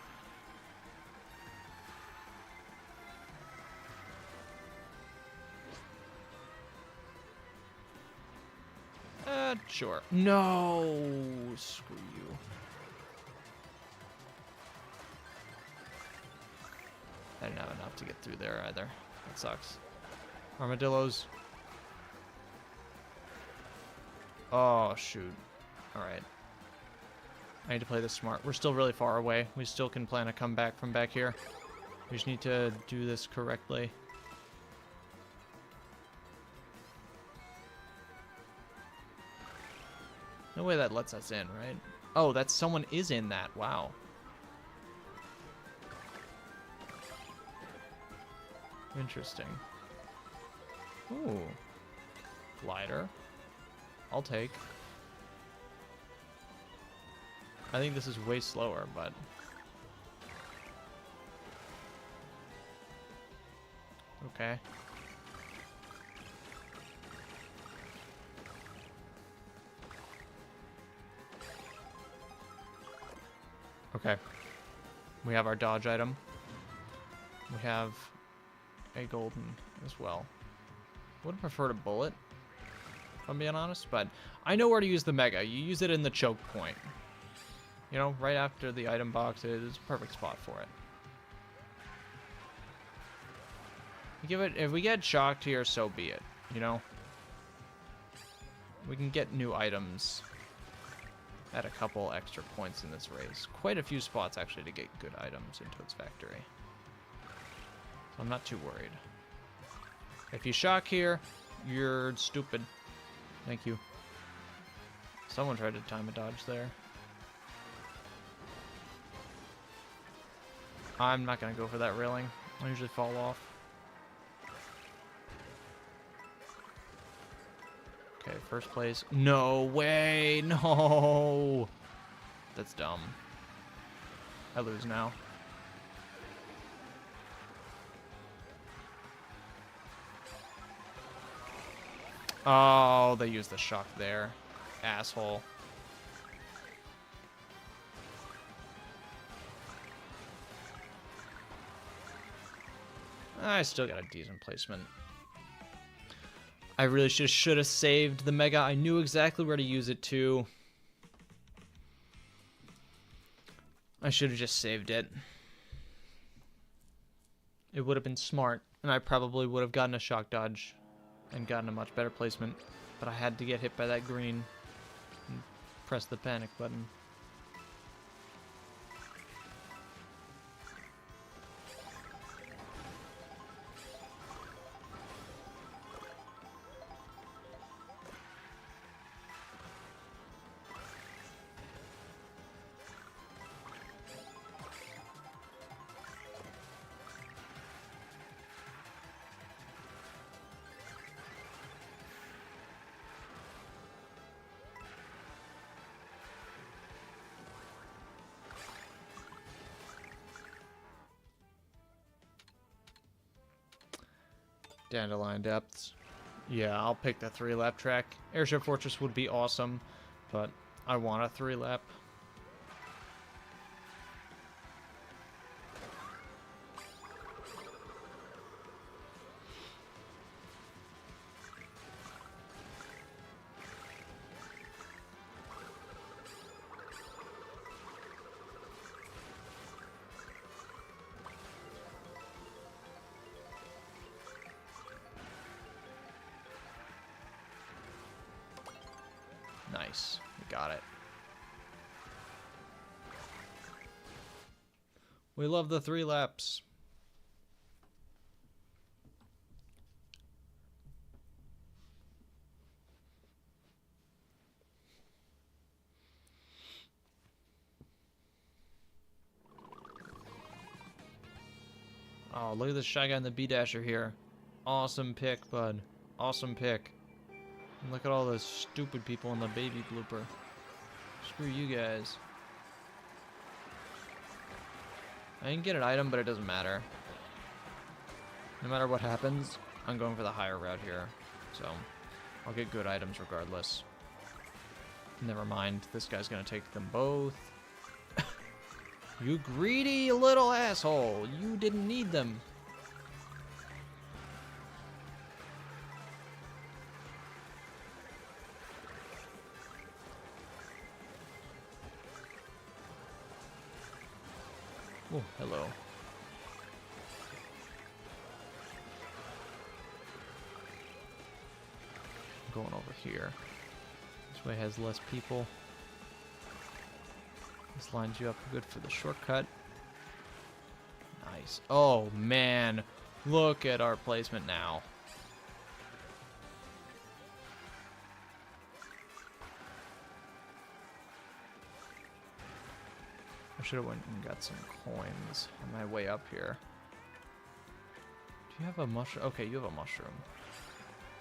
Sure. No! Screw you. I didn't have enough to get through there either. That sucks. Armadillos. Oh, shoot. Alright. I need to play this smart. We're still really far away. We still can plan a comeback from back here. We just need to do this correctly. No way that lets us in, right? Oh, that's someone is in that. Wow. Interesting. Ooh. Glider. I'll take. I think this is way slower, but... Okay. Okay. We have our dodge item. We have a golden as well. Would have preferred a bullet, if I'm being honest, but I know where to use the mega. You use it in the choke point. You know, right after the item box is a perfect spot for it. if we get shocked here, so be it. You know, we can get new items at a couple extra points in this race. Quite a few spots actually to get good items in Toad's Factory. So I'm not too worried. If you shock here, you're stupid. Thank you. Someone tried to time a dodge there. I'm not gonna go for that railing. I usually fall off. Okay, first place. No way! No! That's dumb. I lose now. Oh, they used the shock there. Asshole. I still got a decent placement. I really should have saved the Mega. I knew exactly where to use it to. I should have just saved it. It would have been smart, and I probably would have gotten a shock dodge and gotten a much better placement. But I had to get hit by that green and press the panic button. Dandelion Depths. Yeah, I'll pick the 3-lap track. Airship Fortress would be awesome, but I want a 3-lap. Nice. We got it. We love the 3 laps. Oh, look at this Shy Guy and the B-Dasher here. Awesome pick, bud. Awesome pick. And look at all those stupid people in the baby blooper. Screw you guys. I didn't get an item, but it doesn't matter. No matter what happens, I'm going for the higher route here. So, I'll get good items regardless. Never mind, this guy's gonna take them both. You greedy little asshole! You didn't need them. Oh, hello. I'm going over here. This way has less people. This lines you up good for the shortcut. Nice. Oh, man. Look at our placement now. I should have went and got some coins on my way up here. Do you have a mushroom? Okay, you have a mushroom.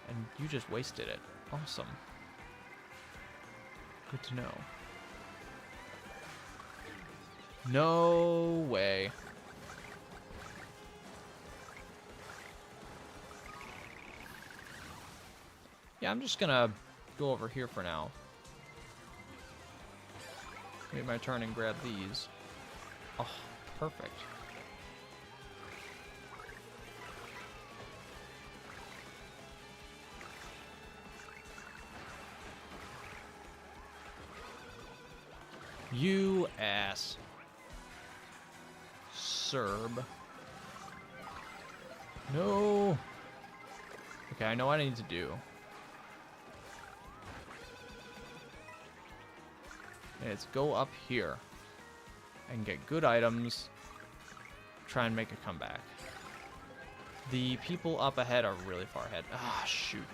And you just wasted it. Awesome. Good to know. No way. Yeah, I'm just gonna go over here for now. Wait my turn and grab these. Oh, perfect. You ass. Serb. No. Okay, I know what I need to do. It's go up here and get good items. Try and make a comeback. The people up ahead are really far ahead. Ah, shoot.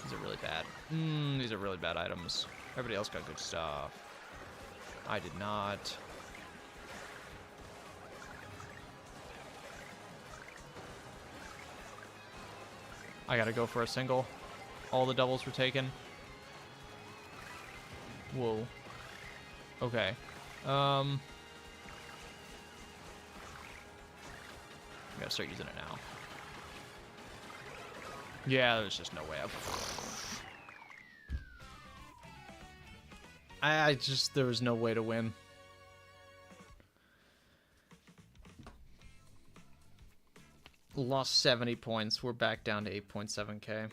These are really bad. These are really bad items. Everybody else got good stuff. I did not. I gotta go for a single. All the doubles were taken. Whoa. Okay. I gotta start using it now. Yeah, there's just no way up. There was no way to win. Lost 70 points. We're back down to 8.7k.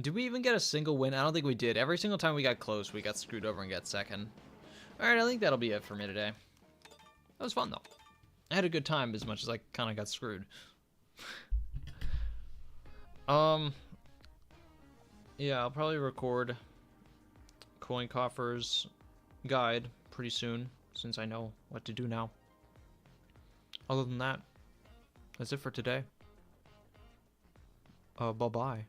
Did we even get a single win? I don't think we did. Every single time we got close, we got screwed over and got second. Alright, I think that'll be it for me today. That was fun, though. I had a good time as much as I kind of got screwed. Yeah, I'll probably record Coin Coffer's guide pretty soon, since I know what to do now. Other than that, that's it for today. Bye-bye.